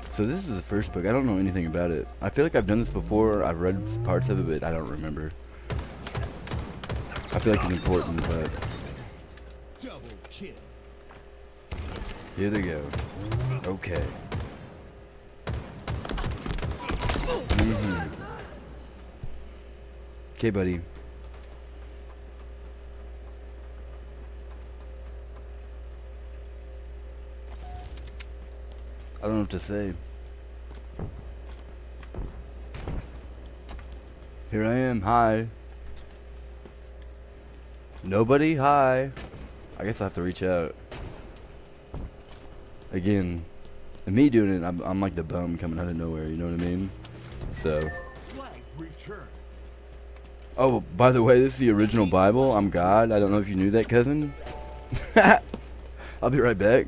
So this is the first book. I don't know anything about it. I feel like I've done this before. I've read parts of it, but I don't remember. I feel like it's important, but Double kill. here they go. Okay. Okay, buddy. I don't know what to say. Here I am. Hi. Nobody? Hi. I guess I have to reach out. Again, and me doing it, I'm like the bum coming out of nowhere, you know what I mean? So. Flag return. Oh, by the way, this is the original Bible. I'm God. I don't know if you knew that, cousin. I'll be right back.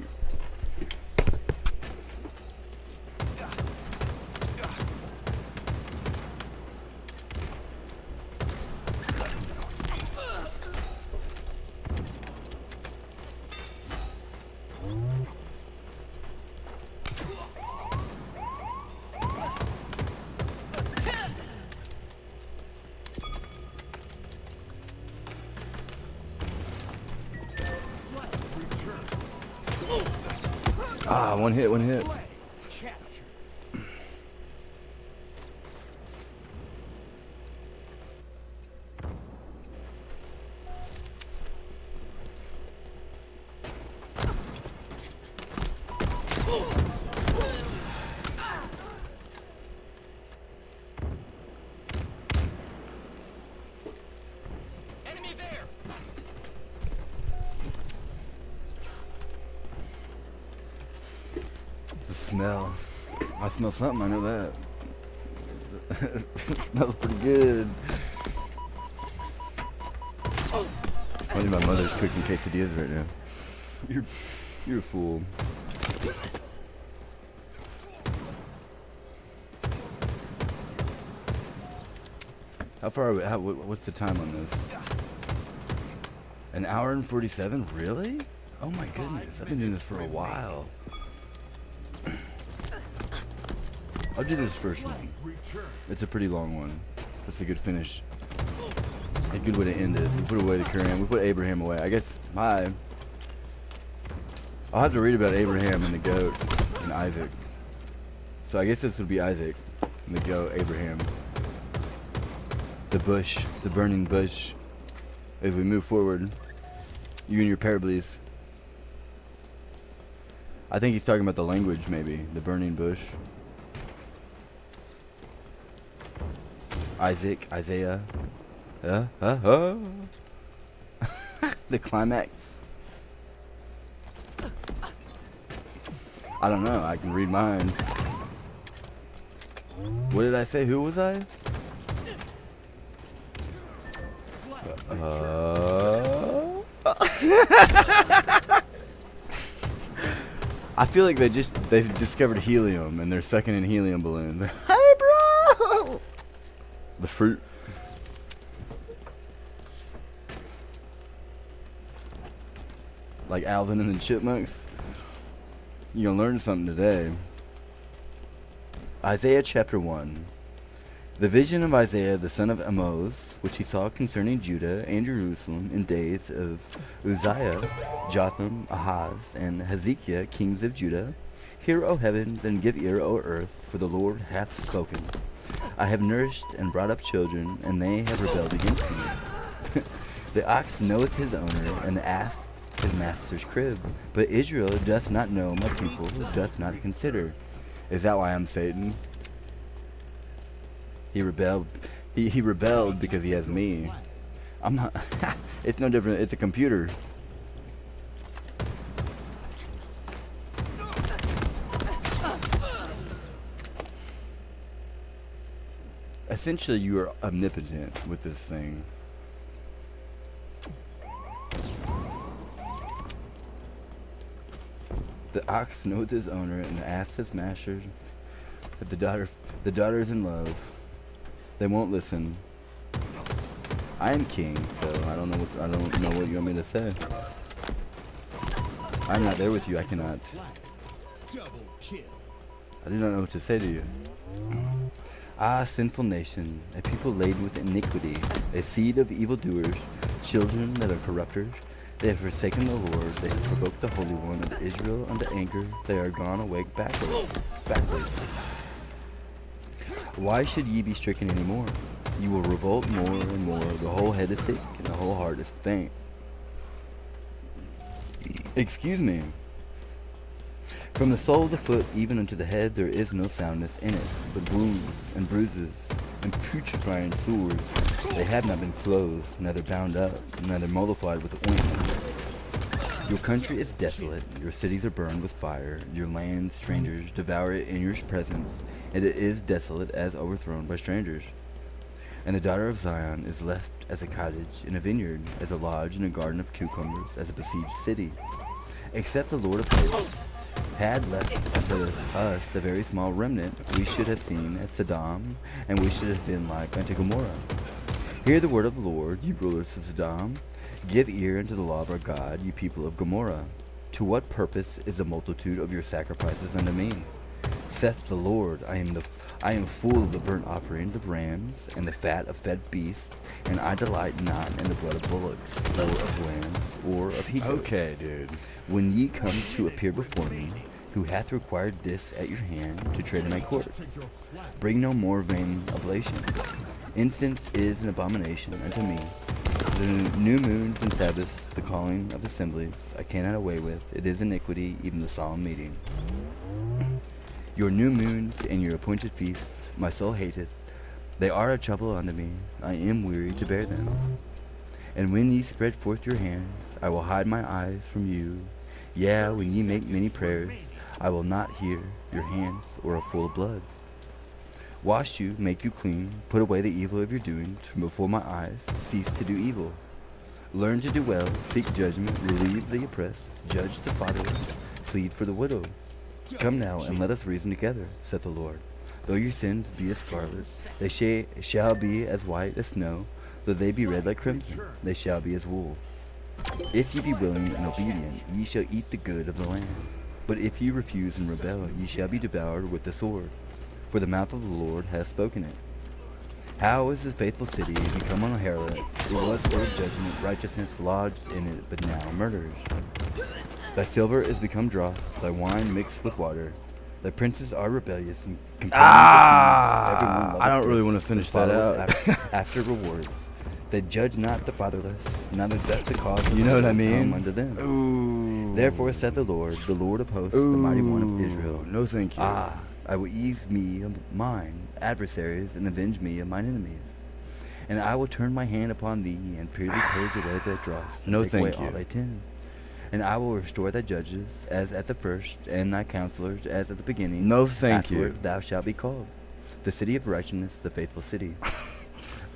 Ah, one hit, one hit. Flag captured. Enemy there! The smell. I smell something, I know that. It smells pretty good. It's funny my mother's cooking quesadillas right now. You're a fool. How far are we, what's the time on this? An hour and 47? Really? Oh my goodness, I've been doing this for a while. I'll do this first one. Return. It's a pretty long one. That's a good finish. A good way to end it. We put away the Quran. We put Abraham away. I guess I'll have to read about Abraham and the goat and Isaac. So I guess this would be Isaac and the goat, Abraham. The bush, the burning bush. As we move forward, you and your parables. I think he's talking about the language, maybe. The burning bush. Isaac, Isaiah. The climax. I don't know. I can read minds. What did I say? Who was I? I feel like they've discovered helium and they're sucking in helium balloons. Hey, bro! The fruit. Like Alvin and the Chipmunks. You're gonna learn something today. Isaiah chapter 1. The vision of Isaiah the son of Amoz, which he saw concerning Judah and Jerusalem in days of Uzziah, Jotham, Ahaz, and Hezekiah, kings of Judah. Hear, O heavens, and give ear, O earth, for the Lord hath spoken. I have nourished and brought up children, and they have rebelled against me. The ox knoweth his owner, and the ass his master's crib. But Israel doth not know, my people doth not consider. Is that why I'm Satan? He rebelled. He rebelled because he has me. I'm not. It's no different. It's a computer. Essentially, you are omnipotent with this thing. The ox knoweth his owner, and the ass his master. But the daughter is in love. They won't listen. I am king, so I don't know what you want me to say. I'm not there with you. I cannot. Double kill. I do not know what to say to you. Ah, sinful nation, a people laden with iniquity, a seed of evildoers, children that are corrupters. They have forsaken the Lord. They have provoked the Holy One of Israel unto anger. They are gone away backward. Why should ye be stricken any more? You will revolt more and more. The whole head is sick, and the whole heart is faint. Excuse me. From the sole of the foot even unto the head there is no soundness in it, but wounds and bruises and putrefying sores. They have not been clothed, neither bound up, neither mollified with ointment. Your country is desolate, your cities are burned with fire, your land strangers devour it in your presence, and it is desolate as overthrown by strangers. And the daughter of Zion is left as a cottage in a vineyard, as a lodge in a garden of cucumbers, as a besieged city. Except the Lord of hosts had left unto us a very small remnant, we should have seen as Sodom, and we should have been like unto Gomorrah. Hear the word of the Lord, ye rulers of Sodom. Give ear unto the law of our God, ye people of Gomorrah. To what purpose is the multitude of your sacrifices unto me? Saith the Lord, I am full of the burnt offerings of rams, and the fat of fed beasts, and I delight not in the blood of bullocks, or of lambs, or of he goats. Okay, dude. When ye come to appear before me, who hath required this at your hand to tread in my court. Bring no more vain oblations. Incense is an abomination unto me. The new moons and Sabbaths, the calling of assemblies, I cannot away with. It is iniquity, even the solemn meeting. Your new moons and your appointed feasts, my soul hateth. They are a trouble unto me. I am weary to bear them. And when ye spread forth your hands, I will hide my eyes from you. Yea, when ye make many prayers, I will not hear. Your hands are full of blood. Wash you, make you clean, put away the evil of your doings from before my eyes. Cease to do evil. Learn to do well, seek judgment, relieve the oppressed, judge the fatherless, plead for the widow. Come now, and let us reason together, saith the Lord. Though your sins be as scarlet, they shall be as white as snow. Though they be red like crimson, they shall be as wool. If ye be willing and obedient, ye shall eat the good of the land. But if ye refuse and rebel, ye shall be devoured with the sword. For the mouth of the Lord hath spoken it. How is the faithful city become a harlot? It was full of judgment, righteousness lodged in it, but now murders. Thy silver is become dross, thy wine mixed with water. Thy princes are rebellious and companions of thieves. Everyone loveth I don't really gifts, want to finish but that followeth out. after rewards. They judge not the fatherless, neither doth the cause of You know what I the mean? come unto them. Ooh. Therefore saith the Lord of hosts, the mighty one of Israel. No, thank you. I will ease me of mine adversaries and avenge me of mine enemies. And I will turn my hand upon thee and purely purge away thy dross, and No, take thank away all you. thy tin. And I will restore thy judges as at the first, and thy counselors as at the beginning. No, thank you. Afterward thou shalt be called the city of righteousness, the faithful city.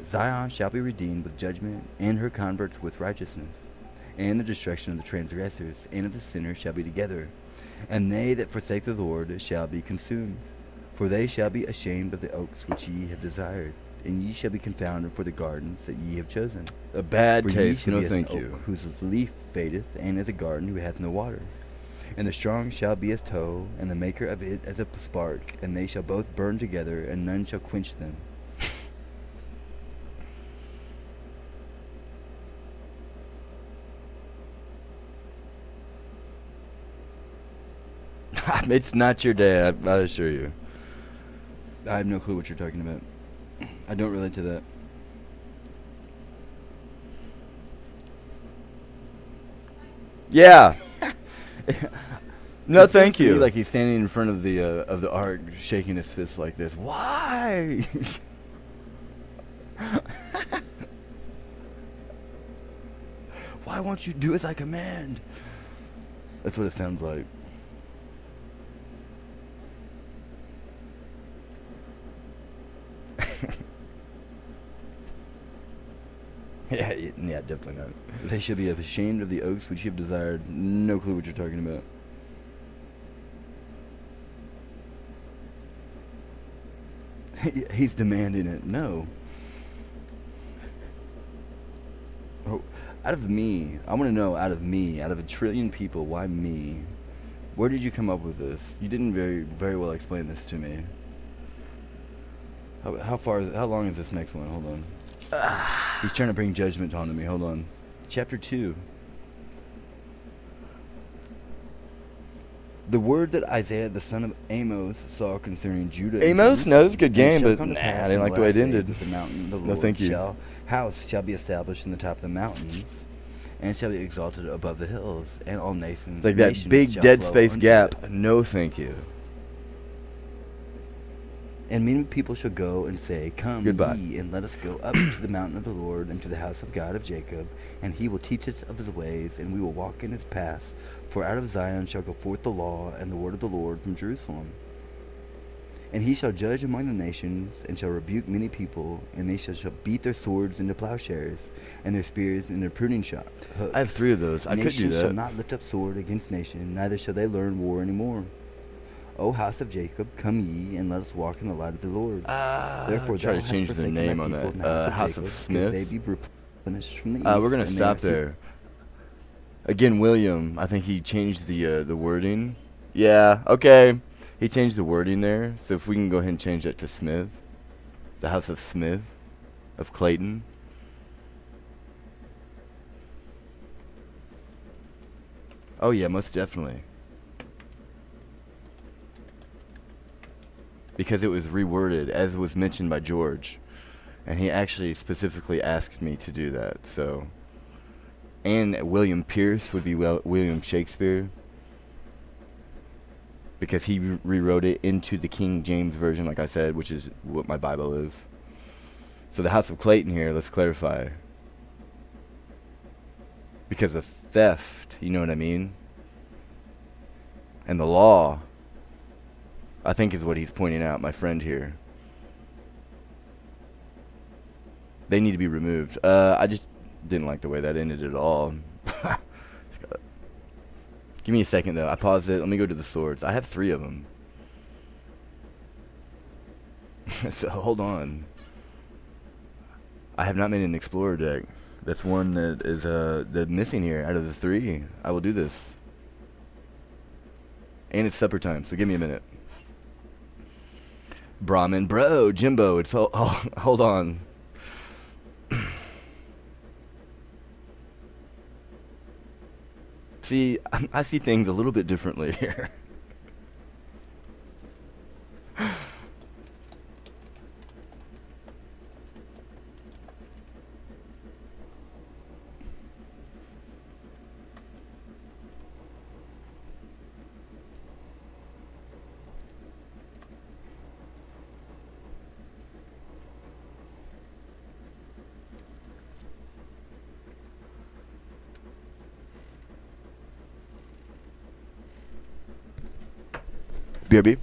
Zion shall be redeemed with judgment, and her converts with righteousness. And the destruction of the transgressors and of the sinners shall be together. And they that forsake the Lord shall be consumed. For they shall be ashamed of the oaks which ye have desired, and ye shall be confounded for the gardens that ye have chosen. A bad For ye taste. shall No, be as an thank oak you. whose leaf fadeth, and as a garden who hath no water. And the strong shall be as tow, and the maker of it as a spark, and they shall both burn together, and none shall quench them. It's not your day, I assure you. I have no clue what you're talking about. I don't relate to that. Yeah. No, It seems thank to me you. like he's standing in front of the ark, shaking his fist like this. Why? Why won't you do as I command? That's what it sounds like. Yeah, definitely not. They should be ashamed of the oaks which you have desired. No clue what you're talking about. He's demanding it. No. Oh, out of me, I want to know, out of me, out of a trillion people, why me? Where did you come up with this? You didn't very well explain this to me. How long is this next one? Hold on. He's trying to bring judgment onto me. Hold on. Chapter 2. The word that Isaiah the son of Amos saw concerning Judah. Amos? No, it's a good game, but nah, I didn't like the way it ended. The mountain, the No, Lord thank you. House shall be established in the top of the mountains, and shall be exalted above the hills, and all nations. It's like that nations big shall dead flow space unto gap. it. No, thank you. And many people shall go and say, Come Goodbye. ye, and let us go up to the mountain of the Lord, and to the house of God of Jacob, and he will teach us of his ways, and we will walk in his paths. For out of Zion shall go forth the law and the word of the Lord from Jerusalem. And he shall judge among the nations, and shall rebuke many people, and they shall beat their swords into plowshares, and their spears into pruning hooks. I have 3 of those. I could do Nation shall that. not lift up sword against nation, neither shall they learn war any more. O house of Jacob, come ye, and let us walk in the light of the Lord. Therefore try thou to hast change the forsaken thy name on people, that. the House of Jacob, Smith. because they be replenished from the east. We're gonna and they stop are there. Again, William. I think he changed the wording. Yeah. Okay. He changed the wording there. So if we can go ahead and change that to Smith, the House of Smith, of Clayton. Oh yeah, most definitely. because it was reworded, as was mentioned by George. And he actually specifically asked me to do that. So, and William Pierce would be William Shakespeare, because he rewrote it into the King James Version, like I said, which is what my Bible is. So the House of Clayton here, let's clarify. Because of theft, you know what I mean? And the law, I think is what he's pointing out, my friend here. They need to be removed. I just didn't like the way that ended at all. Give me a second, though. I paused it. Let me go to the swords. I have 3 of them. So, hold on. I have not made an Explorer deck. That's one that is that's missing here out of the 3. I will do this. And it's supper time, so give me a minute. Brahmin, bro, Jimbo, it's all, oh, hold on. See, I see things a little bit differently here. BRB.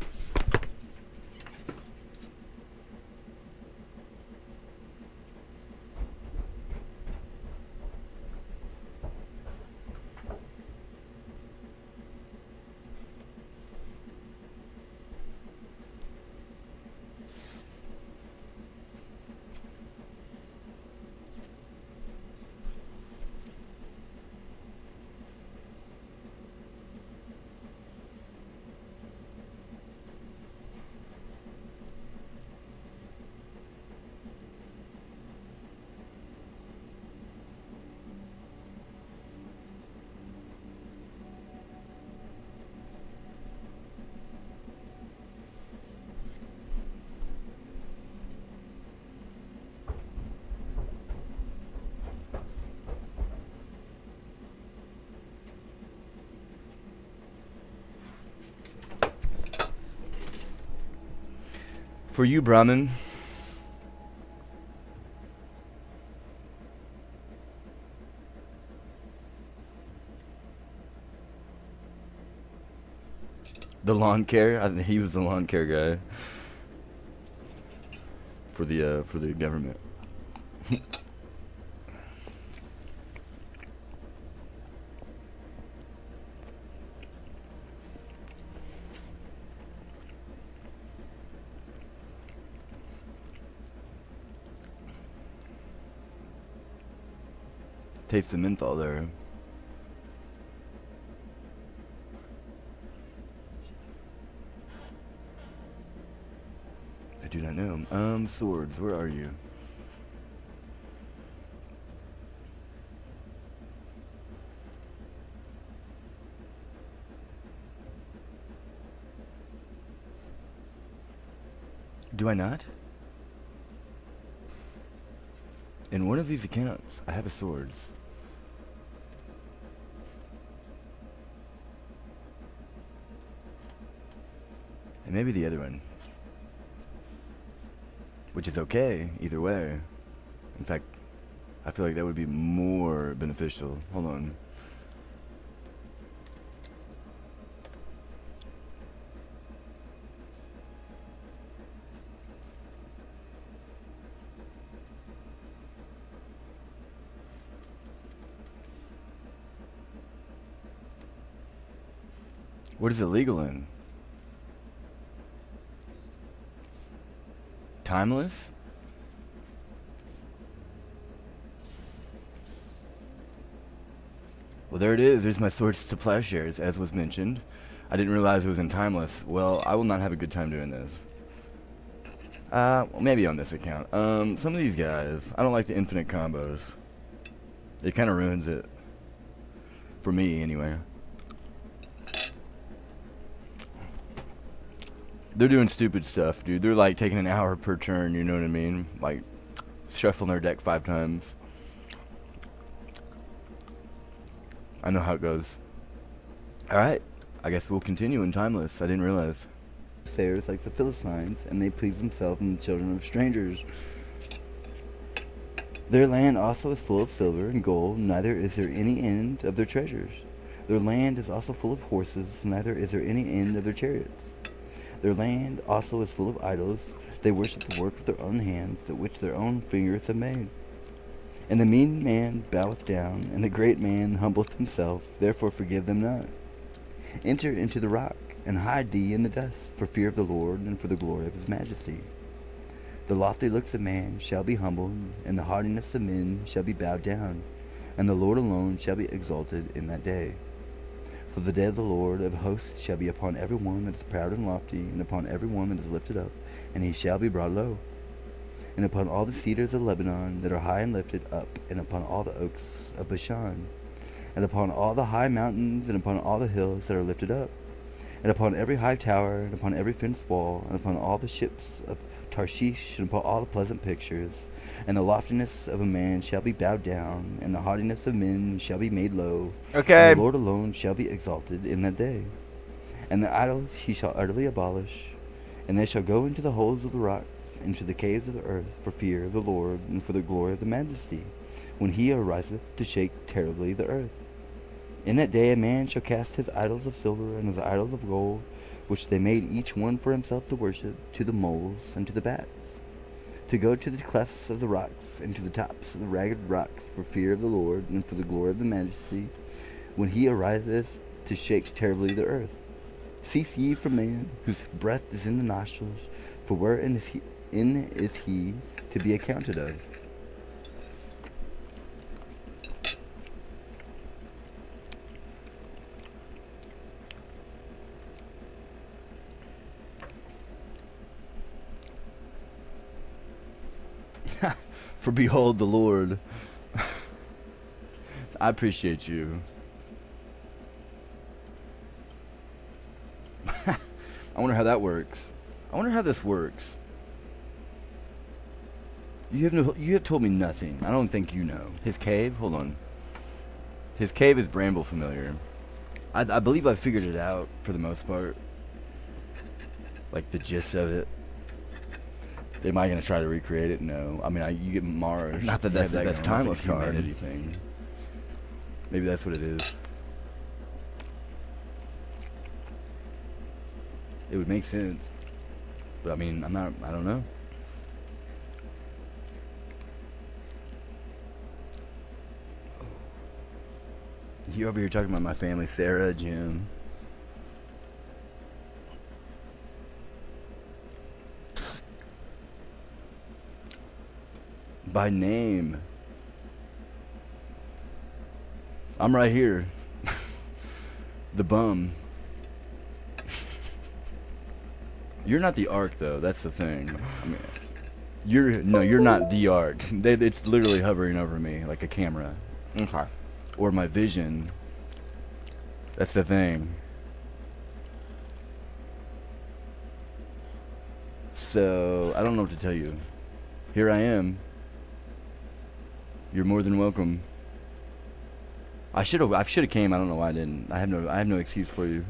For you, Brahmin, the lawn care. I think he was the lawn care guy for the government. Taste the menthol there. I do not know. Swords, where are you? Do I not? In one of these accounts, I have a swords. And maybe the other one. Which is okay, either way. In fact, I feel like that would be more beneficial. Hold on. What is it legal in? Timeless? Well, there it is. There's my swords to plowshares, as was mentioned. I didn't realize it was in Timeless. Well, I will not have a good time doing this. Well, maybe on this account. Some of these guys, I don't like the infinite combos. It kind of ruins it. For me, anyway. They're doing stupid stuff, dude. They're like taking an hour per turn, you know what I mean? Like shuffling their deck 5 times. I know how it goes. Alright, I guess we'll continue in Timeless. I didn't realize. Sayers like the Philistines, and they please themselves in the children of strangers. Their land also is full of silver and gold, neither is there any end of their treasures. Their land is also full of horses, neither is there any end of their chariots. Their land also is full of idols. They worship the work of their own hands, that which their own fingers have made. And the mean man boweth down, and the great man humbleth himself, therefore forgive them not. Enter into the rock, and hide thee in the dust, for fear of the Lord, and for the glory of his majesty. The lofty looks of man shall be humbled, and the haughtiness of men shall be bowed down, and the Lord alone shall be exalted in that day. For the day of the Lord of hosts shall be upon every one that is proud and lofty, and upon every one that is lifted up, and he shall be brought low. And upon all the cedars of Lebanon that are high and lifted up, and upon all the oaks of Bashan, and upon all the high mountains, and upon all the hills that are lifted up, and upon every high tower, and upon every fenced wall, and upon all the ships of Tarshish, and upon all the pleasant pictures. And the loftiness of a man shall be bowed down, and the haughtiness of men shall be made low. Okay. And the Lord alone shall be exalted in that day. And the idols he shall utterly abolish, and they shall go into the holes of the rocks, into the caves of the earth, for fear of the Lord, and for the glory of the majesty, when he ariseth to shake terribly the earth. In that day a man shall cast his idols of silver and his idols of gold, which they made each one for himself to worship, to the moles and to the bats, to go to the clefts of the rocks, and to the tops of the ragged rocks, for fear of the Lord, and for the glory of the majesty, when he ariseth to shake terribly the earth. Cease ye from man, whose breath is in the nostrils, for wherein is he to be accounted of? For behold the Lord. I appreciate you. I wonder how that works. I wonder how this works. You have told me nothing. I don't think you know. His cave? Hold on. His cave is bramble familiar. I believe I figured it out for the most part. Like the gist of it. Am I going to try to recreate it? No. I mean, you get Mars. Not that that's the best Timeless card. Anything. Maybe that's what it is. It would make sense. But I mean, I don't know. You over here talking about my family, Sarah, Jim. By name. I'm right here. The bum. You're not the Ark, though. That's the thing. I mean, you're not the Ark. It's literally hovering over me like a camera. Okay. Or my vision. That's the thing. So I don't know what to tell you. Here I am. You're more than welcome. I should have came. I don't know why I didn't. I have no excuse for you.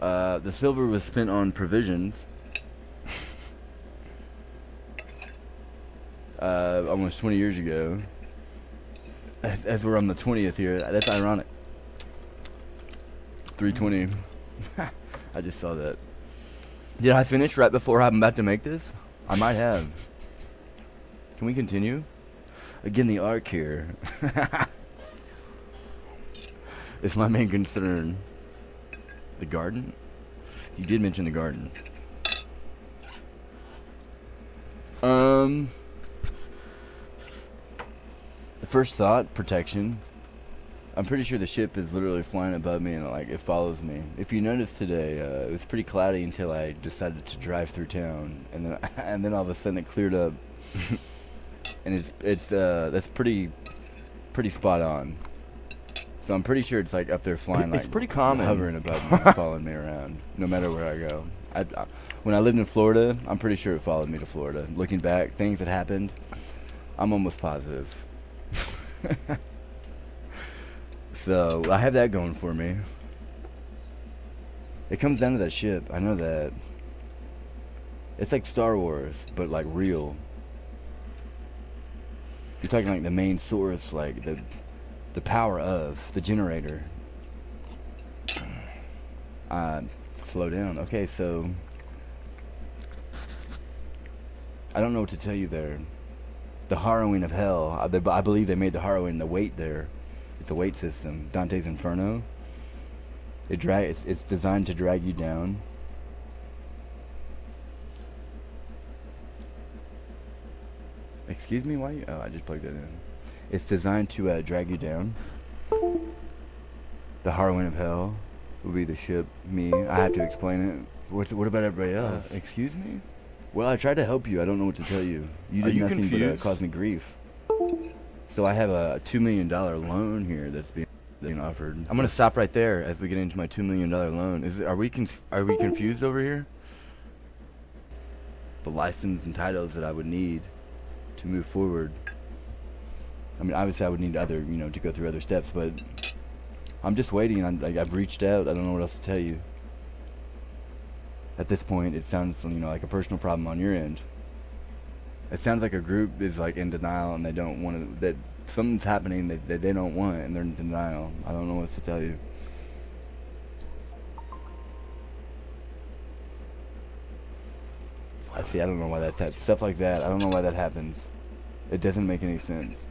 The silver was spent on provisions. Almost 20 years ago. As we're on the 20th here, that's ironic. 320. I just saw that. Did I finish right before I'm about to make this? I might have. Can we continue? Again, the Ark here. It's my main concern. The garden? You did mention the garden. The first thought, protection. I'm pretty sure the ship is literally flying above me and like it follows me. If you notice today, it was pretty cloudy until I decided to drive through town, and then and then all of a sudden it cleared up, and it's that's pretty spot on. So I'm pretty sure it's like up there flying, It's like pretty common. hovering above me, following me around, no matter where I go. When I lived in Florida, I'm pretty sure it followed me to Florida. Looking back, things that happened, I'm almost positive. So I have that going for me. It comes down to that ship. I know that. It's like Star Wars, but like real. You're talking like the main source, like the power of the generator. Slow down. Okay, so I don't know what to tell you there. The harrowing of hell. I believe they made the harrowing the weight there. It's a weight system. Dante's Inferno. It's designed to drag you down. Excuse me, why? Oh, I just plugged that in. It's designed to drag you down. The harrowing of hell will be the ship. Me. I have to explain it. What about everybody else? Excuse me? Well, I tried to help you. I don't know what to tell you. You Are did you nothing but confused? cause me grief. So I have a $2 million loan here that's being offered. I'm gonna stop right there as we get into my $2 million loan. Are we confused over here? The license and titles that I would need to move forward. I mean, obviously I would need other, to go through other steps, but I'm just waiting. I've reached out. I don't know what else to tell you. At this point, it sounds, like a personal problem on your end. It sounds like a group is like in denial and they don't want to, that something's happening that they don't want and they're in denial. I don't know what to tell you. I don't know why that's happening. Stuff like that, I don't know why that happens. It doesn't make any sense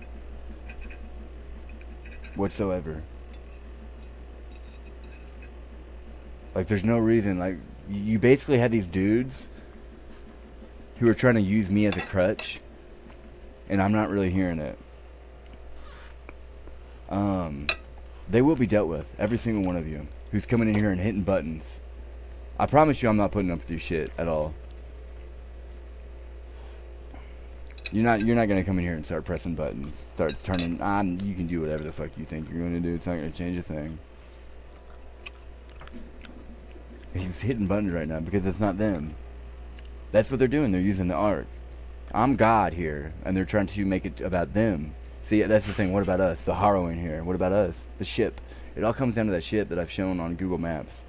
whatsoever. Like, there's no reason. Like, you basically had these dudes who are trying to use me as a crutch, and I'm not really hearing it. They will be dealt with, every single one of you who's coming in here and hitting buttons. I promise you I'm not putting up with your shit at all. You're not gonna come in here and start pressing buttons, start turning you can do whatever the fuck you think you're gonna do. It's not gonna change a thing. He's hitting buttons right now because it's not them. That's what they're doing. They're using the art. I'm God here, and they're trying to make it about them. See, that's the thing. What about us? The harrowing here. What about us? The ship. It all comes down to that ship that I've shown on Google Maps.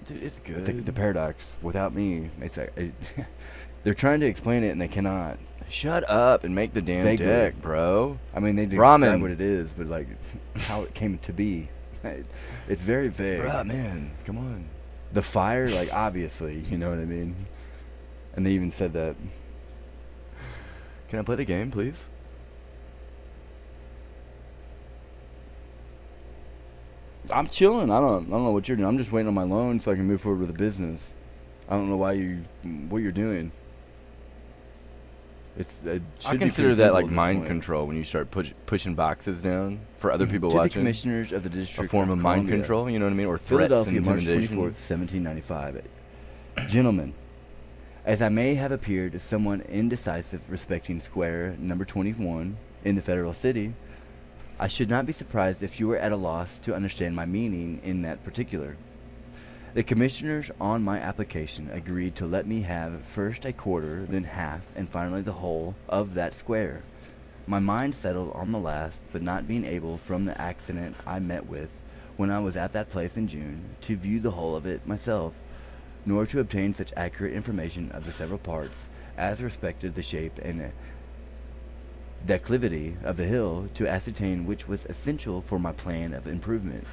Dude, it's good. It's like the paradox. Without me, it's like they're trying to explain it and they cannot. Shut up and make the damn Vaguely. deck, bro. I mean, they describe Ramen. what it is, but like how it came to be. It's very vague. Bruh, man, come on. The fire, like, obviously, you know what I mean? And they even said that. Can I play the game, please? I'm chilling. I don't know what you're doing. I'm just waiting on my loan so I can move forward with the business. I don't know what you're doing. It I should be consider pretty that simple like at this mind point. control when you start pushing boxes down for other people To the watching. commissioners of the A district form of mind Columbia. control, you know what I mean? Or threats and Philadelphia, March intimidation. 24th, 1795. Gentlemen, as I may have appeared somewhat indecisive respecting square number 21 in the federal city, I should not be surprised if you were at a loss to understand my meaning in that particular. The commissioners on my application agreed to let me have first a quarter, then half, and finally the whole of that square. My mind settled on the last, but not being able, from the accident I met with when I was at that place in June, to view the whole of it myself, nor to obtain such accurate information of the several parts as respected the shape and declivity of the hill to ascertain which was essential for my plan of improvement.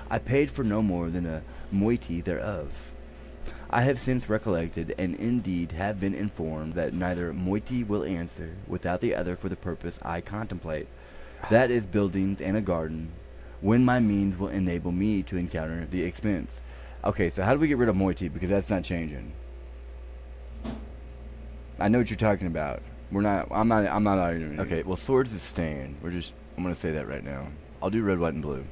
I paid for no more than a moiety thereof. I have since recollected, and indeed have been informed, that neither moiety will answer without the other for the purpose I contemplate, that is buildings and a garden, when my means will enable me to encounter the expense. Okay, so how do we get rid of moiety? Because that's not changing. I know what you're talking about. We're not. I'm not. I'm not arguing. Okay, well, swords is staying. I'm gonna say that right now. I'll do red, white, and blue.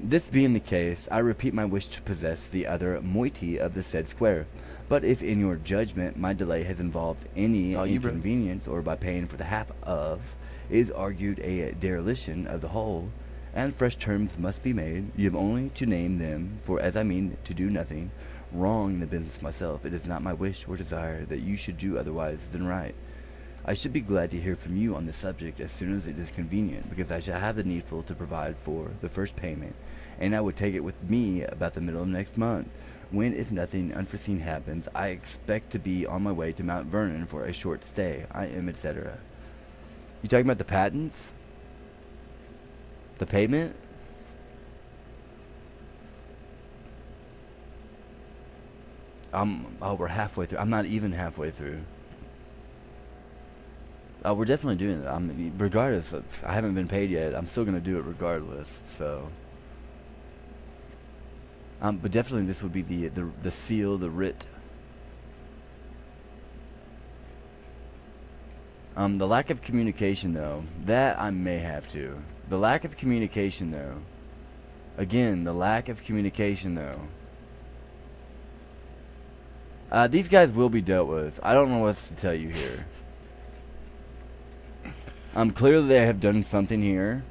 This being the case, I repeat my wish to possess the other moiety of the said square. But if in your judgment my delay has involved any inconvenience, or by paying for the half of, is argued a dereliction of the whole, and fresh terms must be made, you have only to name them, for as I mean to do nothing wrong in the business myself, it is not my wish or desire that you should do otherwise than right. I should be glad to hear from you on this subject as soon as it is convenient, because I shall have the needful to provide for the first payment, and I would take it with me about the middle of next month, when, if nothing unforeseen happens, I expect to be on my way to Mount Vernon for a short stay. I am, etc. You talking about the patents? The payment? We're halfway through. I'm not even halfway through. We're definitely doing that. Regardless, I haven't been paid yet. I'm still gonna do it regardless. So, but definitely this would be the seal, the writ. The lack of communication, though, that I may have to. The lack of communication, though. Again, the lack of communication, though. These guys will be dealt with. I don't know what else to tell you here. Clearly they have done something here.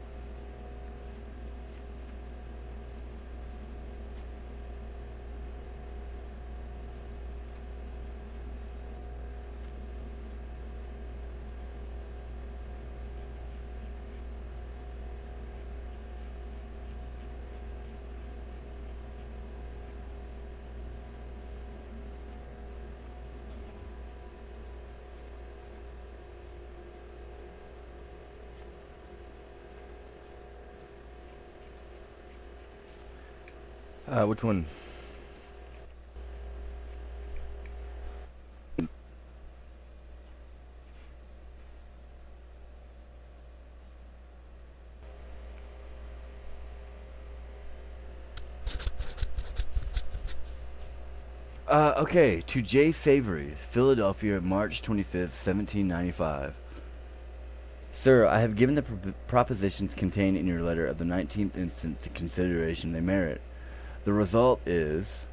Which one? Okay, to J. Savory, Philadelphia, March 25th, 1795. Sir, I have given the propositions contained in your letter of the 19th instant the consideration they merit. The result is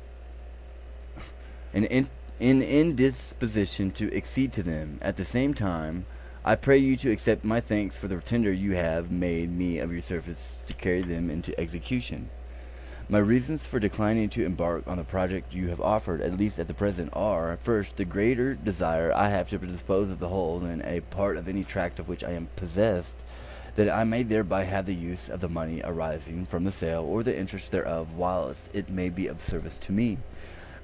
an indisposition to accede to them. At the same time, I pray you to accept my thanks for the tender you have made me of your service to carry them into execution. My reasons for declining to embark on the project you have offered, at least at the present, are, first, the greater desire I have to dispose of the whole than a part of any tract of which I am possessed, that I may thereby have the use of the money arising from the sale, or the interest thereof, whilst it may be of service to me,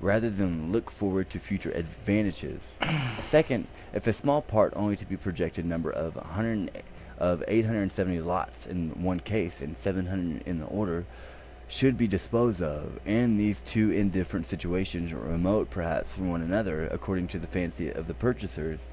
rather than look forward to future advantages. Second, if a small part only to be projected number of 870 lots in one case, and 700 in the order, should be disposed of, and these two indifferent situations remote perhaps from one another, according to the fancy of the purchasers,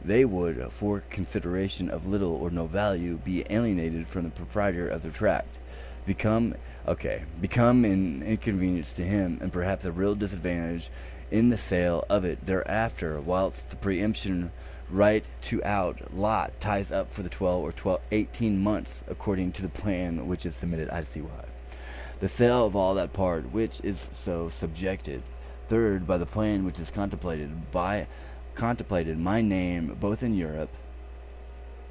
they would, for consideration of little or no value, be alienated from the proprietor of the tract, become an inconvenience to him, and perhaps a real disadvantage in the sale of it thereafter, whilst the preemption right to out lot ties up for the 18 months, according to the plan which is submitted. I see why. The sale of all that part which is so subjected. Third, by the plan which is contemplated my name both in Europe,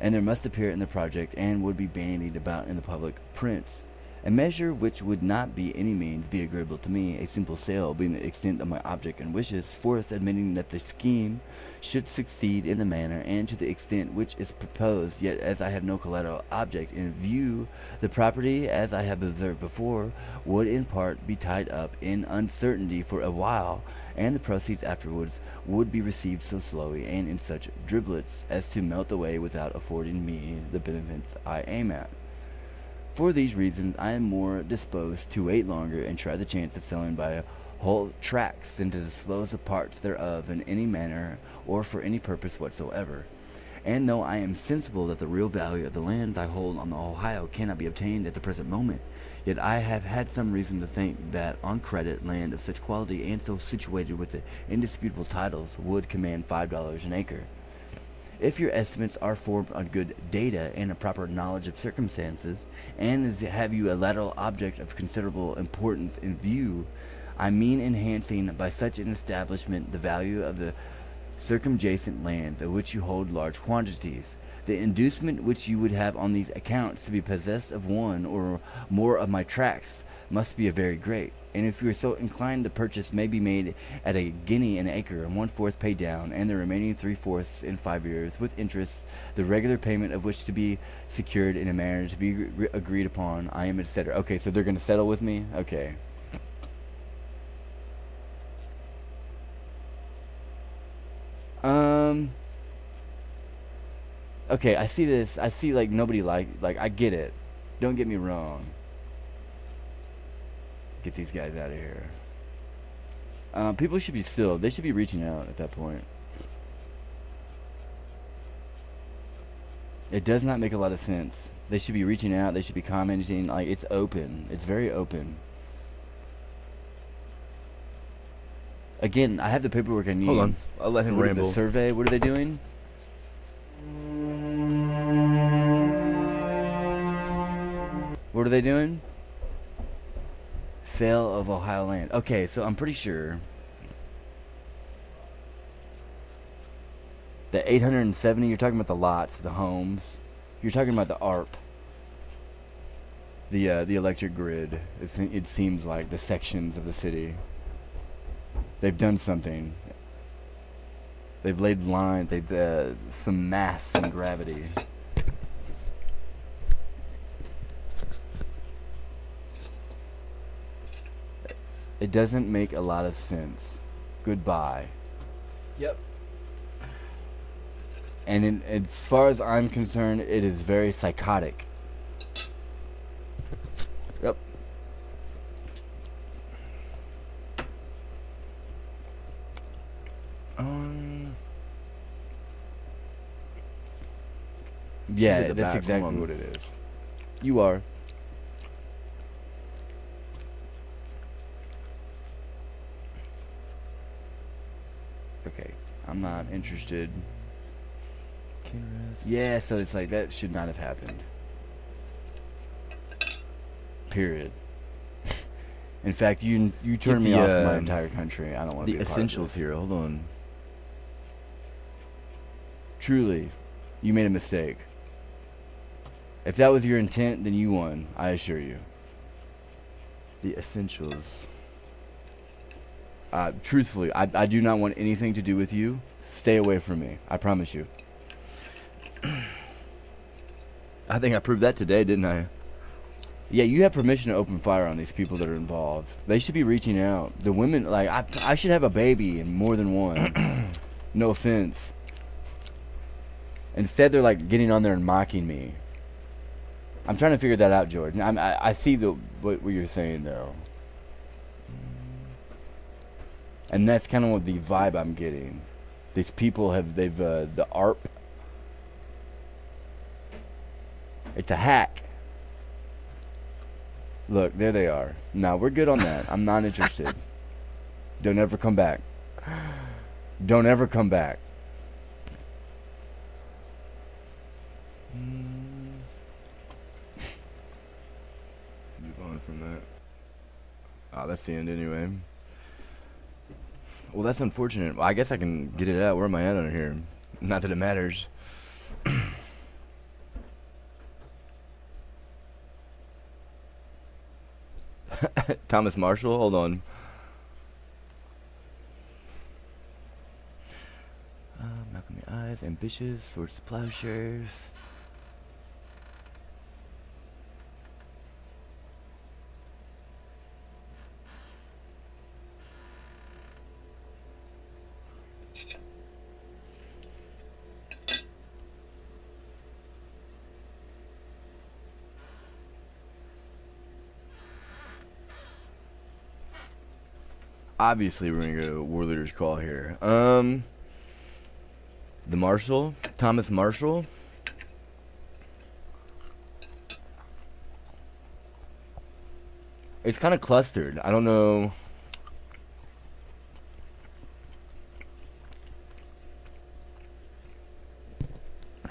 and there must appear in the project, and would be bandied about in the public prints, a measure which would not by any means be agreeable to me, a simple sale being the extent of my object and wishes. Fourth, admitting that the scheme should succeed in the manner and to the extent which is proposed, yet as I have no collateral object in view, the property, as I have observed before, would in part be tied up in uncertainty for a while, and the proceeds afterwards would be received so slowly and in such driblets as to melt away without affording me the benefits I aim at. For these reasons, I am more disposed to wait longer and try the chance of selling by whole tracts than to dispose of parts thereof in any manner or for any purpose whatsoever. And though I am sensible that the real value of the land I hold on the Ohio cannot be obtained at the present moment, yet I have had some reason to think that on credit land of such quality and so situated with the indisputable titles would command $5 an acre. If your estimates are formed on good data and a proper knowledge of circumstances, and have you a lateral object of considerable importance in view, I mean enhancing by such an establishment the value of the circumjacent lands of which you hold large quantities. The inducement which you would have on these accounts to be possessed of one or more of my tracts must be a very great, and if you are so inclined, the purchase may be made at a guinea an acre, and 1/4 paid down, and the remaining 3/4 in 5 years, with interest, the regular payment of which to be secured in a manner to be agreed upon. I am, etc. Okay, so they're going to settle with me? Okay. Okay, I see this. I see, like, nobody like, I get it. Don't get me wrong. Get these guys out of here. People should be still. They should be reaching out at that point. It does not make a lot of sense. They should be reaching out. They should be commenting. Like, it's open. It's very open. Again, I have the paperwork I need. Hold on. I'll let him ramble. The survey. What are they doing? What are they doing? Sale of Ohio land. Okay, so I'm pretty sure the 870, you're talking about the lots, the homes. You're talking about the ARP. The electric grid. It seems like the sections of the city. They've done something. They've laid line. They've some mass and gravity. It doesn't make a lot of sense. Goodbye. Yep. And as far as I'm concerned, it is very psychotic. Yep. Yeah, that's exactly what it is. You are. Okay, I'm not interested. Yeah, so it's like that should not have happened. Period. In fact, you turned me off my entire country. I don't want to be a part of essentials this. here. Hold on. Truly, you made a mistake. If that was your intent, then you won. I assure you. The essentials. Truthfully, I do not want anything to do with you. Stay away from me. I promise you. I think I proved that today, didn't I? Yeah, you have permission to open fire on these people that are involved. They should be reaching out. The women, like, I should have a baby and more than one. No offense. Instead, they're like getting on there and mocking me. I'm trying to figure that out, Jordan. I see what you're saying, though. And that's kind of what the vibe I'm getting. These people the ARP. It's a hack. Look, there they are. No, we're good on that. I'm not interested. Don't ever come back. Don't ever come back. Move on from that. Oh, that's the end anyway. Well, that's unfortunate. Well, I guess I can get it out. Where am I at on here? Not that it matters. Thomas Marshall, hold on. Malcolm the Eyes, ambitious, swords to plowshares. Obviously, we're gonna go War Leader's Call here. The Marshall, Thomas Marshall. It's kind of clustered. I don't know.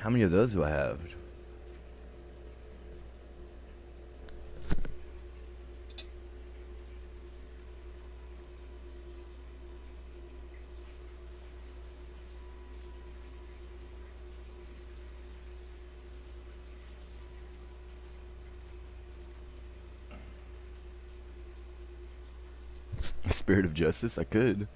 How many of those do I have? Spirit of justice? I could.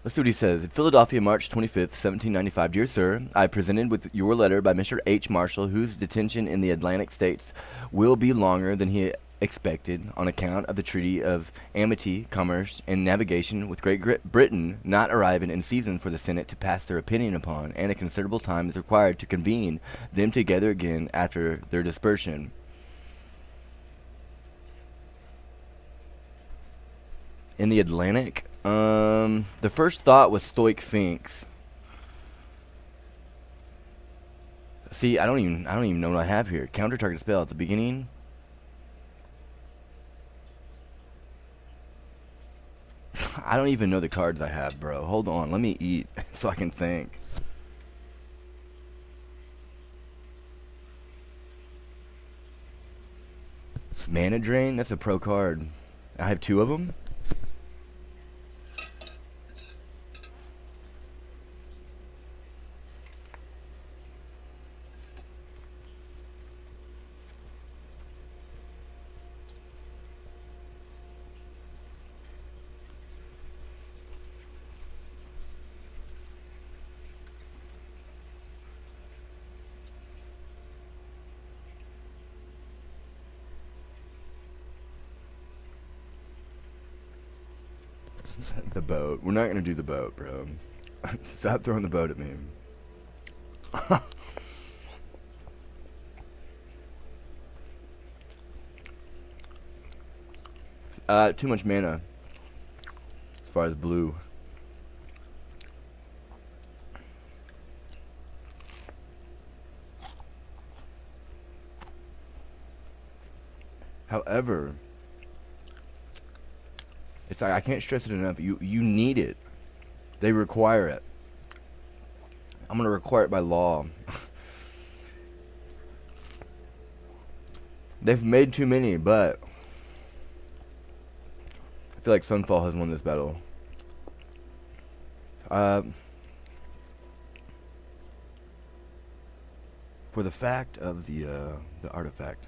Let's see what he says. In Philadelphia, March 25th, 1795. Dear Sir, I presented with your letter by Mr. H. Marshall, whose detention in the Atlantic States will be longer than he expected on account of the Treaty of Amity, Commerce, and Navigation with Great Britain not arriving in season for the Senate to pass their opinion upon, and a considerable time is required to convene them together again after their dispersion. In the Atlantic? The first thought was Stoic Finks. See, I don't even know what I have here. Counter target spell at the beginning. I don't even know the cards I have, bro. Hold on, let me eat so I can think. Mana Drain? That's a pro card. I have 2 of them. The boat. We're not going to do the boat, bro. Stop throwing the boat at me. Too much mana. As far as blue. However, it's like I can't stress it enough. You need it. They require it. I'm gonna require it by law. They've made too many, but I feel like Sunfall has won this battle. For the fact of the artifact.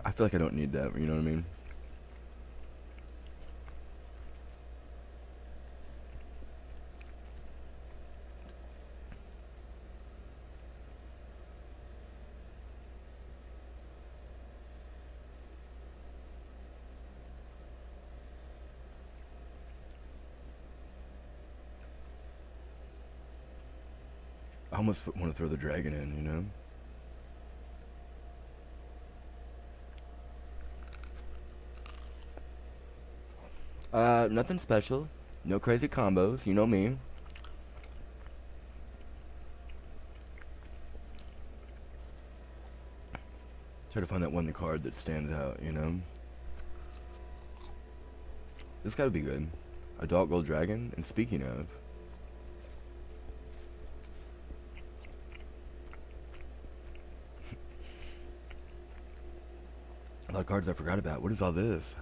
I feel like I don't need that, you know what I mean? I almost want to throw the dragon in, you know? Nothing special. No crazy combos, you know me. Try to find that one card that stands out, you know? This gotta be good. Adult Gold Dragon, and speaking of... a lot of cards I forgot about. What is all this?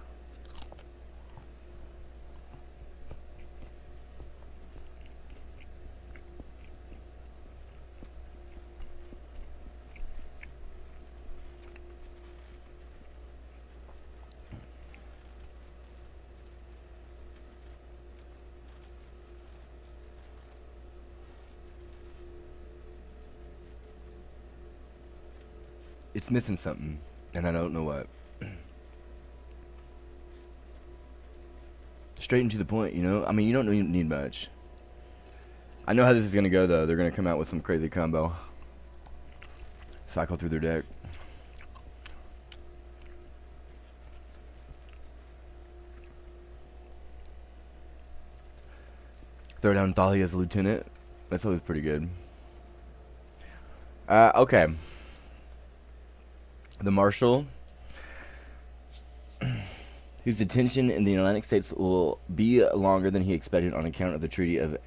it's missing something, and I don't know what. Straight and to the point, you know? I mean, you don't need much. I know how this is going to go, though. They're going to come out with some crazy combo. Cycle through their deck. Throw down Thalia as a lieutenant. That's always pretty good. Okay. The Marshal, whose detention in the Atlantic States will be longer than he expected on account of the Treaty of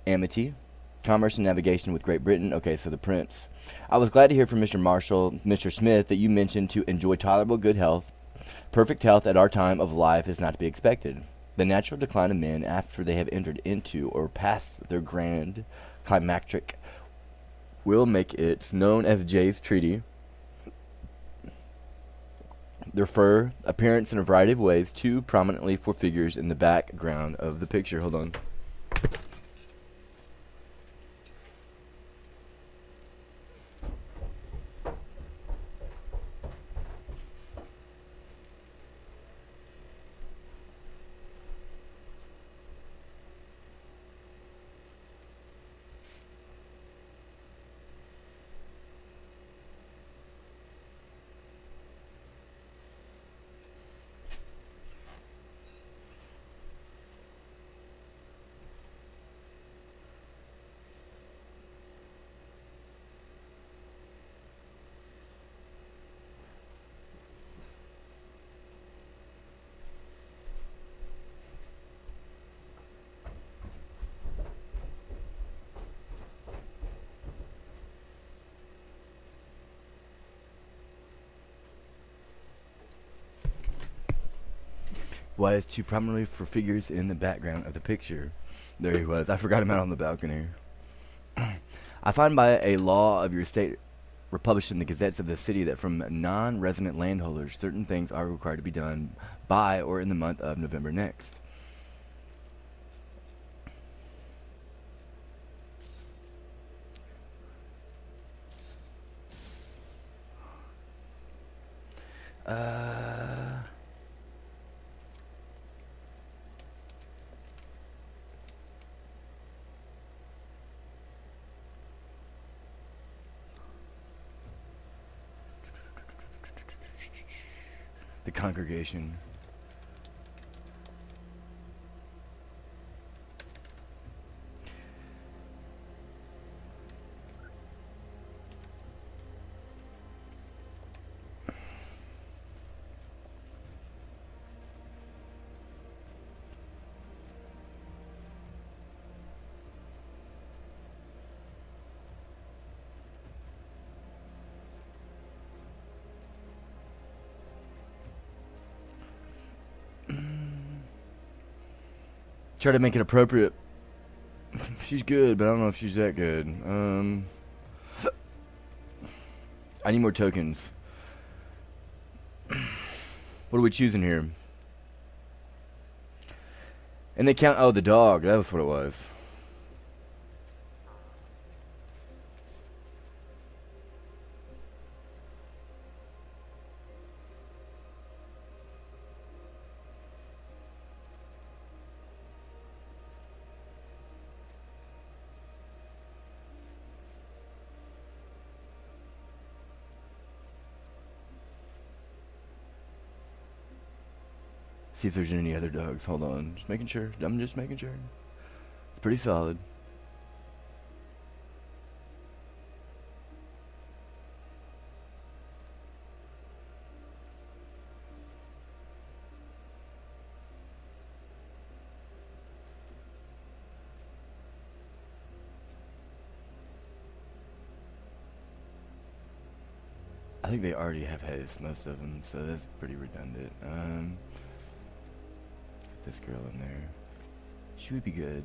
Amity, Commerce and Navigation with Great Britain. Okay, so the Prince. I was glad to hear from Mr. Marshall, Mr. Smith, that you mentioned to enjoy tolerable good health. Perfect health at our time of life is not to be expected. The natural decline of men after they have entered into or passed their grand climacteric will make it known as Jay's Treaty. Their fur, appearance in a variety of ways, too prominently for figures in the background of the picture. Hold on. Why is too prominently for figures in the background of the picture. There he was. I forgot him out on the balcony. I find by a law of your state republished in the gazettes of the city that from non-resident landholders certain things are required to be done by or in the month of November next. The congregation. Try to make it appropriate. She's good, but I don't know if she's that good. I need more tokens. What are we choosing here? And they count. Oh, the dog. That was what it was. See if there's any other dogs. Hold on. Just making sure. I'm just making sure. It's pretty solid. I think they already have heads, most of them, so that's pretty redundant. This girl in there. She would be good.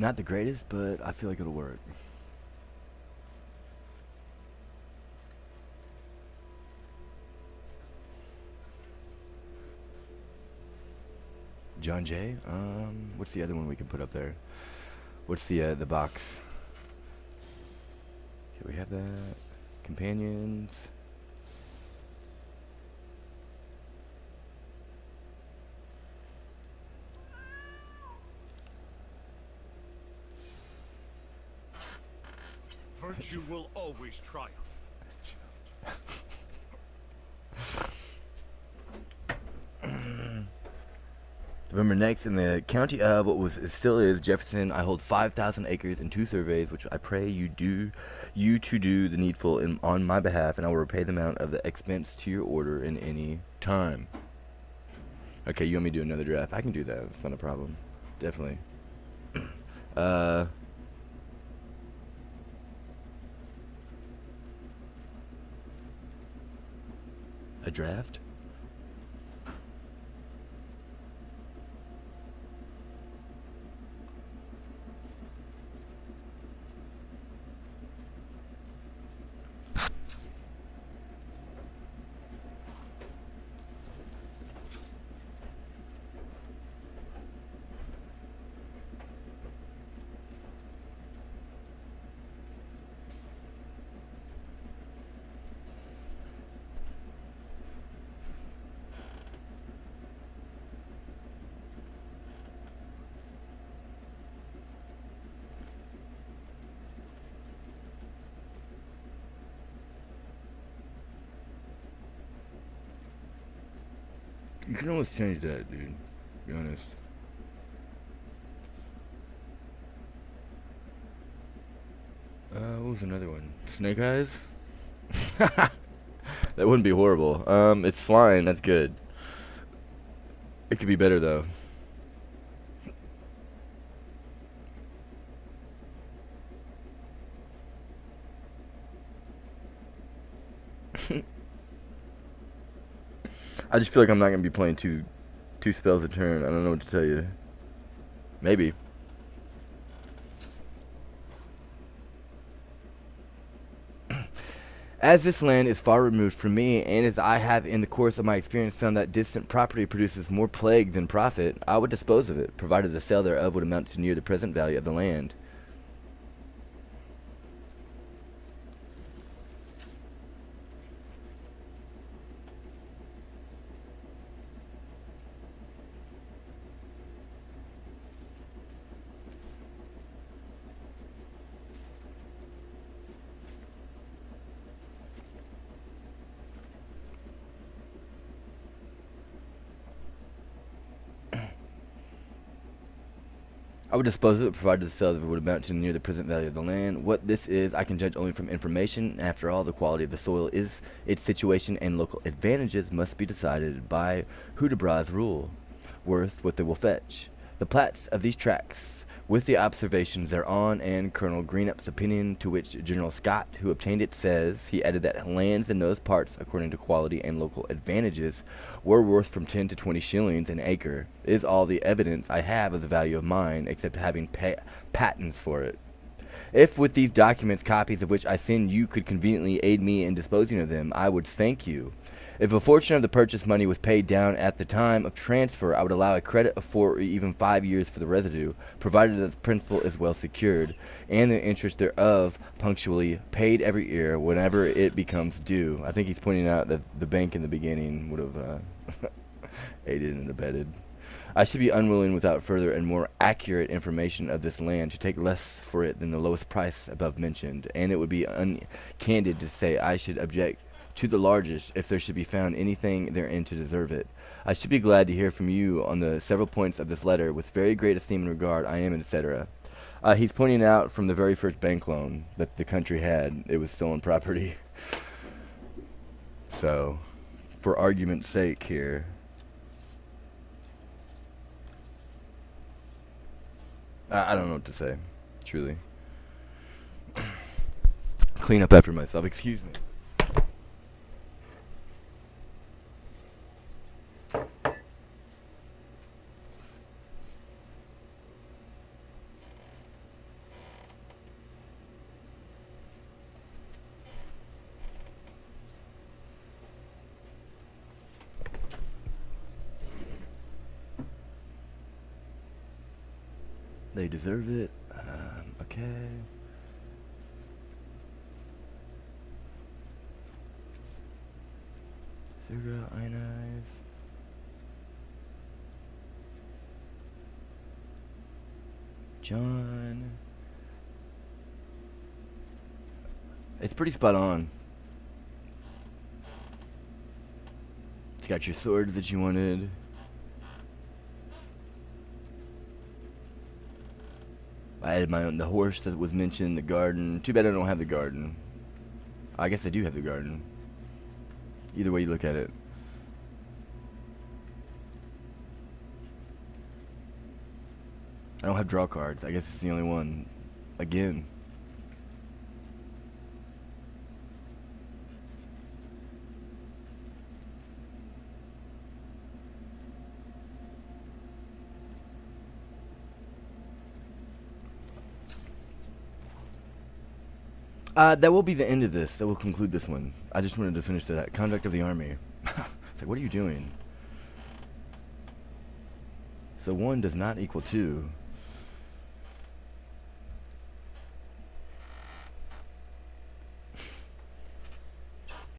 Not the greatest, but I feel like it'll work. John Jay? What's the other one we can put up there? What's the box? Okay, we have that. Companions. Virtue will always triumph. Remember, next in the county of what was it still is Jefferson, I hold 5,000 acres and 2 surveys, which I pray you to do the needful on my behalf, and I will repay the amount of the expense to your order in any time. Okay, you want me to do another draft? I can do that. That's not a problem. Definitely. A draft? You can always change that, dude. To be honest. What was another one? Snake Eyes? That wouldn't be horrible. It's flying. That's good. It could be better, though. I just feel like I'm not going to be playing two spells a turn. I don't know what to tell you. Maybe. As this land is far removed from me, and as I have in the course of my experience found that distant property produces more plague than profit, I would dispose of it, provided the sale thereof would amount to near the present value of the land. I would dispose of it, provided the sale of it would amount to near the present value of the land. What this is, I can judge only from information. After all, the quality of the soil is its situation, and local advantages must be decided by Hudibras's rule. Worth what they will fetch. The plats of these tracts, with the observations thereon, and Colonel Greenup's opinion, to which General Scott, who obtained it, says, he added that lands in those parts, according to quality and local advantages, were worth from 10 to 20 shillings an acre, is all the evidence I have of the value of mine, except having patents for it. If with these documents, copies of which I send you, could conveniently aid me in disposing of them, I would thank you. If a portion of the purchase money was paid down at the time of transfer, I would allow a credit of 4 or even 5 years for the residue, provided that the principal is well secured, and the interest thereof punctually paid every year whenever it becomes due. I think he's pointing out that the bank in the beginning would have aided and abetted. I should be unwilling, without further and more accurate information of this land, to take less for it than the lowest price above mentioned, and it would be uncandid to say I should object to the largest if there should be found anything therein to deserve it. I should be glad to hear from you on the several points of this letter. With very great esteem and regard, I am, etc. He's pointing out from the very first bank loan that the country had, it was stolen property. So, for argument's sake here, I don't know what to say, truly. Clean up after myself, excuse me. They deserve it. Okay. Zero, Inize. John. It's pretty spot on. It's got your swords that you wanted. I had my own, the horse that was mentioned, the garden. Too bad I don't have the garden. I guess I do have the garden. Either way you look at it. I don't have draw cards. I guess it's the only one. Again. That will be the end of this. That will conclude this one. I just wanted to finish that. Conduct of the army. It's like, what are you doing? So 1 does not equal 2.